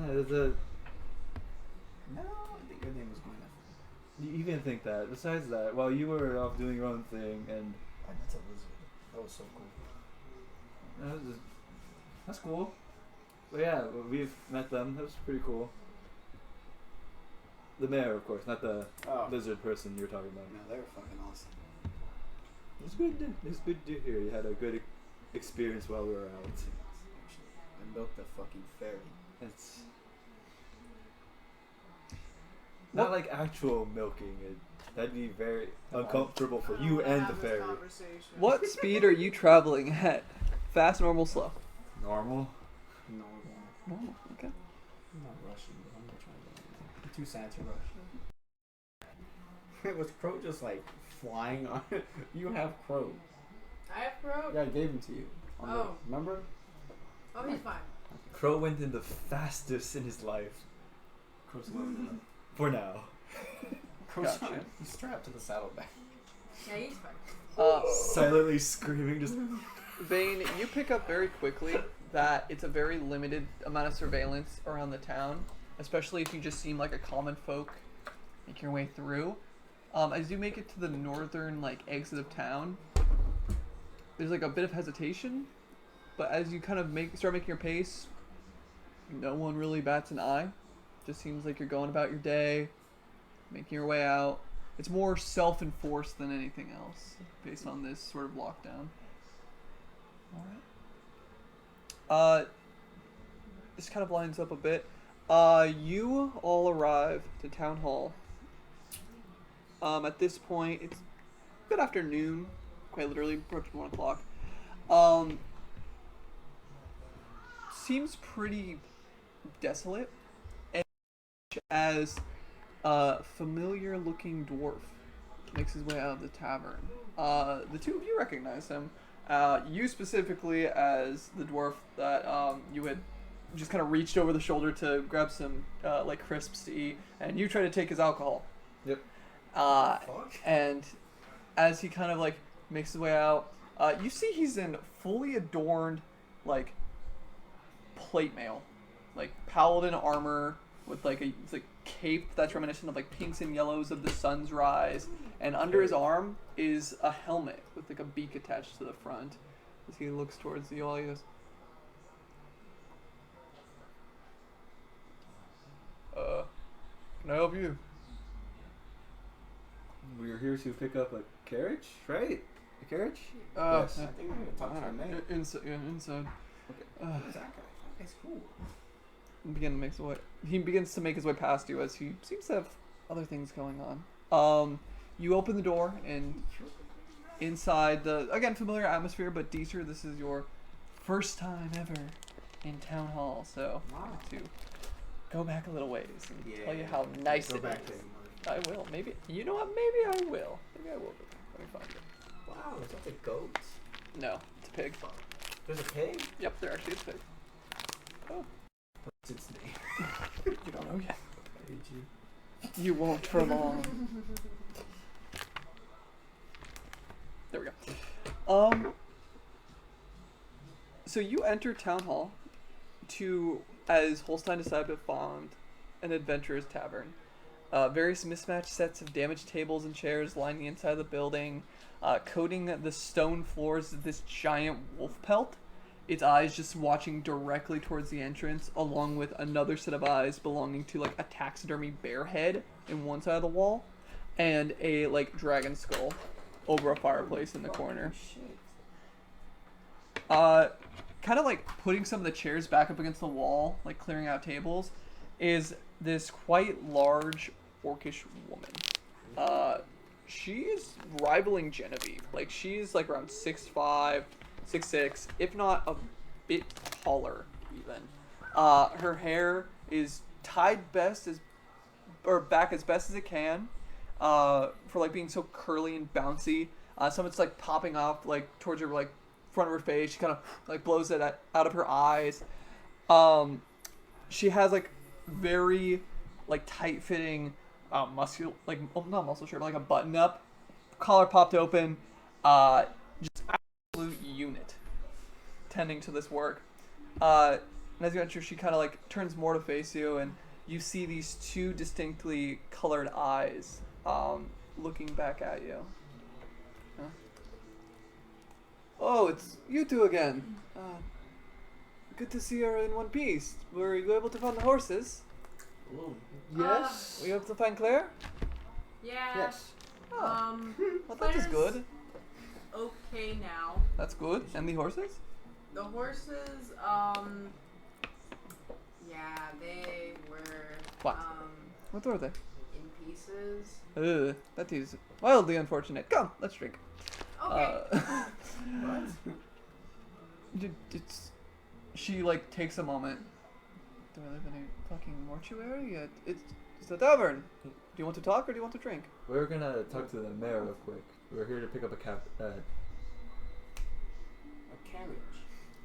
There's a.
No, I think your name was Gwennifer.
You can think that. Besides that, while you were off doing your own thing, and
I met a lizard. That was so cool.
that's cool. But yeah, we've met them. That was pretty cool. The mayor, of course, not the
Oh.
lizard person you're talking about.
No, they were fucking awesome.
It's good. It's good to hear you had a good experience while we were out.
I milked the fucking fairy.
It's not like actual milking. That'd be very uncomfortable for you and the fairy.
What speed are you traveling at? Fast, normal, slow?
Normal.
Normal.
Normal. Okay.
I'm not rushing, but I'm not trying to. I'm too sad to rush. Was Crow just like flying on it? You have Crow.
I have Crow.
Yeah, I gave him to you.
Oh.
Remember?
Oh, he's fine.
Crow went in the fastest in his life.
Crow's loaded up.
For now.
Crow's
Gotcha.
He's strapped to the saddlebag.
Yeah, he's fine.
Silently screaming, just.
Vayne, you pick up very quickly that it's a very limited amount of surveillance around the town, especially if you just seem like a common folk make your way through. As you make it to the northern exit of town, there's a bit of hesitation, but as you kind of start making your pace, no one really bats an eye. Just seems like you're going about your day, making your way out. It's more self-enforced than anything else, based on this sort of lockdown. Alright. This kind of lines up a bit. You all arrive to Town Hall. At this point, it's a bit after noon, quite literally approaching 1 o'clock. Seems pretty desolate, and as a familiar-looking dwarf makes his way out of the tavern. The two of you recognize him. You specifically as the dwarf that you had just kind of reached over the shoulder to grab some crisps to eat, and you try to take his alcohol.
Yep.
And as he kind of makes his way out, you see he's in fully adorned plate mail, paladin armor with a cape that's reminiscent of pinks and yellows of the sun's rise, and under his arm is a helmet with a beak attached to the front. As he looks towards you all, he goes, can I help you?
We're here to pick up a carriage, right? A carriage?
Yes.
I think we're gonna talk to the mayor.
Inside. Inside.
Who's that guy? That guy's cool.
He begins to make his way past you as he seems to have other things going on. You open the door, and inside the, again, familiar atmosphere, but Deezer, this is your first time ever in Town Hall, so
Wow.
I have to go back a little ways and tell you how nice
Go
it
back
is.
to him.
I will. Maybe. You know what? Maybe I will. Maybe I will. Let me find it.
Wow, is that the goat?
No, it's a pig.
There's a pig?
Yep, there actually is a pig. Oh,
What's its name?
you don't know yet.
I hate you.
You won't for long. There we go. So you enter Town Hall as Holstein decided to found an adventurer's tavern. Various mismatched sets of damaged tables and chairs line the inside of the building. Coating the stone floors is this giant wolf pelt. Its eyes just watching directly towards the entrance, along with another set of eyes belonging to a taxidermy bear head in one side of the wall, and a dragon skull over a fireplace in the corner. Kind of putting some of the chairs back up against the wall, clearing out tables, is this quite large orcish woman. She is rivaling Genevieve. She's around 6'5", 6'6", if not a bit taller even. Her hair is tied back as best as it can, for like being so curly and bouncy. Some of it's like popping off like towards her like front of her face. She kind of like blows it out of her eyes. She has like very like tight fitting muscle, like not muscle shirt, but like a button up, collar popped open, just absolute unit tending to this work. And as you enter, she kind of like turns more to face you, and you see these two distinctly colored eyes looking back at you. Huh? Oh, it's you two again. Good to see her in one piece. Were you able to find the horses?
Ooh.
Yes. Were you able to find Claire?
Yeah.
Yes.
Oh. Well, that is
Claire's
good.
Okay now.
That's good. And the horses?
The horses, yeah, they were,
What? What were they?
in pieces.
That is wildly unfortunate. Come, let's drink.
Okay.
What?
She like takes a moment. Do I live in a fucking mortuary? It's the tavern. Do you want to talk or do you want to drink?
We're gonna talk to the mayor real quick. We're here to pick up a
A carriage.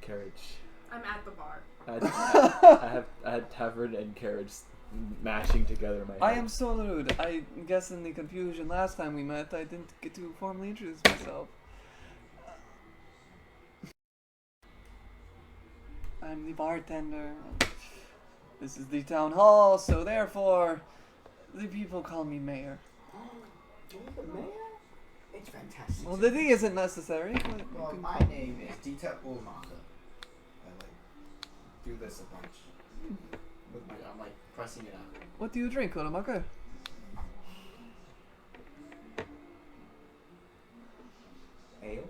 carriage.
I'm at the bar.
I had tavern and carriage mashing together in my head.
I am so rude. I guess in the confusion last time we met, I didn't get to formally introduce myself. I'm the bartender. This is the town hall, so therefore, the people call me mayor.
You're the mayor? It's fantastic.
Well, the D isn't necessary. But you
Well,
can
my
call-
name is Dieter Ullmacher. I like do this a bunch. With my, I'm like pressing it out.
What do you drink, Uramaka?
Ale?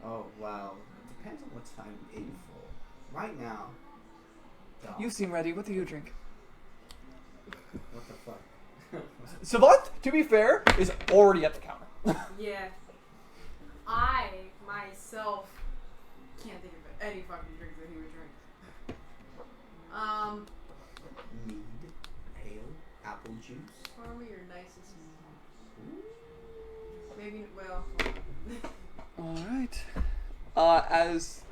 Oh wow. It depends on what time I'm in for. Right now. dog.
You seem ready. What do you drink?
What the fuck?
Savant, to be fair, is already at the counter.
Yeah. I, myself, can't think of any fucking drink that he would drink.
Mead, ale, apple juice.
Pour me your nicest. Maybe, well.
Alright. As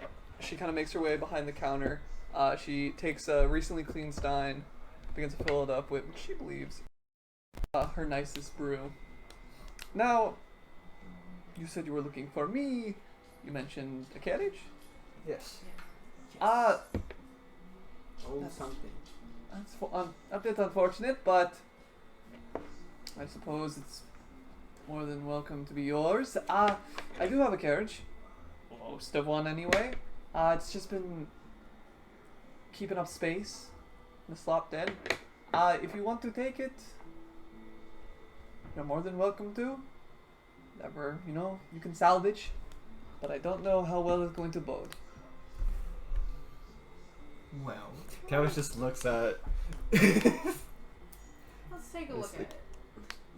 she kind of makes her way behind the counter, she takes a recently cleaned stein, begins to fill it up with what she believes her nicest brew. Now, you said you were looking for me. You mentioned a carriage?
Yes.
Oh,
That's-
something.
That's a bit unfortunate, but I suppose it's more than welcome to be yours. I do have a carriage. Most of one, anyway. It's just been keeping up space in the slop dead. If you want to take it, you're more than welcome to. Never, you can salvage. But I don't know how well it's going to bode.
Well,
Cabbage just looks at.
Let's take a look
It's
at
the-
it.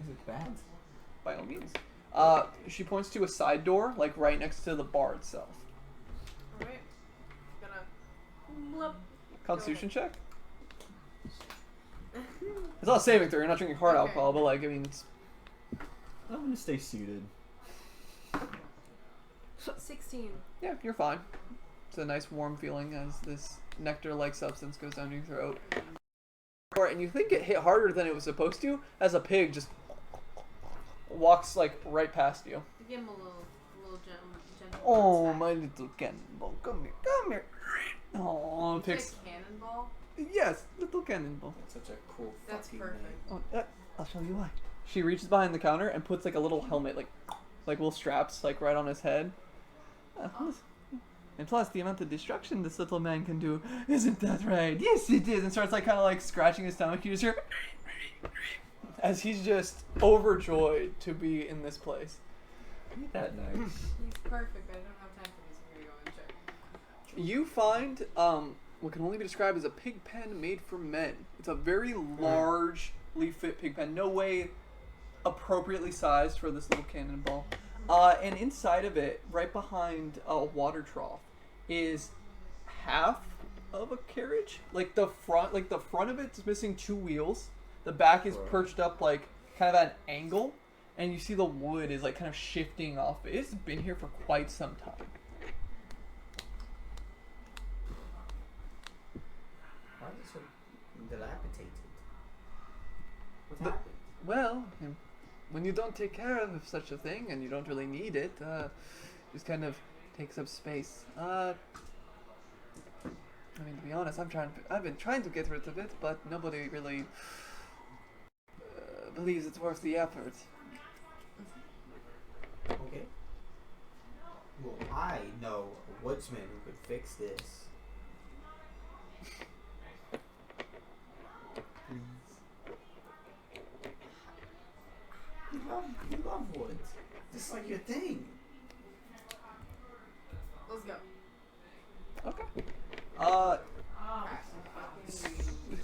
is it bad?
By all means. She points to a side door, like right next to the bar itself.
Alright. Gonna. Blip.
Constitution check? It's not a saving throw, you're not drinking hard
Okay.
alcohol, but like, I mean, it's,
I'm gonna stay seated.
16.
yeah, you're fine. It's a nice warm feeling as this nectar-like substance goes down your throat. And you think it hit harder than it was supposed to, as a pig just walks like right past you.
Give him a little gentle.
Oh,
attack.
my little cannonball, come here. Oh,
It's
picks.
a cannonball.
Yes, little cannonball.
That's such a cool
That's
fucking
perfect.
name.
Oh, I'll show you why. She reaches behind the counter and puts like a little helmet, like little straps, like right on his head. And plus, the amount of destruction this little man can do, isn't that right? Yes, it is. And starts like kind of like scratching his stomach. You just hear as he's just overjoyed to be in this place.
Ain't that nice?
He's perfect. I don't have time for this. I'm gonna go and check.
You find what can only be described as a pig pen made for men. It's a very largely fit pig pen. No way appropriately sized for this little cannonball. And inside of it, right behind a water trough, is half of a carriage. Like the front of it's missing 2 wheels. The back is
Right.
perched up like kind of at an angle, and you see the wood is like kind of shifting off. It's been here for quite some time.
Why is it so dilapidated? What
The-
happened?
Well, when you don't take care of such a thing and you don't really need it, just kind of takes up space. I mean, to be honest, I've been trying to get rid of it, but nobody really believes it's worth the effort.
Okay. Well, I know a woodsman who could fix this. Please. You love wood. This is like your thing.
Let's go.
Okay.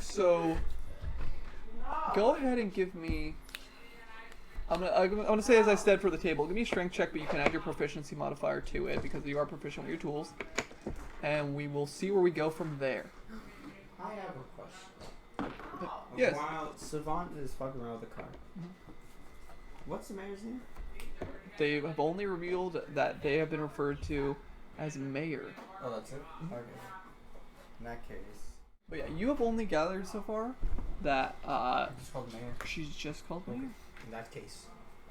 So go ahead and give me. I'm gonna say as I said for the table, give me a strength check, but you can add your proficiency modifier to it because you are proficient with your tools, and we will see where we go from there.
I have a question.
Yes.
While Savant is fucking around with the car, what's the mayor's name?
They have only revealed that they have been referred to as mayor.
Oh, that's it? Okay. In that case.
But yeah, you have only gathered so far that
Just called mayor.
she's just called mayor.
In that case.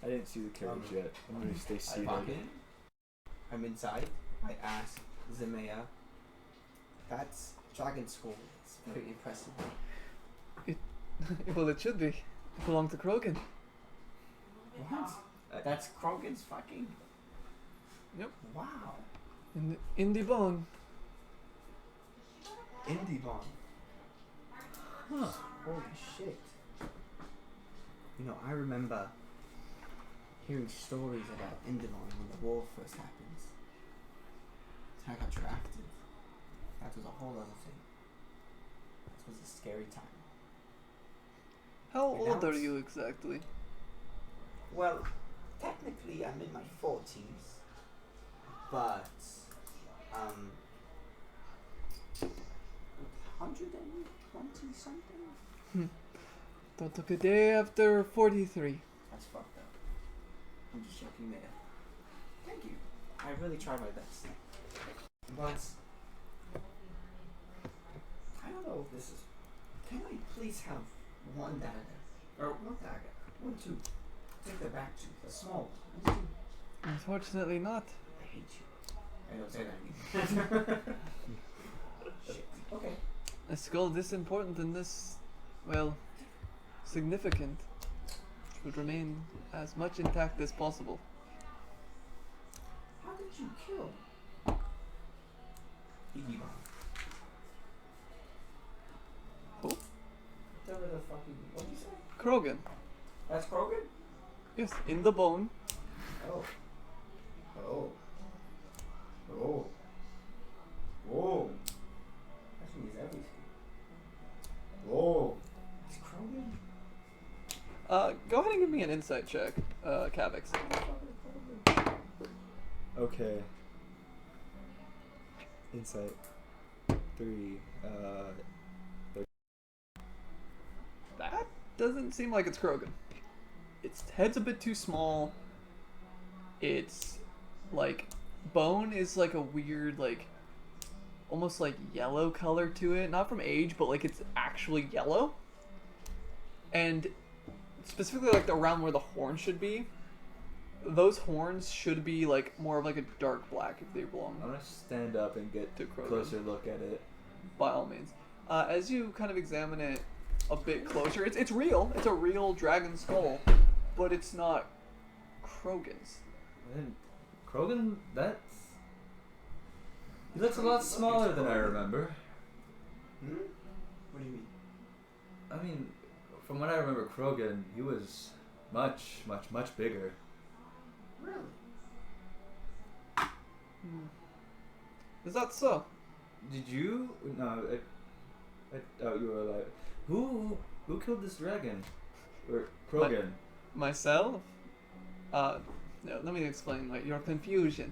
I didn't see the carriage yet. I'm gonna stay
I
seated.
walk in. I'm inside. I ask Zemaya. That's Dragon School. It's pretty impressive.
Well, it should be. It belongs to Krogan.
What? That's Krogan's fucking.
Yep.
Wow.
In the bone.
Indie Bond.
Huh.
Holy shit. You know, I remember hearing stories about Indimon when the war first happens. I got drafted. That was a whole other thing. This was a scary time.
How
And
old
that
are
was-
you exactly?
Well, technically I'm in my 40s. But, 120 something?
Don't look a day after 43.
That's fucked up. I'm just joking there. Thank you. I really tried my best. But I don't know if this is. Can I please have one dagger? Or one dagger? 1, 2. Take the back tooth, a small one. 1, 2.
Unfortunately not.
I hate you. I don't say that anymore. Shit. Okay.
A skull this important and this, well, significant should remain as much intact as possible.
How did you kill Iggy-Bon?
Who?
Whatever the fucking. What did you say?
Krogan.
That's Krogan?
Yes, in the bone.
Oh. Oh. Oh. Oh. That means everything. Oh. It's Krogan?
Go ahead and give me an insight check, Kavix.
Okay. Insight. 3.
That doesn't seem like it's Krogan. Its head's a bit too small. Its, like, bone is like a weird, like, almost like yellow color to it. Not from age, but like it's actually yellow. And specifically like around where the horn should be. Those horns should be like more of like a dark black if they belong.
I'm gonna stand up and get
To Krogan.
closer look at it.
By all means. As you kind of examine it a bit closer, it's real. It's a real dragon skull, but it's not Krogan's.
And Krogan, he looks a lot smaller than I remember.
Hmm? What do you mean?
I mean, from what I remember, Krogan, he was much, much, much bigger.
Really?
Is that so?
Did you? No, I thought you were alive. Who killed this dragon? Or Krogan?
Myself? No, let me explain your confusion.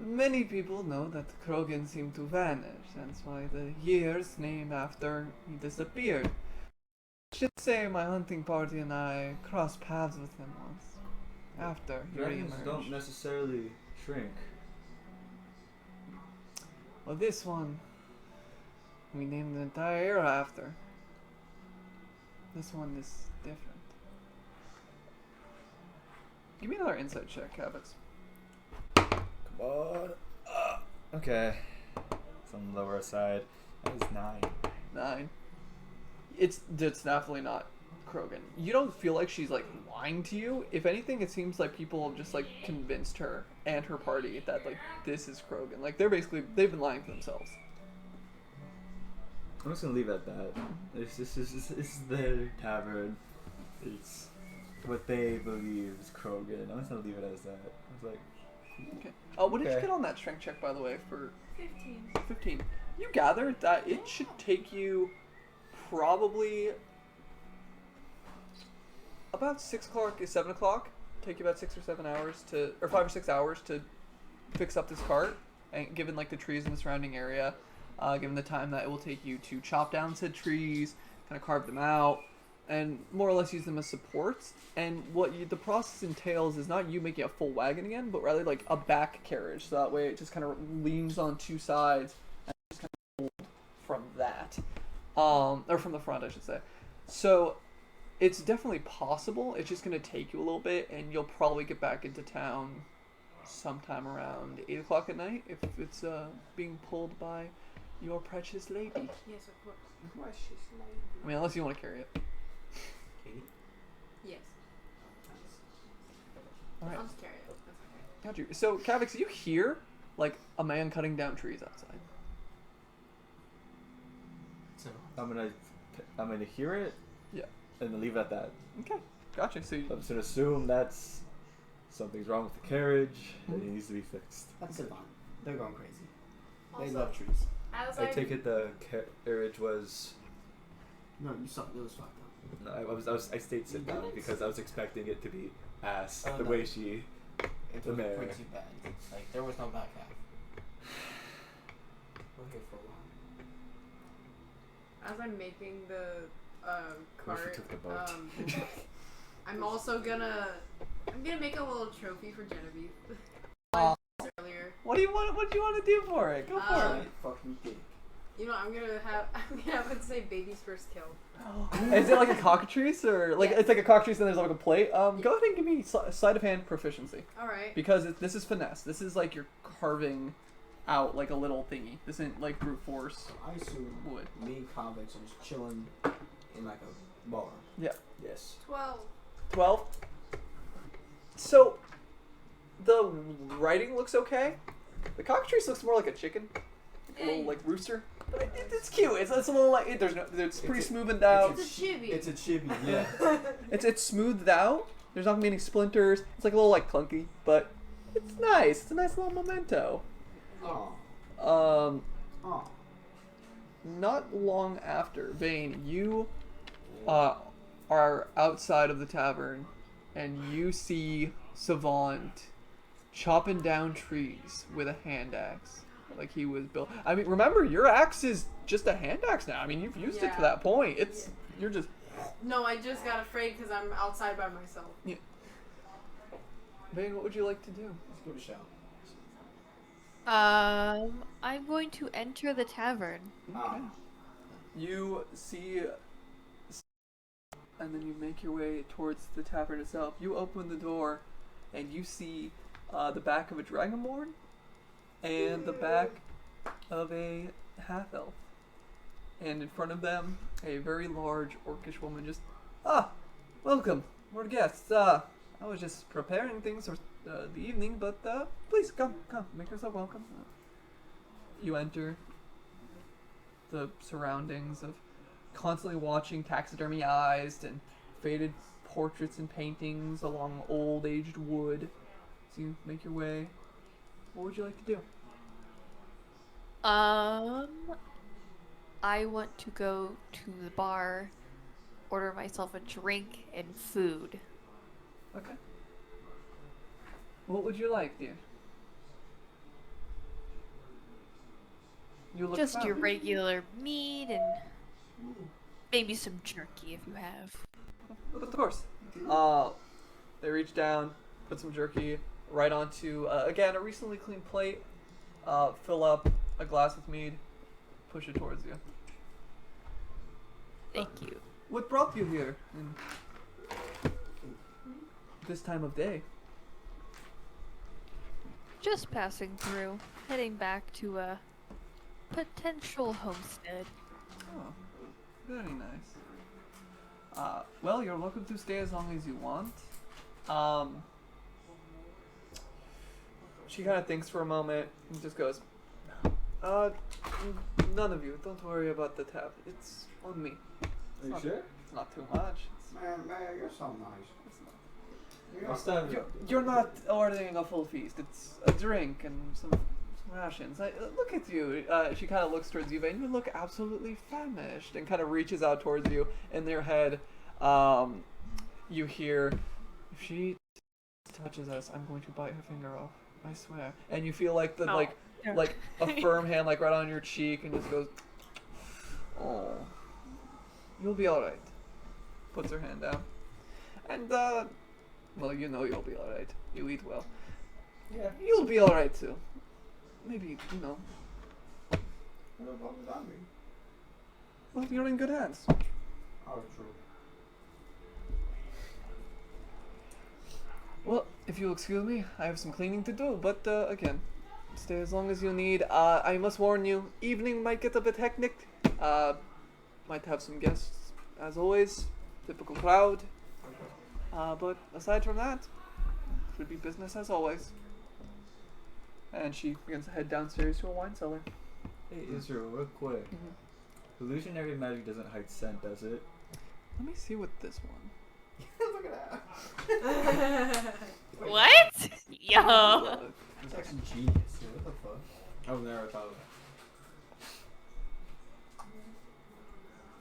Many people know that Krogan seem to vanish. That's why the year's named after he disappeared. I should say my hunting party and I crossed paths with him once. After he
Dragons
reemerged.
don't necessarily shrink.
Well, this one we named the entire era after. This one is different. Give me another insight check, Kavix.
Come on. Okay. It's on the lower side. That is 9.
9. It's definitely not Krogan. You don't feel like she's like lying to you. If anything, it seems like people have just like convinced her and her party that like this is Krogan. Like they've been lying to themselves.
I'm just gonna leave it at that. This is their tavern. It's what they believe is Krogan. I'm just gonna leave it as that. I was like,
Okay. Oh, what did you
Okay.
get on that strength check, by the way? For
15.
15. You gather that it should take you probably about 6 o'clock, 7 o'clock. Take you about 6 or 7 hours or 5 or 6 hours to fix up this cart. And given like the trees in the surrounding area, given the time that it will take you to chop down said trees, kind of carve them out, and more or less use them as supports. And what the process entails is not you making a full wagon again, but rather like a back carriage. So that way it just kind of leans on 2 sides and just kind of hold from that, or from the front, I should say. So it's definitely possible. It's just going to take you a little bit, and you'll probably get back into town sometime around 8 o'clock at night if it's being pulled by your precious lady.
Yes, of course.
Precious lady.
I mean, unless you want to carry it.
Katie?
Yes.
All right.
I'll just carry it. That's okay.
Got you. So, Kavix, you hear like a man cutting down trees outside.
So,
I'm gonna hear it.
Yeah.
And leave it at that.
Okay. Gotcha. So,
I'm just gonna assume that's something's wrong with the carriage and it needs to be fixed.
that's Savant. They're going crazy. They
Also,
love trees.
as
I take it the carriage was.
No, you saw it was fucked up.
No, I stayed sit down because I was expecting it to be ass
Oh,
the
no.
way she.
It
The
was
mayor.
pretty bad. Like, there was no back half. We're here for a while.
As I'm making the
Wish we
cart,
took the boat.
I'm also gonna make a little trophy for Genevieve.
Aw.
Earlier,
what do you want to do for it? Go for
Um,
it.
Fucking dick.
you know, I'm gonna have it say baby's first kill.
Is it like a cockatrice or like
Yes.
it's like a cockatrice and there's like a plate? Go ahead and give me sleight of hand proficiency
All right.
because this is finesse. This is like you're carving out like a little thingy. This isn't like brute force
I assume
wood.
me and convicts are just chilling in like a bar.
Yeah.
Yes.
12.
12. So the writing looks okay. The cockatrice looks more like a chicken, like a little like rooster. But it's cute. It's a little like it's pretty smoothed out.
It's a chibi.
It's a chibi, yeah.
It's smoothed out. There's not many splinters. It's like a little like clunky, but it's nice. It's a nice little memento.
Oh. Oh.
Not long after, Vayne, you are outside of the tavern, and you see Savant chopping down trees with a hand axe, like he was built. I mean, remember, your axe is just a hand axe now. I mean, you've used it to
Yeah.
that point. You're just.
No, I just got afraid because I'm outside by myself.
Vayne, what would you like to do?
Let's give it a shout.
I'm going to enter the tavern.
Okay. You see, and then you make your way towards the tavern itself. You open the door, and you see the back of a dragonborn and the back of a half elf, and in front of them, a very large orcish woman. Just welcome, more guests. I was just preparing things for the evening, but please come, make yourself welcome. You enter the surroundings of constantly watching taxidermy-ized and faded portraits and paintings along old aged wood. So you make your way. What would you like to do?
I want to go to the bar, order myself a drink and food.
Okay. What would you like, dear? You look
Just your
fat.
regular meat and maybe some jerky if you have.
But of course. They reach down, put some jerky right onto, again, a recently cleaned plate. Fill up a glass with mead, push it towards you.
Thank you.
What brought you here in this time of day?
Just passing through, heading back to a potential homestead.
Oh, very nice. Well, you're welcome to stay as long as you want. She kind of thinks for a moment and just goes, none of you. Don't worry about the tab. It's on me.
Are you
Not-
sure?
It's not too much.
Man, you're so nice.
Next time.
You're not ordering a full feast. It's a drink and some rations. Look at you. She kind of looks towards you, and you look absolutely famished, and kind of reaches out towards you. In their head, you hear, if she touches us, I'm going to bite her finger off. I swear. And you feel like the
Oh.
like a firm hand like right on your cheek, and just goes, oh, you'll be all right. Puts her hand down, and well, you know you'll be all right. You eat well.
Yeah.
You'll be all right too. Maybe, you know.
What about the zombie?
Well, you're in good hands.
Oh, true.
Well, if you'll excuse me, I have some cleaning to do, but again, stay as long as you need. I must warn you, evening might get a bit hectic. Might have some guests, as always. Typical crowd. But aside from that, should be business as always. And she begins to head downstairs to a wine cellar.
Hey, Israel, real quick. Illusionary magic doesn't hide scent, does it?
Let me see what this one.
Look at that.
What? Yo.
It's actually genius. Dude. What the fuck? I would never thought of that.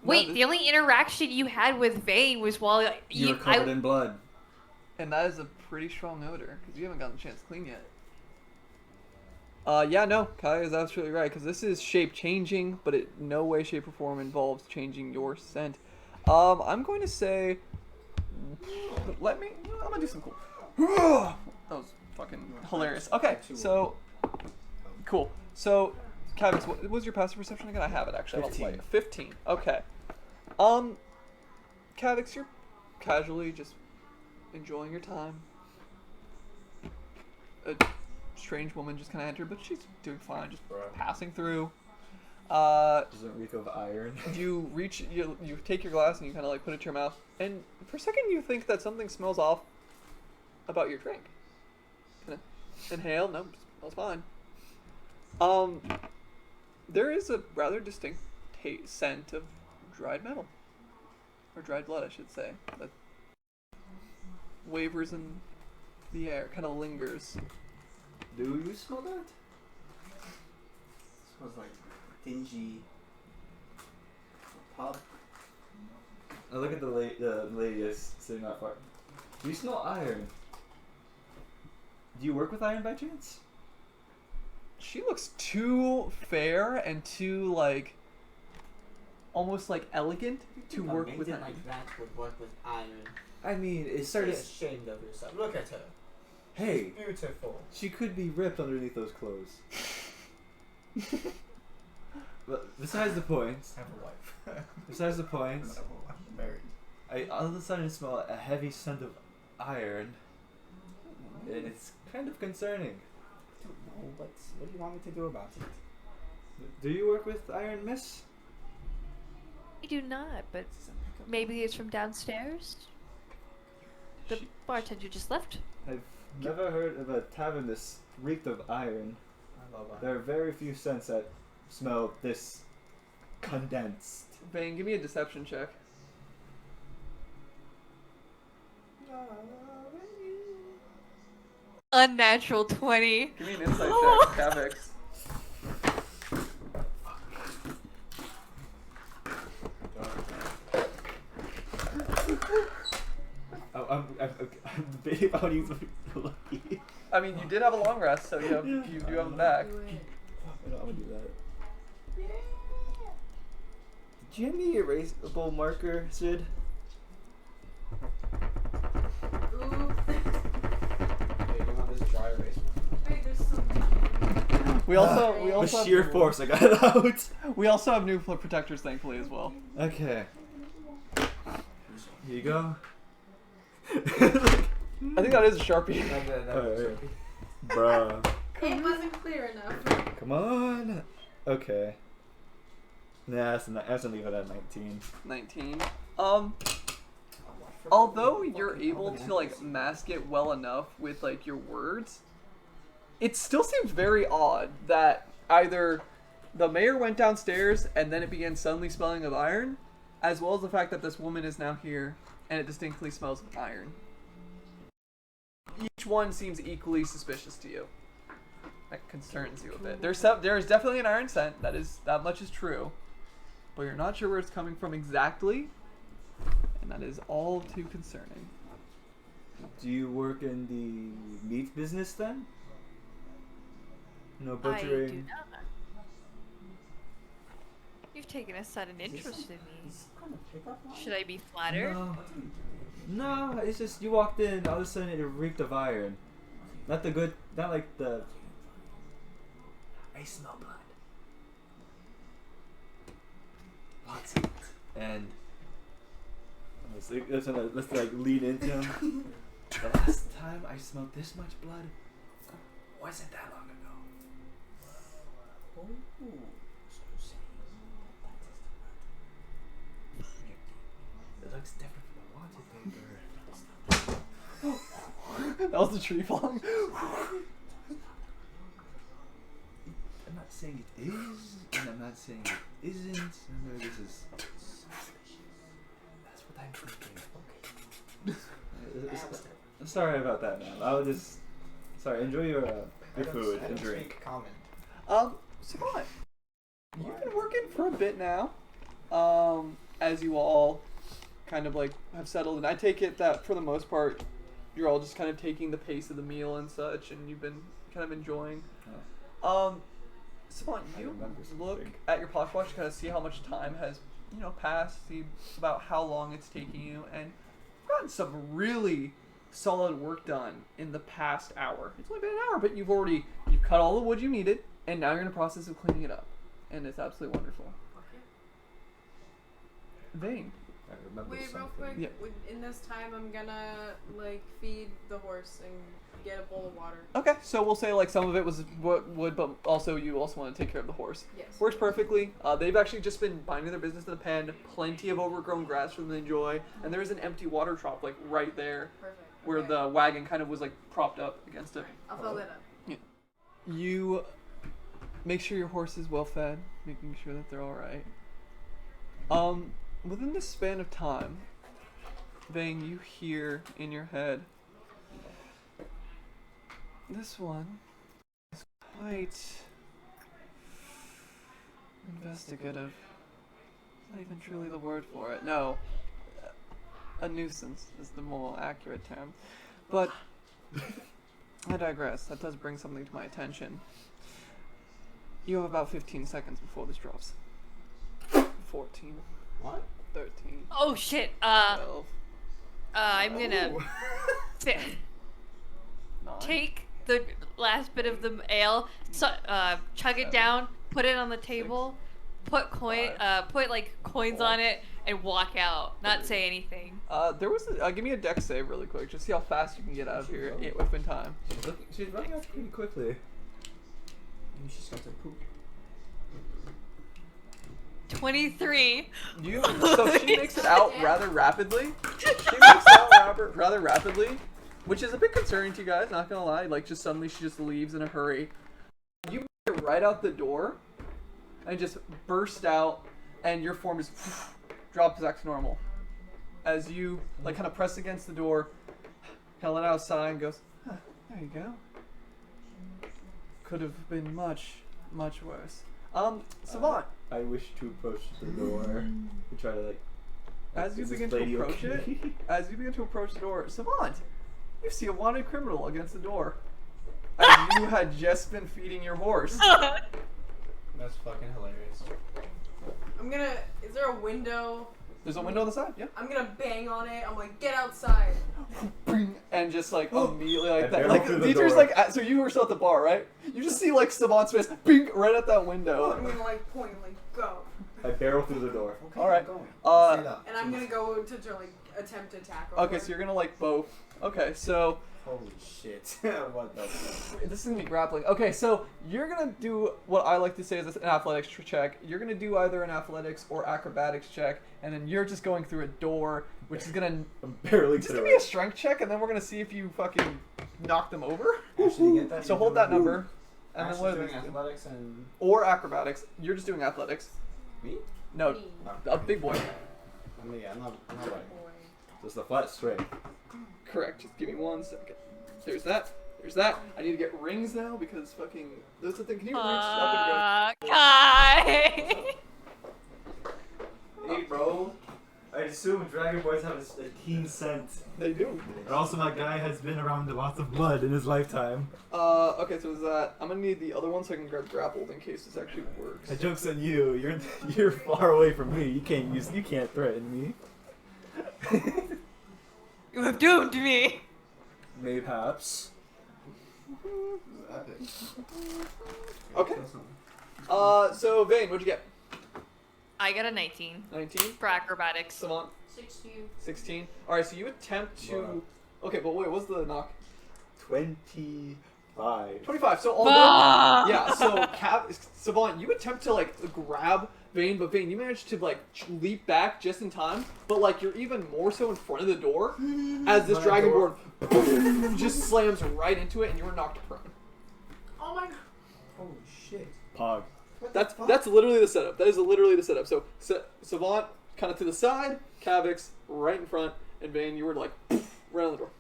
Wait, the only interaction you had with Vayne was while
You were covered in blood.
And that is a pretty strong odor, because you haven't gotten a chance to clean yet. Yeah, no, Kai is absolutely right, because this is shape changing, but it no way, shape, or form involves changing your scent. I'm going to say, I'm gonna do some cool. That was fucking hilarious. Okay, so, cool. So, Kavix, what was your passive perception again? I have it actually.
15.
15. Okay. Kavix, you're casually just enjoying your time. A strange woman just kind of entered, but she's doing fine, just passing through.
Doesn't reek of iron.
You reach, you take your glass and you kind of like put it to your mouth, and for a second you think that something smells off about your drink. Kind of inhale, no, smells fine. There is a rather distinct scent of dried metal, or dried blood, I should say, that wavers in the air, kind of lingers.
Do you smell that?
Smells like dingy pub.
I look at the lady that's sitting not far. Do you smell iron? Do you work with iron by chance?
She looks too fair and too like almost like elegant to work with.
Maiden like that would work with iron.
I mean, it
Be
started.
ashamed of yourself. Look at her.
Hey,
She's beautiful.
she could be ripped underneath those clothes. But besides the point.
Have a wife.
Besides the point.
I'm married.
I all of a sudden smell a heavy scent of iron, and it's kind of concerning.
I don't know, but what do you want me to do about it?
Do you work with iron, miss?
I do not, but maybe it's from downstairs. The bartender just left.
I've never heard of a tavern this reeked of iron.
I love
There are very few scents that smell this condensed.
Vayne, give me a deception check.
Unnatural 20.
Give me an insight check, Kavix.
I'm debating about using lucky.
I mean, you did have a long rest, so you do have them back.
I'm gonna do that. Did you have any erasable marker, Sid?
Ooh.
Hey, you want this dry erase one?
Wait, there's something.
We also
With
have
sheer
new-
force, I got it out.
We also have new protectors, thankfully, as well.
Okay. Here you go.
I think that is a Sharpie.
Alright. Bruh.
It wasn't clear enough.
Come on. Okay. Nah, that's gonna leave it at 19.
19. Although you're able to like mask it well enough with like your words, it still seems very odd that either the mayor went downstairs and then it began suddenly smelling of iron, as well as the fact that this woman is now here and it distinctly smells of iron. Each one seems equally suspicious to you. That concerns you a bit. There is definitely an iron scent. That much is true, but you're not sure where it's coming from exactly, and that is all too concerning.
Do you work in the meat business then? No
I do
butchering?
not. You've taken a sudden interest in me. Should I be flattered?
No, it's just you walked in, all of a sudden it reeked of iron. Not like the... I smell blood. What's it? And... Let's like lean into him. The last time I smelled this much blood wasn't that long ago. It looks different from the wanted paper.
That was the tree falling.
I'm not saying it is, and I'm not saying it isn't. No, this is. That's what I'm thinking. Okay. Sorry about that, man. I was just. Sorry. Enjoy your food and drink.
Common.
Savant, you've been working for a bit now. As you all kind of like have settled, and I take it that for the most part, you're all just kind of taking the pace of the meal and such, and you've been kind of enjoying. Savant, you look at your pocket watch to kind of see how much time has, passed, see about how long it's taking you, and you've gotten some really solid work done in the past hour. It's only been an hour, but you've cut all the wood you needed, and now you're in the process of cleaning it up, and it's absolutely wonderful. Vayne.
I remember
Wait, real
something.
quick.
Yeah.
In this time, I'm gonna feed the horse and get a bowl of water.
Okay, so we'll say like some of it was wood, but also you also want to take care of the horse.
Yes.
Works perfectly. They've actually just been minding their business in the pen. Plenty of overgrown grass for them to enjoy, and there is an empty water trough like right there
Perfect.
where
Okay.
the wagon kind of was like propped up against it.
I'll fill that up.
You make sure your horse is well fed, making sure that they're all right. Within this span of time, Vayne, you hear in your head, this one is quite investigative. Not even truly the word for it. No, a nuisance is the more accurate term. But I digress. That does bring something to my attention. You have about 15 seconds before this drops. 14.
What?
13.
Oh shit.
12.
I'm gonna
Oh. 9.
take the last bit of the ale, chug it down, put it on the table, put like coins on it, and walk out. Not say anything.
There was give me a dex save really quick. Just see how fast you can get out of here within time.
She's running out pretty quickly.
Maybe she's got to poop.
23.
So she makes it out rather rapidly. She makes it out rather rapidly, which is a bit concerning to you guys. Not gonna lie. Like just suddenly she just leaves in a hurry. You get right out the door, and just burst out, and your form just drops back to normal. As you like kind of press against the door, kind of let out a sigh and goes, huh, "There you go. Could have been much, much worse." Savant.
I wish to approach the door and try to like.
As you
is this
begin to
lady
approach
okay?
as you begin to approach the door, Savant, you see a wanted criminal against the door. As you had just been feeding your horse.
That's fucking hilarious.
I'm gonna. Is there a window?
There's a window on the side. Yeah.
I'm gonna bang on it. I'm like, get outside.
And just like immediately like
I
that.
barrel
Like
through the
Dietrich's
door.
like so you were still at the bar, right? You just see like Savant's face, bing, right at that window.
I'm gonna like point, like go,
I barrel through the door.
Okay,
All right.
I'm going.
Uh,
Stand up.
and I'm gonna go to like attempt to attack.
Okay, so you're gonna like both. Okay, so
Holy shit. What the fuck?
this is gonna be grappling. Okay, so you're gonna do what I like to say is an athletics check. You're gonna do either an athletics or acrobatics check, and then you're just going through a door, which is gonna
I'm barely
just
through
give me a
it.
strength check, and then we're gonna see if you fucking knock them over.
Actually, you get that?
So
You're
hold that
doing-
number, and then
Actually
what are
doing
these do?
athletics and
Or acrobatics. You're just doing athletics.
me?
No,
Me.
a big boy.
I mean, I'm not right.
Just a flat straight.
Correct. Just give me 1 second. There's that. There's that. I need to get rings now because fucking. That's the thing. Can you reach up and
Kai.
Hey, bro. I assume Dragon Boys have a keen scent.
go? They do.
And also, my guy has been around lots of blood in his lifetime.
Okay, so is that. I'm gonna need the other one so I can grab grappled in case this actually works.
The joke's on you. You're far away from me. You can't threaten me.
You have doomed me.
Mayhaps.
Okay. So Vayne, what'd you get?
I got a 19
19.
for acrobatics.
Savant,
16.
16. Alright, so you attempt to.
Wow.
Okay, but wait, what's the knock?
25.
25. So although.
Ah!
Yeah, so Savant, you attempt to like grab Vayne, but Vayne, you manage to like leap back just in time, but like you're even more so in front of the door as this dragonborn just slams right into it and you're knocked prone.
Oh my god.
Holy shit.
Pog.
What the fuck?
That's literally the setup. That is literally the setup. So Savant kind of to the side, Kavix right in front, and Vayne, you were like right on the door.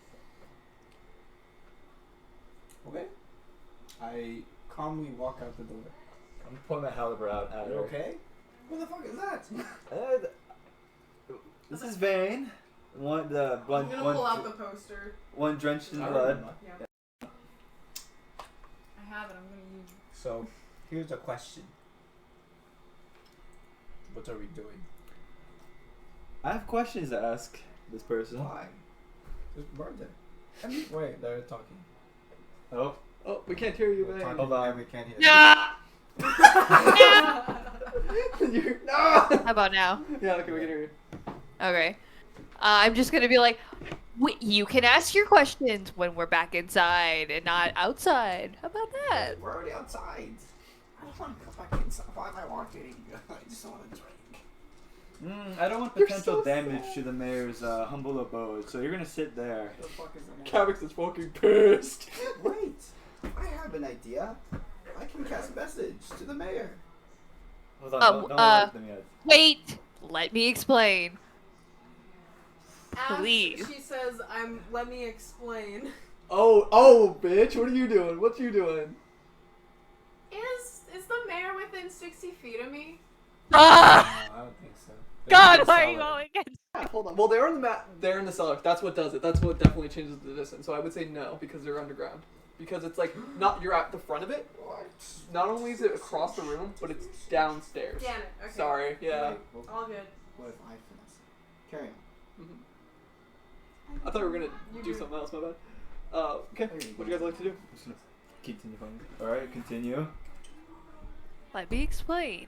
Okay. I calmly walk out the door.
I'm pulling my halberd out at
You
her.
okay? What the fuck is that?
This is Vayne. One
I'm gonna pull out the poster.
one drenched in
I
blood.
remember.
Yeah. I have it. I'm gonna use it.
So, here's the question. What are we doing?
I have questions to ask this person.
Why? Just word there. Wait, they're talking.
Oh,
Oh, we can't hear you,
They're
Vayne.
talking
Hold on.
and we can't hear.
Nah.
You're- no!
How about now?
Yeah, okay, we can hear you.
Okay. I'm just gonna be like, you can ask your questions when we're back inside and not outside. How about that?
We're already outside. I don't want to go back inside. Why am I walking? I just want to drink.
I don't want
You're
potential
so
damage
sad.
to the mayor's humble abode, so you're gonna sit there.
What the fuck is the
Kavix is fucking pissed.
Wait. I have an idea. I can cast message to the mayor.
Hold on, don't alert them yet.
Wait, let me explain.
As
Please.
she says, let me explain.
Oh, bitch, what are you doing? What you doing?
Is the mayor within 60 feet of me?
Ah!
No, I don't think so.
God, why are you going against?
Hold on. Well, they're in the they're in the cellar. That's what does it. That's what definitely changes the distance. So I would say no, because they're underground. Because it's like, not, you're at the front of it. Not only is it across the room, but it's downstairs.
Damn it. Okay.
Sorry, yeah.
Wait,
All good.
what if I finesse it? Carry on.
Mhm. I thought we were gonna do something else, my bad. Okay, what do you guys like to do?
I'm just gonna continue fighting. Alright, continue.
Let me explain.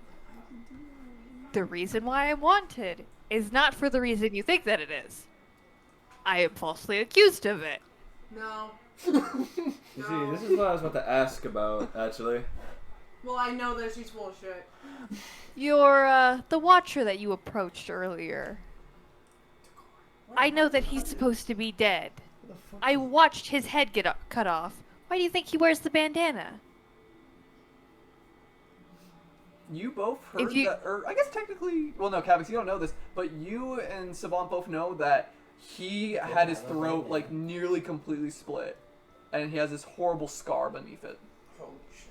The reason why I'm wanted is not for the reason you think that it is. I am falsely accused of it.
No.
You see, this is what I was about to ask about, actually.
Well, I know that she's full of shit.
You're, the Watcher that you approached earlier. I know that he's supposed to be dead. I watched his head get cut off. Why do you think he wears the bandana?
You both heard
If you-
that, or I guess technically, well, no, Kavix, you don't know this, but you and Savant both know that he had his throat like nearly completely split, and he has this horrible scar beneath it.
Holy shit.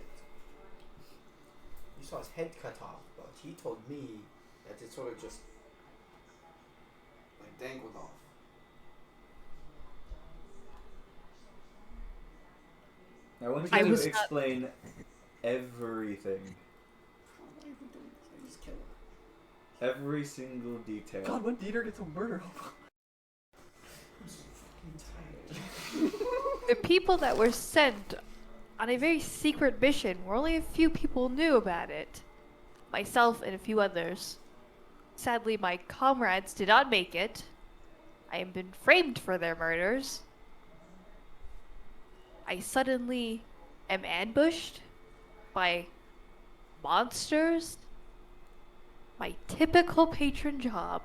You saw his head cut off, but he told me that it sort of just like dangled off.
I want
I
you
was
to
not-
explain everything. every single detail.
God, when Dieter gets a murder.
The people that were sent on a very secret mission where only a few people knew about it. Myself and a few others. Sadly, my comrades did not make it. I have been framed for their murders. I suddenly am ambushed by monsters. My typical patron job.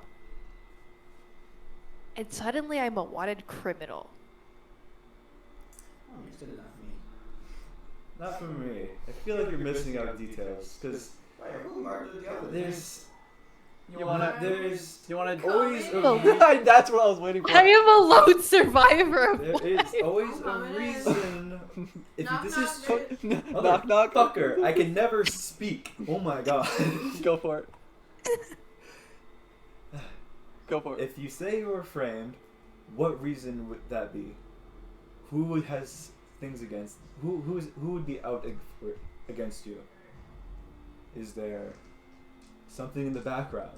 And suddenly I'm a wanted criminal.
Oh, you still did that for me.
Not for me. I feel like you're missing out details because
Wait, who murdered the other?
there's
You wanna?
there's
You wanna?
always a
Oh.
That's what I was waiting for.
I am a lone survivor of
there
life.
is always a
Coming in.
reason. If
Knock,
this
knock,
is
bitch.
Knock knock.
fucker, I can never speak. Oh my god.
Go for it. Go for it.
If you say you were framed, what reason would that be? Who has things against? Who would be out against you? Is there something in the background?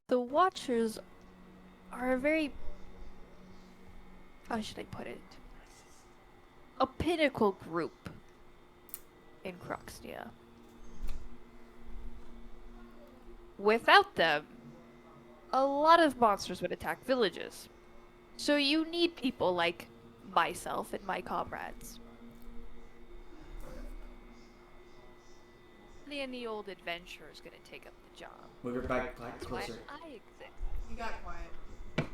The Watchers are a very... how should I put it? A pinnacle group in Croxnia. Without them, a lot of monsters would attack villages. So you need people like myself and my comrades. Any old adventurer is going to take up the job.
Move your back
That's why
closer.
I exist.
You got quiet.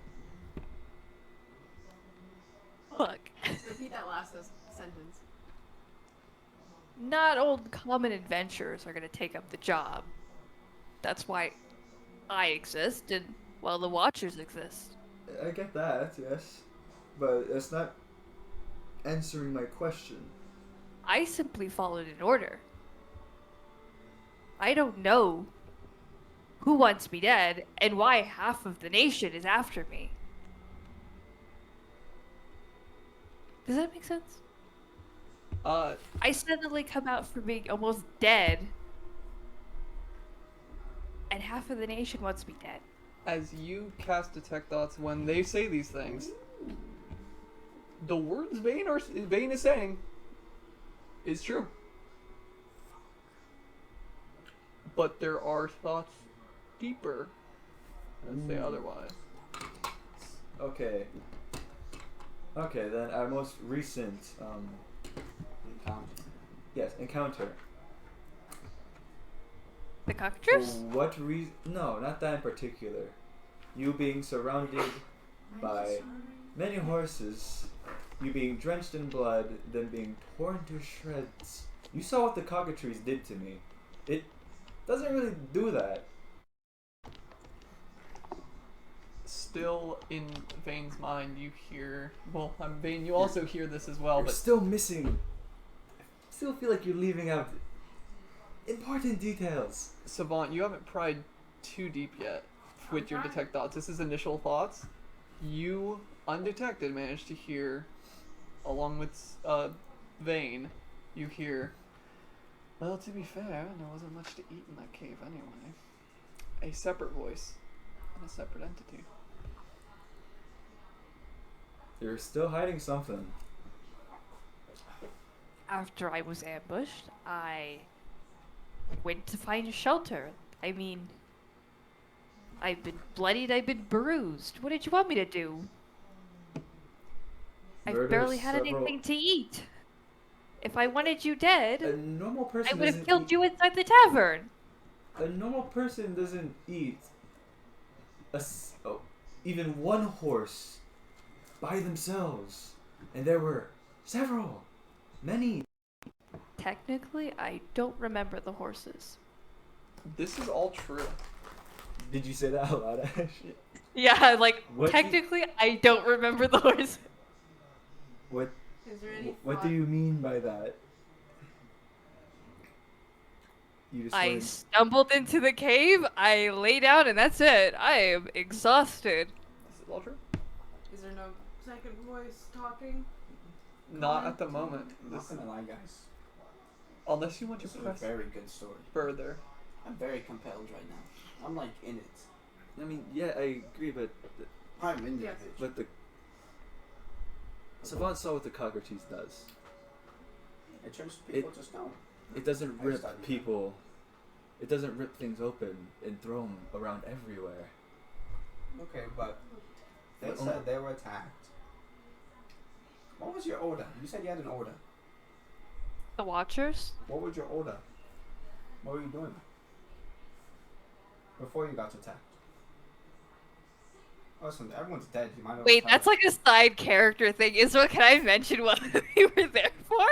Look,
Repeat that last sentence.
not old common adventurers are going to take up the job. That's why I exist, and, well, the Watchers exist.
I get that, yes, but it's not answering my question.
I simply followed an order. I don't know who wants me dead and why half of the nation is after me. Does that make sense? I suddenly come out from being almost dead, and half of the nation wants me dead.
As you cast Detect Thoughts, when they say these things, the words Vayne is saying is true. But there are thoughts deeper that say otherwise.
Okay. Okay, then our most recent, encounter.
The
For
cockatrice?
what reason? No, not that in particular. You being surrounded by many horses, you being drenched in blood, then being torn to shreds. You saw what the cockatrice did to me. It doesn't really do that.
Still in Vayne's mind, you hear. Well, Vayne, you also hear this as well,
You're
but
still missing. I still feel like you're leaving out important details.
Savant, you haven't pried too deep yet with your Detect Thoughts. This is initial thoughts. You, undetected, managed to hear, along with Vayne, you hear, well, to be fair, there wasn't much to eat in that cave anyway. A separate voice and a separate entity.
You're still hiding something.
After I was ambushed, I went to find shelter. I mean, I've been bloodied, I've been bruised. What did you want me to do? I've
Murder
barely had
several-
anything to eat. If I wanted you dead,
A normal
I
person
would have
doesn't
killed
eat-
you inside the tavern.
A normal person doesn't eat even one horse by themselves. And there were several. Many.
Technically, I don't remember the horses.
This is all true.
Did you say that out loud, Ash?
Yeah, like,
What do you-
technically, I don't remember the horses.
What
Is there any
What do you mean by that? You just
I
wanted-
stumbled into the cave, I lay down, and that's it. I am exhausted.
This is all true.
Is there no second voice talking?
Not at the moment.
I'm not gonna lie, guys.
Unless you want to
This is a
press
very good story.
further.
I'm very compelled right now. I'm like in it.
I mean, yeah, I agree, but
I'm in
Yes.
it.
but the Savant saw what the cockroaches does.
It turns people to stone.
It doesn't
I
rip
studied that.
people. It doesn't rip things open and throw them around everywhere.
Okay, but they
But
said they were attacked. What was your order? You said you had an order.
The Watchers?
What was your order? What were you doing before you got attacked? Listen, everyone's dead. You might as well
Wait,
tell
that's
us.
like a side character thing. Israel, can I mention what we were there for?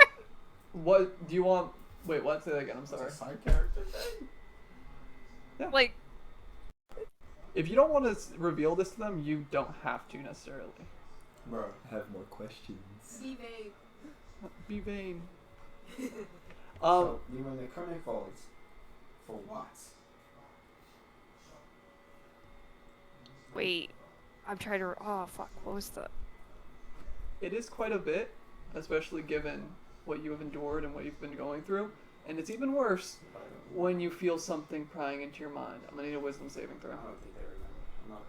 What do you want? Wait, what? Say that again. I'm
It's
sorry.
a side character thing.
Like,
If you don't want to reveal this to them, you don't have to necessarily.
Bro.
I have more questions.
Be vague.
Be vain.
So you were in the chronicles for what?
wait. I'm trying to. Oh, fuck. What was the.
It is quite a bit, especially given what you have endured and what you've been going through. And it's even worse when you feel something prying into your mind. I'm gonna need a wisdom saving
I
throw.
don't think they remember. I'm not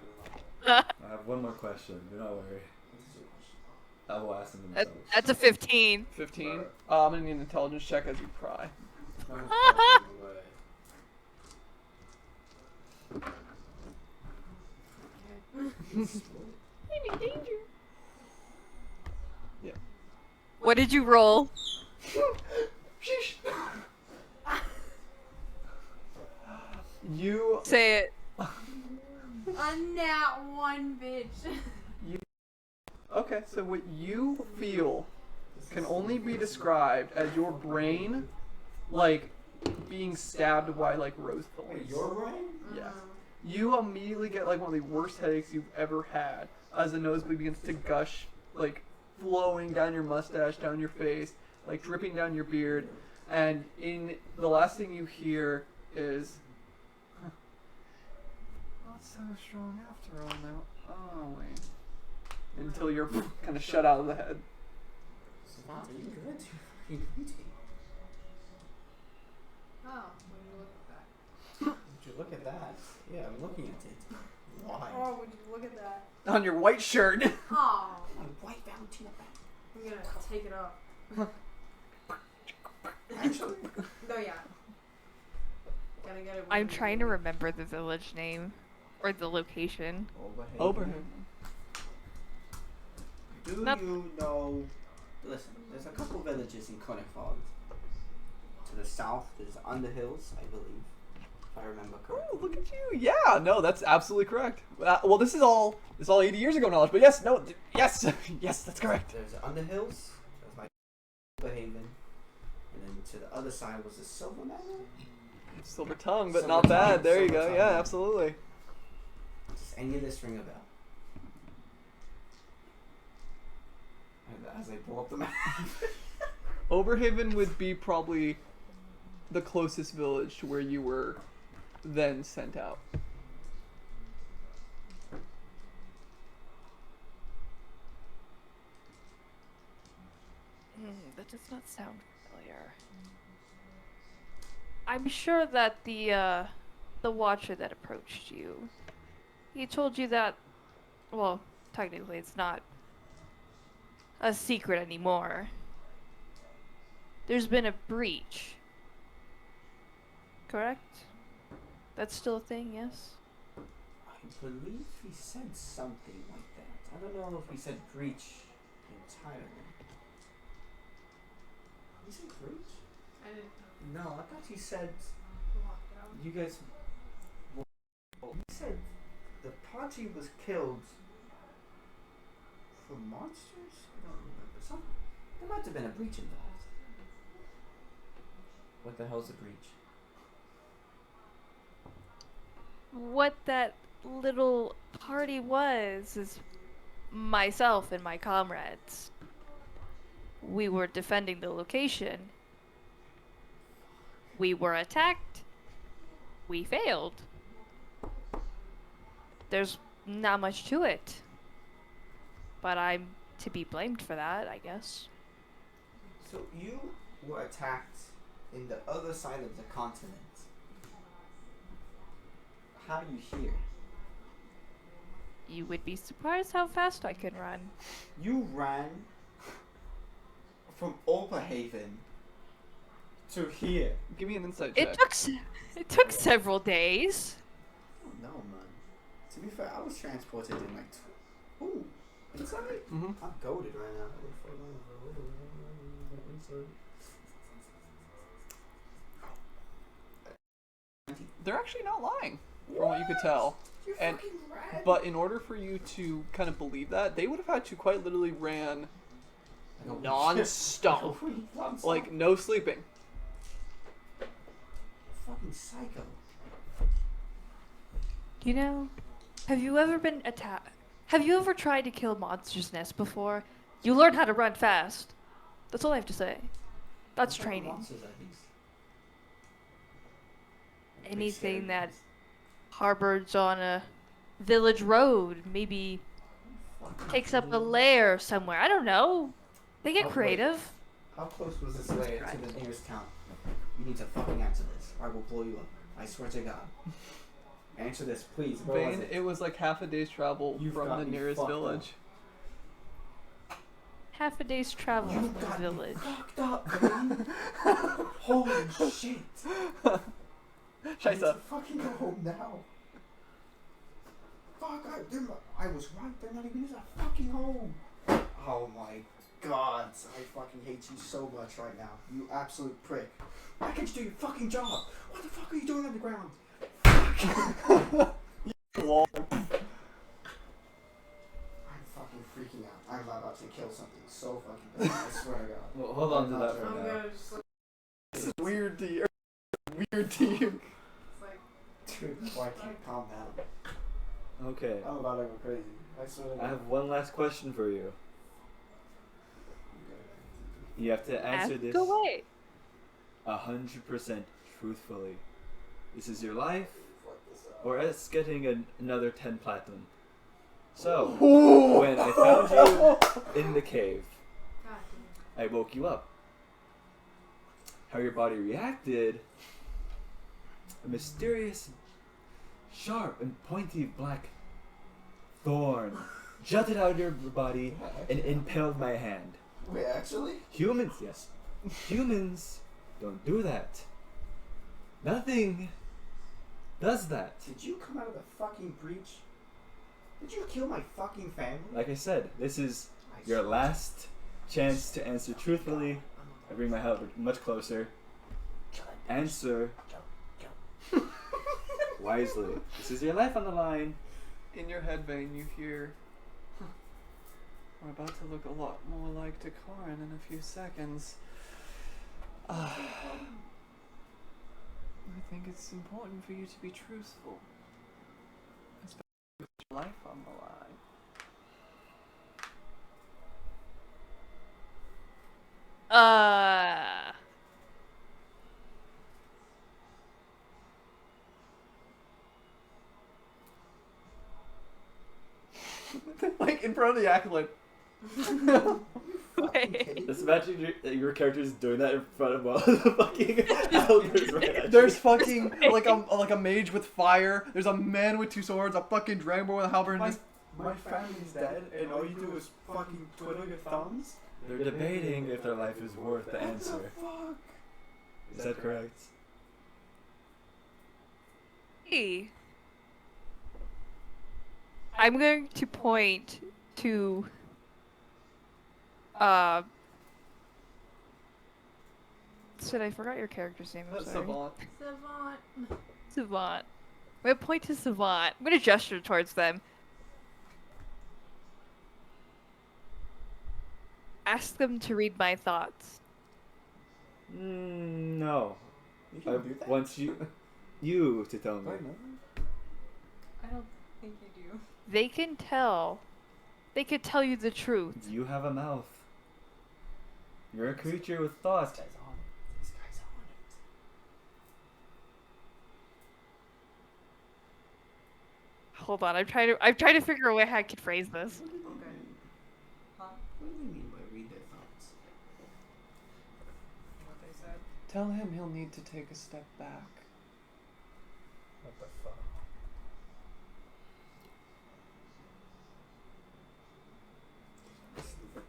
gonna lie.
I have one more question. Do not worry.
What is your question?
I will ask them themselves.
That's a 15.
15. I'm gonna need an intelligence check as you pry.
No fucking way.
I'm in danger.
Yeah.
What did you roll?
You
Say it.
A nat one, bitch.
okay? So what you feel can only be described as your brain, like being stabbed by like rose thorns.
Wait, your brain?
Yeah. You immediately get like one of the worst headaches you've ever had as the nosebleed begins to gush, like flowing down your mustache, down your face, like dripping down your beard. And in the last thing you hear is, huh, not so strong after all now, are we? Until you're kind of shut out of the head.
Savant, are you good? You good?
Oh, when you look at that.
Would you look at that? Yeah, I'm looking at it. Why?
Oh, would you look at that?
On your white shirt.
Oh,
My white Valentina bag.
I'm gonna take it off.
Actually,
No, yeah. Gotta get it.
I'm trying to remember the village name or the location.
Oberham.
Do
Nope.
you know? Listen, there's a couple villages in Konigfog. To the south, there's Underhills, I believe, if I remember
Oh,
correctly.
look at you! Yeah, no, that's absolutely correct. Well, this is all 80 years ago knowledge, but yes, no, yes, yes, that's correct.
There's Underhills. There's like Oberhaven, and then to the other side was the Silver Manor.
Silver tongue, but
Silver
not
tongue,
bad. There you
silver
go.
tongue.
Yeah, absolutely.
Does any of this ring a bell? And as I pull up the map.
Oberhaven would be probably the closest village to where you were then sent out.
That does not sound familiar. I'm sure that the Watcher that approached you, he told you that, well, technically it's not a secret anymore. There's been a breach. Correct? That's still a thing, yes?
I believe he said something like that. I don't know if he said breach entirely. He said breach?
I didn't
No, I thought he said
lock it out.
you guys. He said the party was killed for monsters? I don't remember. There might have been a breach involved. What the hell's a breach?
What that little party was is myself and my comrades. We were defending the location. We were attacked. We failed. There's not much to it. But I'm to be blamed for that, I guess.
So you were attacked in the other side of the continent. How are you here?
You would be surprised how fast I can run.
You ran from Ophaven to here.
Give me an insight check.
It took several days.
No, man. To be fair, I was transported in like. Ooh, inside?
Mm-hmm.
I'm goaded right now.
They're actually not lying, from what you could tell.
You're
And
fucking rad.
but in order for you to kind of believe that, they would have had to quite literally ran non-stop, like no sleeping.
Fucking psycho.
You know, have you ever been attacked? Have you ever tried to kill monsters' nests before? You learn how to run fast. That's all I have to say. That's
What type of
training.
monsters are these?
Anything that harbors on a village road, maybe takes up a lair somewhere. I don't know. They get
Oh, wait.
creative.
How close was this layer to the nearest town? You need to fucking answer this, or I will blow you up. I swear to God. Answer this, please. Where was
Vayne,
it?
it was like half a day's travel
You've
from
got
the
me
nearest
fucked
village.
Half a day's travel
You
from the
got me
village.
fucked up, Vayne. Holy shit. I need to
Shaisa.
fucking go home now. Fuck, I was right. They're not even in that fucking home. Oh my God. I fucking hate you so much right now. You absolute prick. Why can't you do your fucking job? What the fuck are you doing on the ground? Fuck. I'm fucking freaking out. I'm about to kill something so fucking bad. I swear to God.
Well, hold on to
I'm
that
not
for
I'm
now.
gonna just like,
This is weird to you. Weird to you.
it's like
Dude, why can't I calm down?
Okay.
I'm about to go crazy. I swear to God.
I have one last question for you. You have to answer
Ask
this
away.
100% truthfully. This is your life, or it's getting another 10 platinum. So, when I found you in the cave,
God damn.
I woke you up. How your body reacted, a mysterious, sharp and pointy black thorn jutted out of your body and impaled my hand.
Wait, actually?
Humans, yes. Humans don't do that. Nothing does that.
Did you come out of the fucking breach? Did you kill my fucking family?
Like I said, this is
I
your
swear.
last chance to answer truthfully. I bring my help much closer. Answer wisely. This is your life on the line.
In your head, Vayne, you hear, we're about to look a lot more like Takarin in a few seconds. I think it's important for you to be truthful. Especially with your life on the line. Like in front of the acolyte.
Wait.
Just imagine your character's doing that in front of all the fucking elders right at
There's
you.
fucking like a mage with fire. There's a man with two swords. A fucking dragonborn with a halberd. And
My family's dead, and all you do is fucking twiddle your thumbs?
They're debating if their life is worth the answer.
Fuck.
Is that correct?
Hey. I'm going to point to Sid, I forgot your character's name. I'm
That's
sorry.
Savant.
Savant.
Savant. I'm gonna point to Savant. I'm gonna gesture towards them. Ask them to read my thoughts.
No.
You
I
can do that?
want you to tell me.
I know.
I don't think you do.
They can tell. They could tell you the truth.
You have a mouth. You're a creature with thought.
This guy's on it. This guy's on it.
Hold on, I'm trying to figure a way how I could phrase this.
Okay. Huh?
What do you mean by read their thoughts?
What they said.
Tell him he'll need to take a step back.
What the fuck?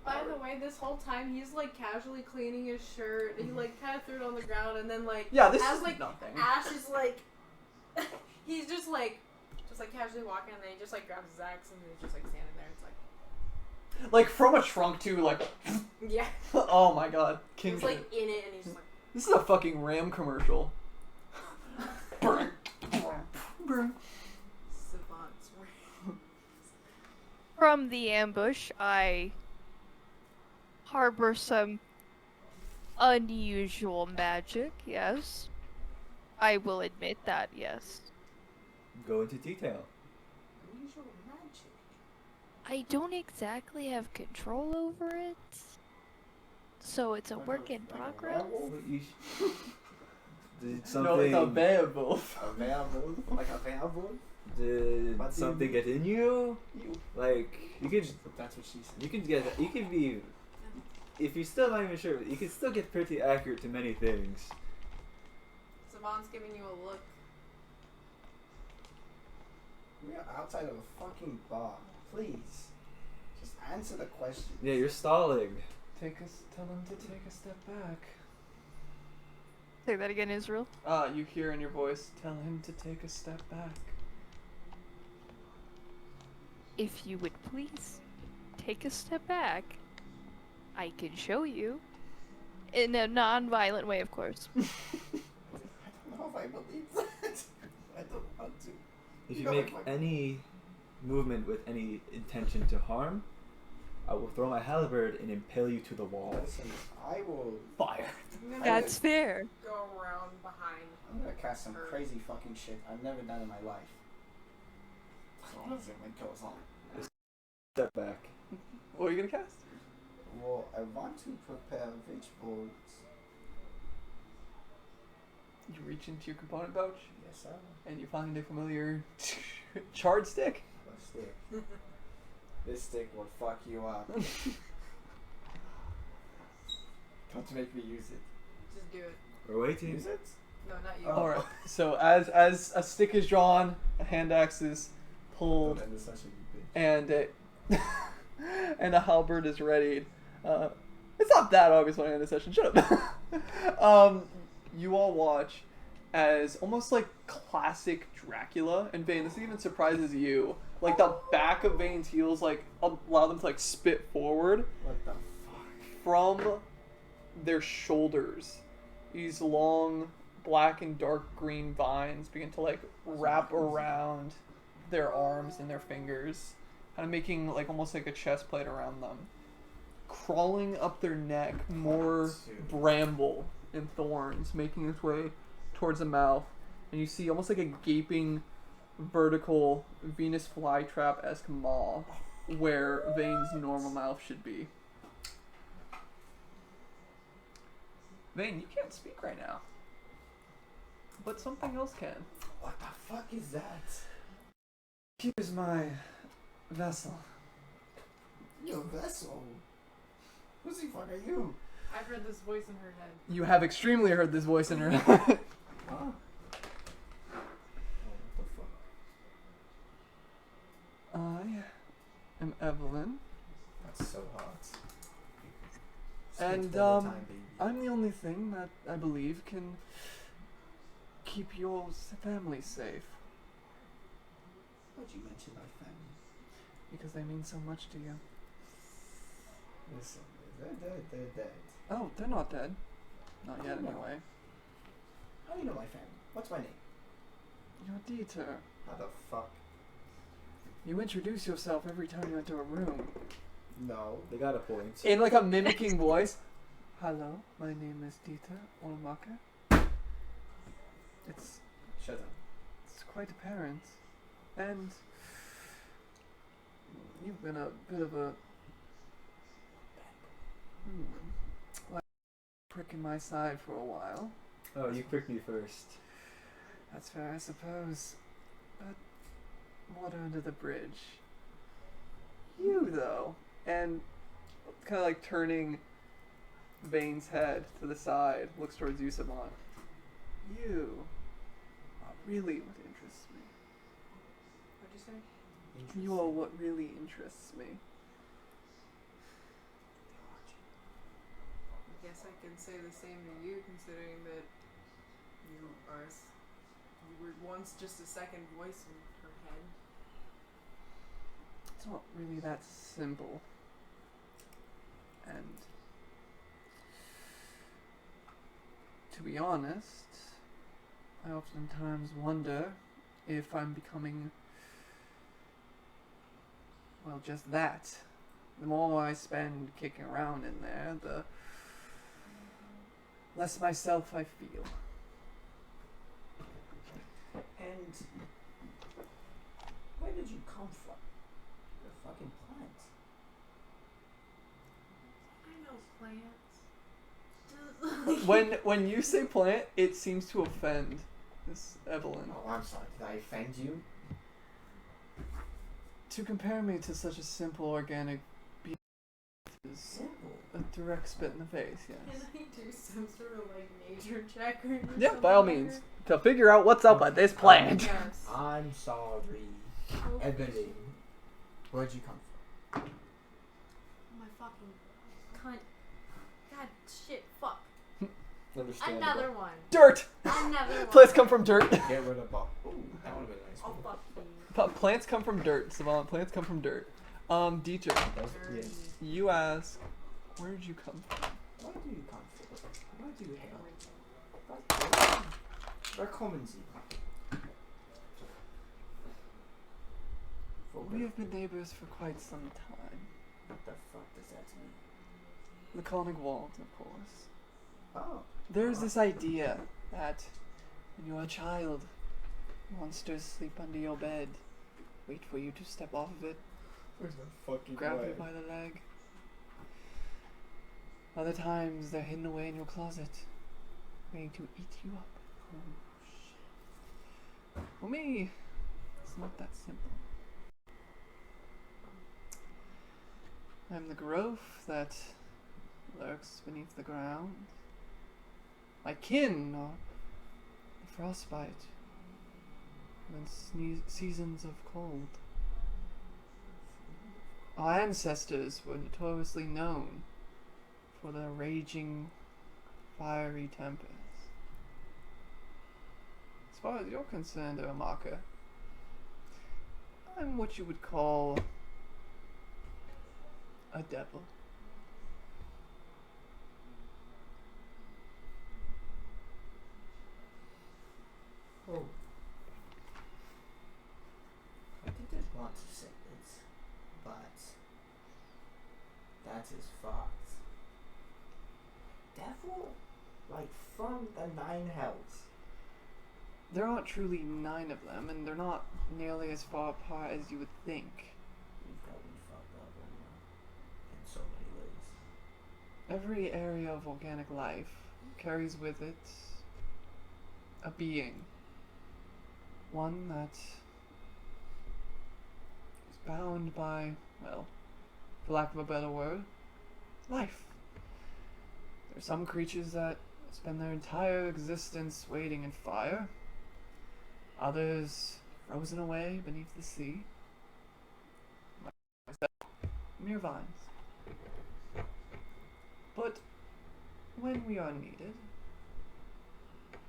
By the way, this whole time he's like casually cleaning his shirt. He like kind of threw it on the ground, and then like
Yeah, this
as
is
like
nothing.
Ash is like he's just like casually walking, and then he just like grabs his axe and he's just like standing there. It's like
Like from a trunk too, like
yeah,
oh my god. King
he's like in it, and he's just like
This is a fucking Ram commercial.
Savant's
From the ambush, I harbor some unusual magic, yes. I will admit that, yes.
Go into detail.
Unusual magic.
I don't exactly have control over it. So it's a work in progress.
You did
No, it's a
something?
werewolf.
A werewolf? Like a werewolf?
Did
What do you
something
mean?
get in you? Like you could,
That's what she said.
you could get, you could be. If you're still not even sure, you can still get pretty accurate to many things.
Savant's giving you a look.
We are outside of a fucking bar. Please. Just answer the question.
Yeah, you're stalling.
Tell him to take a step back.
Say that again, Israel.
You hear in your voice, tell him to take a step back.
If you would please take a step back, I can show you. In a non-violent way, of course.
I don't know if I believe that. I don't want to.
If you make any movement with any intention to harm, I will throw my halberd and impale you to the wall.
Listen, I will.
Fire.
I'm gonna
That's fair.
go around behind.
I'm gonna cast some crazy fucking shit I've never done in my life. I don't know if it goes on.
Step back.
What are you gonna cast?
Well, I want to prepare witch bolts.
You reach into your component pouch
Yes, sir.
and you find a familiar charred stick.
A stick. This stick will fuck you up. Don't make me use it.
Just do it.
We're waiting.
Use it?
No, not you.
Oh.
Alright, so as a stick is drawn, a hand axe is pulled,
Don't end this session, you bitch.
and and a halberd is readied. It's not that obvious when I end the session. Shut up. You all watch as almost like classic Dracula and Vayne. This even surprises you. Like the back of Vayne's heels, like allow them to like spit forward
What the fuck?
from their shoulders. These long black and dark green vines begin to like wrap around their arms and their fingers, kind of making like almost like a chest plate around them. Crawling up their neck, more bramble and thorns making its way towards the mouth, and you see almost like a gaping vertical Venus flytrap-esque maw where Vayne's normal mouth should be. Vayne, you can't speak right now, but something else can.
What the fuck is that?
Here's my vessel.
Your vessel. Who the fuck are you?
I've heard this voice in her head.
You have extremely heard this voice in her head.
Huh? Oh, what the fuck?
I am Evelyn,
That's so hot.
and
Speak all the time, baby.
I'm the only thing that I believe can keep your family safe,
Why'd you mention my family?
because they mean so much to you.
Listen, they're dead.
Oh, they're not dead. Not yet,
No.
anyway.
How do you know my family? What's my name?
You're Dieter.
How the fuck?
You introduce yourself every time you enter a room.
No.
They got a point.
In like a mimicking voice. Hello, my name is Dieter Olmacher. It's
Shut up.
quite apparent. And you've been a bit of a like prick in my side for a while.
Oh, you pricked me first.
That's fair, I suppose. But water under the bridge. You though, and kind of like turning Vayne's head to the side, looks towards you, Savant. You are really what interests me.
What'd you say?
You are what really interests me.
I guess I can say the same to you, considering that you are. You were once just a second voice in her head.
It's not really that simple. And to be honest, I oftentimes wonder if I'm becoming, well, just that. The more I spend kicking around in there, the less myself I feel.
And where did you come from? You're a fucking plant.
I know plants.
When you say plant, it seems to offend Miss Evelyn.
Oh, I'm sorry. Did I offend you?
To compare me to such a simple organic being is
Simple.
a direct spit in the face,
Can
yes.
I do some sort of like nature check or
Yeah,
something
by all
like
means.
that?
To figure out what's up with this plant.
Yes.
I'm sorry.
Oh,
Evelyn. Where'd you come from?
my fucking cunt. God shit, fuck.
Understandable.
Another one.
Dirt!
Another one.
Plants come from dirt.
Get rid of Bob. Ooh, that would have been nice.
Oh fuck you.
Plants come from dirt, Savant. Plants come from dirt. Dietrich,
Dirty.
you ask, where did you come from?
Where do you come from? Where do you hail? Where kommen Sie?
We have been neighbors for quite some time.
What the fuck does that mean?
The Conic Wald, of course.
Oh.
There's this idea that when you're a child, monsters sleep under your bed, wait for you to step off of it,
There's no fucking
grab
way.
you by the leg. Other times they're hidden away in your closet, waiting to eat you up.
Oh, shit.
For me, it's not that simple. I'm the growth that lurks beneath the ground. My kin are the frostbite and seasons of cold. Our ancestors were notoriously known for their raging, fiery tempers. As far as you're concerned, Omaka, I'm what you would call a devil.
Oh. I didn't want to say this, but that is fucked. Devil? Like from the Nine Hells.
There aren't truly 9 of them, and they're not nearly as far apart as you would think.
We've got me fucked up in so many ways.
Every area of organic life carries with it a being. One that is bound by, well, for lack of a better word, life. There are some creatures that spend their entire existence waiting in fire. Others frozen away beneath the sea. Mere vines. But when we are needed,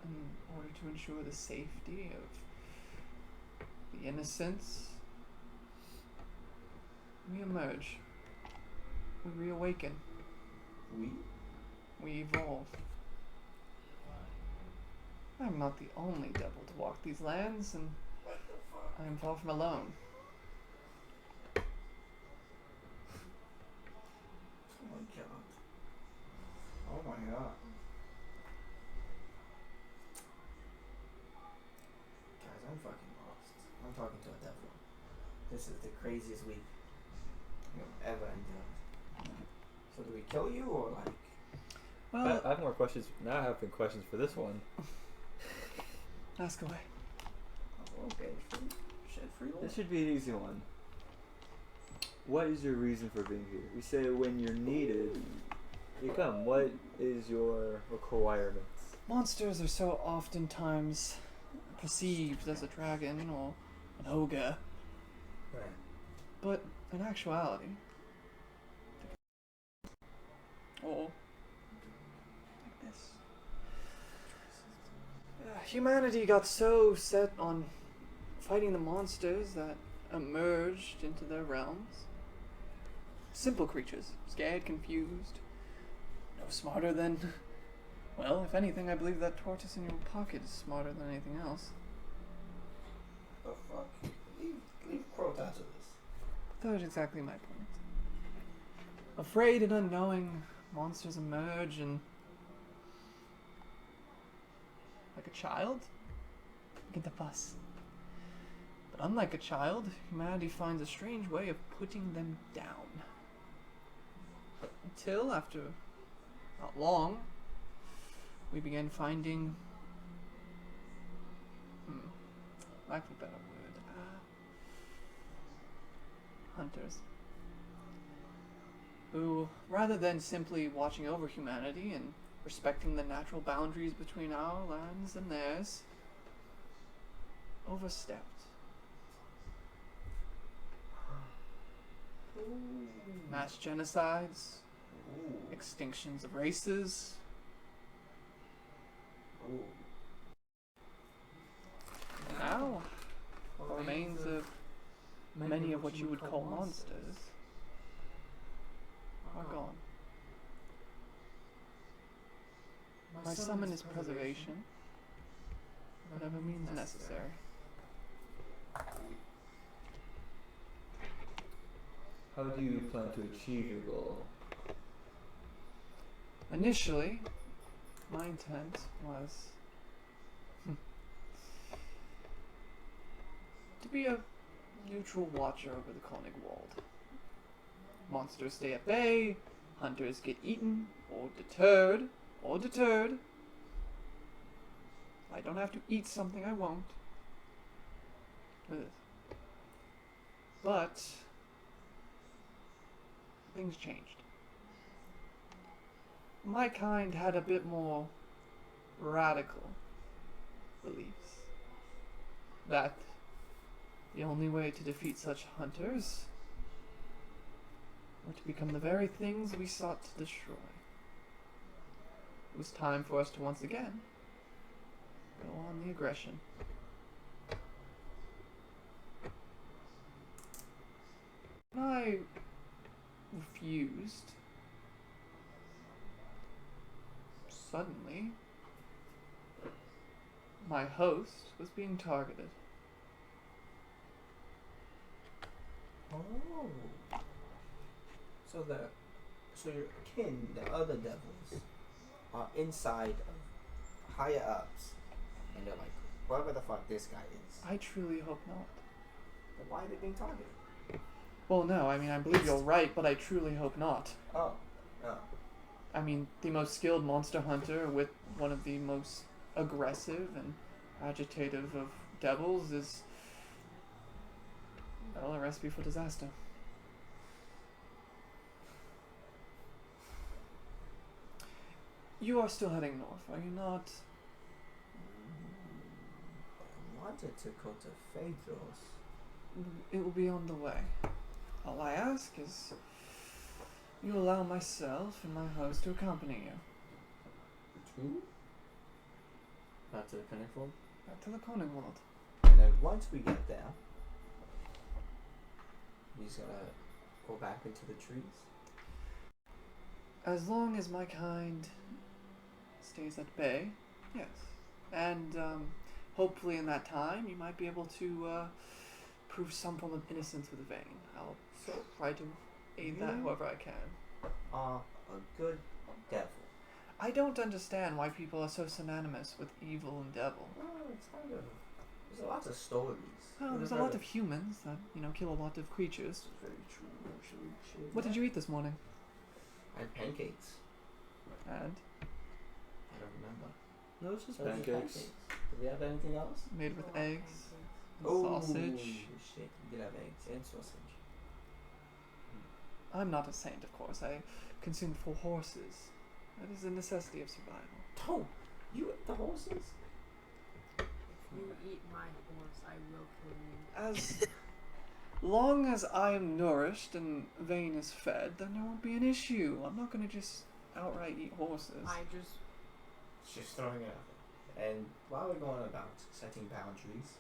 in order to ensure the safety of the innocents, we emerge. We reawaken. We evolve. I'm not the only devil to walk these lands, and I am far from alone.
Oh my god. Oh my god. Guys, I'm fucking lost. I'm talking to a devil. This is the craziest week I've ever endured. So do we kill you or like?
Well,
I have more questions. Now I have some questions for this one.
ask away.
Oh, okay, shed free
This should be an easy one. What is your reason for being here? We say when you're needed. You come. What is your requirements?
Monsters are so oftentimes perceived as a dragon or an ogre,
Right.
but in actuality, or like this. Humanity got so set on fighting the monsters that emerged into their realms. Simple creatures, scared, confused, no smarter than... Well, if anything, I believe that tortoise in your pocket is smarter than anything else.
The fuck? Leave Crota out of this.
That was exactly my point. Afraid and unknowing, monsters emerge and... like a child? Get the fuss. But unlike a child, humanity finds a strange way of putting them down. Until, after not long, we began finding... lack of a better word. Hunters. Who, rather than simply watching over humanity and respecting the natural boundaries between our lands and theirs, overstepped. Mass genocides, extinctions of races. Now, the remains of many of what you would call monsters are gone. My summon is preservation, whatever means necessary.
How do you plan to achieve your goal?
Initially, my intent was to be a neutral watcher over the Konigwald. Monsters stay at bay, hunters get eaten, or deterred. I don't have to eat something I won't. Ugh. But things changed. My kind had a bit more radical beliefs. That the only way to defeat such hunters were to become the very things we sought to destroy. It was time for us to once again go on the aggression. I refused. Suddenly, my host was being targeted.
Oh. So your kin, the other devils, are inside of higher ups, and they're like, whoever the fuck this guy is.
I truly hope not.
Then why are they being targeted?
Well, no, I mean, I believe you're right, but I truly hope not.
Oh.
I mean, the most skilled monster hunter with one of the most aggressive and agitative of devils is, well, a recipe for disaster. You are still heading north, are you not?
I wanted to go to Phaedros.
It will be on the way. All I ask is you allow myself and my host to accompany you.
Two? Back to the Pinnacle.
Back to the Konigwald.
And then once we get there, we just gotta go back into the trees.
As long as my kind stays at bay, yes. And hopefully in that time you might be able to prove some form of innocence with Vayne. I'll try to aid that however I can.
Are a good devil.
I don't understand why people are so synonymous with evil and devil.
Well, it's kind of... There's lots of stories.
Well, there's a lot of humans that, kill a lot of creatures.
Very true, actually.
What did you eat this morning?
I had pancakes.
And?
I don't remember.
No, it's just
So it was
pancakes.
Did we have anything else?
Made with eggs, and
Oh,
sausage.
shit. We did have eggs and sausage.
I'm not a saint, of course. I consume 4 horses. That is a necessity of survival.
Don't. You eat the horses?
You eat my horse, I will kill you.
As long as I am nourished and Vayne is fed, then there won't be an issue. I'm not gonna just outright eat horses.
I just
Just throwing it out there. And while we're going about setting boundaries,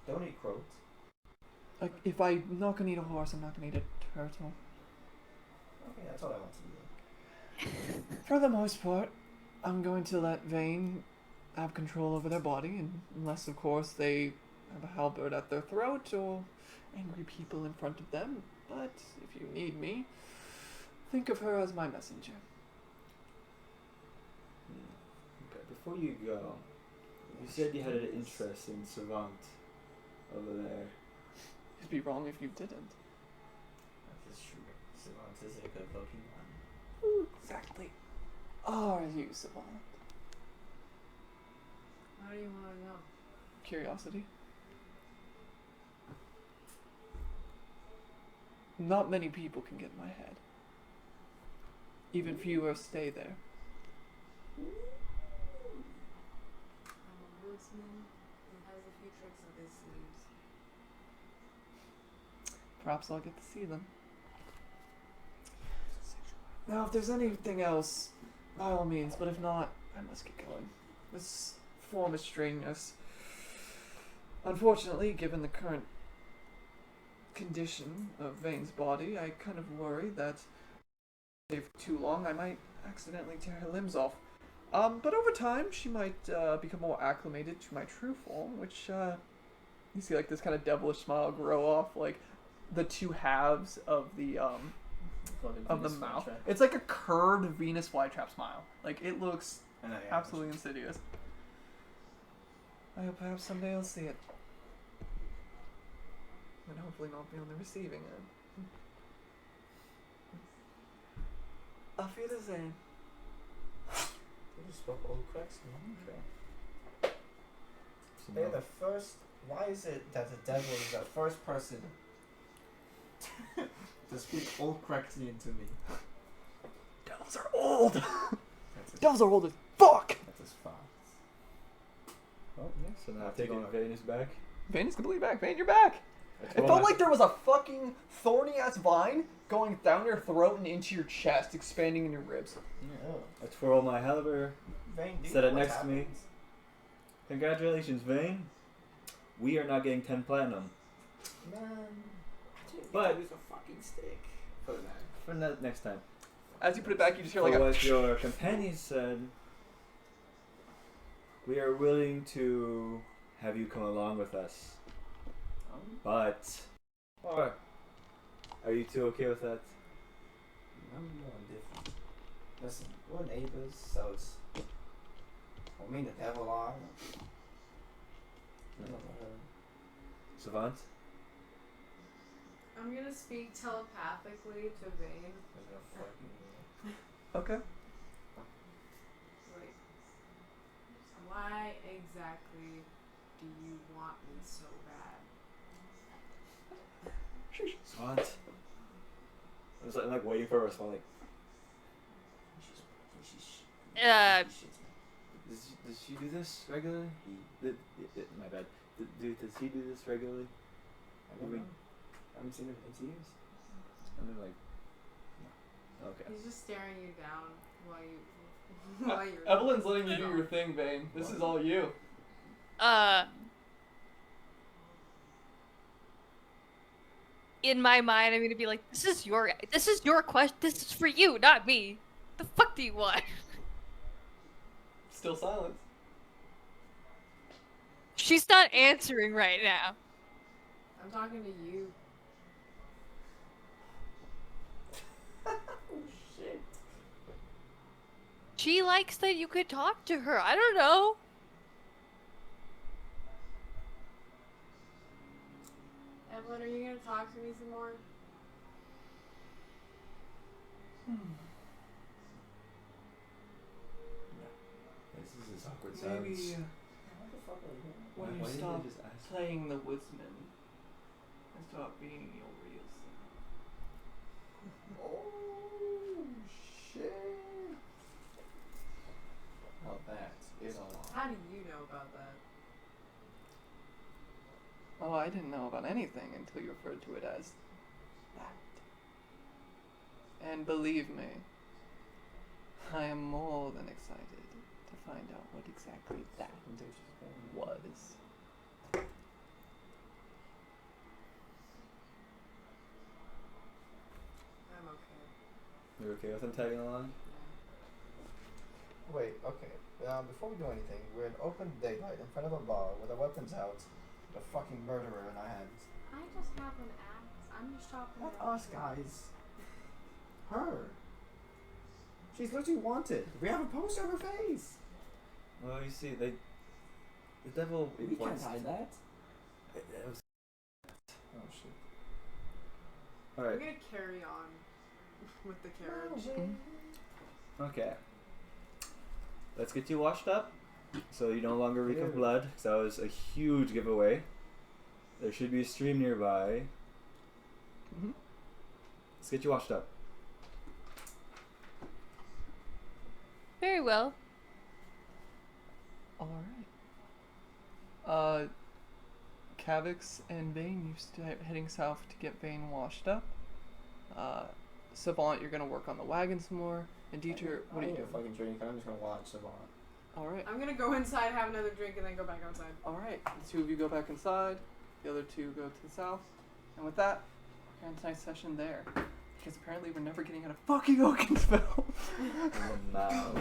don't eat crows.
Like, if I'm not gonna eat a horse, I'm not gonna eat a turtle.
Okay, that's all I want to do.
For the most part, I'm going to let Vayne have control over their body, unless, of course, they have a halberd at their throat or angry people in front of them. But if you need me, think of her as my messenger.
Okay, before you go, you said you had an interest in Savant over there.
You'd be wrong if you didn't.
That is true. Savant is a good looking one.
Who exactly are you, Savant?
how do you want to know?
Curiosity. Not many people can get in my head. Even fewer stay there.
I'm a woodsman who has a few tricks up his sleeves.
Perhaps I'll get to see them. Now, if there's anything else, by all means, but if not, I must get going. This form is straining us. Unfortunately, given the current condition of Vayne's body, I kind of worry that if too long, I might accidentally tear her limbs off. But over time, she might become more acclimated to my true form, which, you see like this kind of devilish smile grow off, like the two halves of the mouth. It's like a curved Venus flytrap smile. Like, it looks absolutely insidious. I hope perhaps someday I'll see it. And hopefully not be on the receiving end. Auf Wiedersehen.
You just spoke old cracks. Okay. They're the first. Why is it that the devil is the first person to speak old Craxy into me?
Devils are old!
That's
Devils are old as fuck!
That's fast.
Oh, yeah, so now taking Venus back.
Vayne is completely back. Vayne, you're back! It felt like there was a fucking thorny ass vine going down your throat and into your chest, expanding in your ribs.
Yeah.
I twirl my halberd,
Vayne, do you
set
know
it
what
next to me.
happens?
Congratulations, Vayne. We are not getting 10 platinum.
Man, I didn't
But-
use a fucking stick for that.
For next time.
As you put it back, you just hear like
For
a...
what your companion said, we are willing to have you come along with us. But, or, are you two okay with that?
I'm more indifferent. Listen, we're neighbors, so it's. I mean, the devil are.
Savant?
I'm gonna speak telepathically to Vayne.
Okay.
Like, why exactly do you want me so bad?
Savant? I'm like waiting for a response. Like, does she do this regularly? My bad. Does he do this regularly?
I don't know. I haven't seen him in years.
I mean, like, no. Okay.
He's just staring you down while you're.
Evelyn's letting you do your thing, Vayne. This is all you.
In my mind, I'm gonna be like, this is your question. This is for you, not me. The fuck do you want?
Still silence.
She's not answering right now.
I'm talking to you.
Oh shit.
She likes that you could talk to her. I don't know.
Evelyn, are you gonna talk to me some more?
This is awkward
Maybe
sounds.
What the fuck are you doing?
when you
Why didn't
stop
they just ask?
playing the woodsman and start being your real didn't know about anything until you referred to it as that. And believe me, I am more than excited to find out what exactly that was.
I'm okay.
You're okay with him tagging along?
Wait, okay. Before we do anything, we're in open daylight in front of a bar with our weapons out, with a fucking murderer in our hands.
I just have an axe. I'm just talking
Not
about
us, guys. Her. She's literally wanted. We have a poster of her face.
Well, you see, the devil.
We can't
wants-
hide that.
it was-
Oh shit.
I'm
Alright,
gonna carry on with the carriage.
okay. Let's get you washed up so you no longer reek of blood, because that was a huge giveaway. There should be a stream nearby.
Mm-hmm.
Let's get you washed up.
Very well.
Alright. Kavix and Vayne, you start heading south to get Vayne washed up. Savant, you're gonna work on the wagon some more. And Dieter, what are you
I
doing?
don't need a fucking drink. I'm just gonna watch Savant.
Alright.
I'm gonna go inside, have another drink, and then go back outside.
Alright. The two of you go back inside. The other two go to the south. And with that, we're gonna end tonight's session there. Because apparently we're never getting out of fucking Okinsville.
Wow.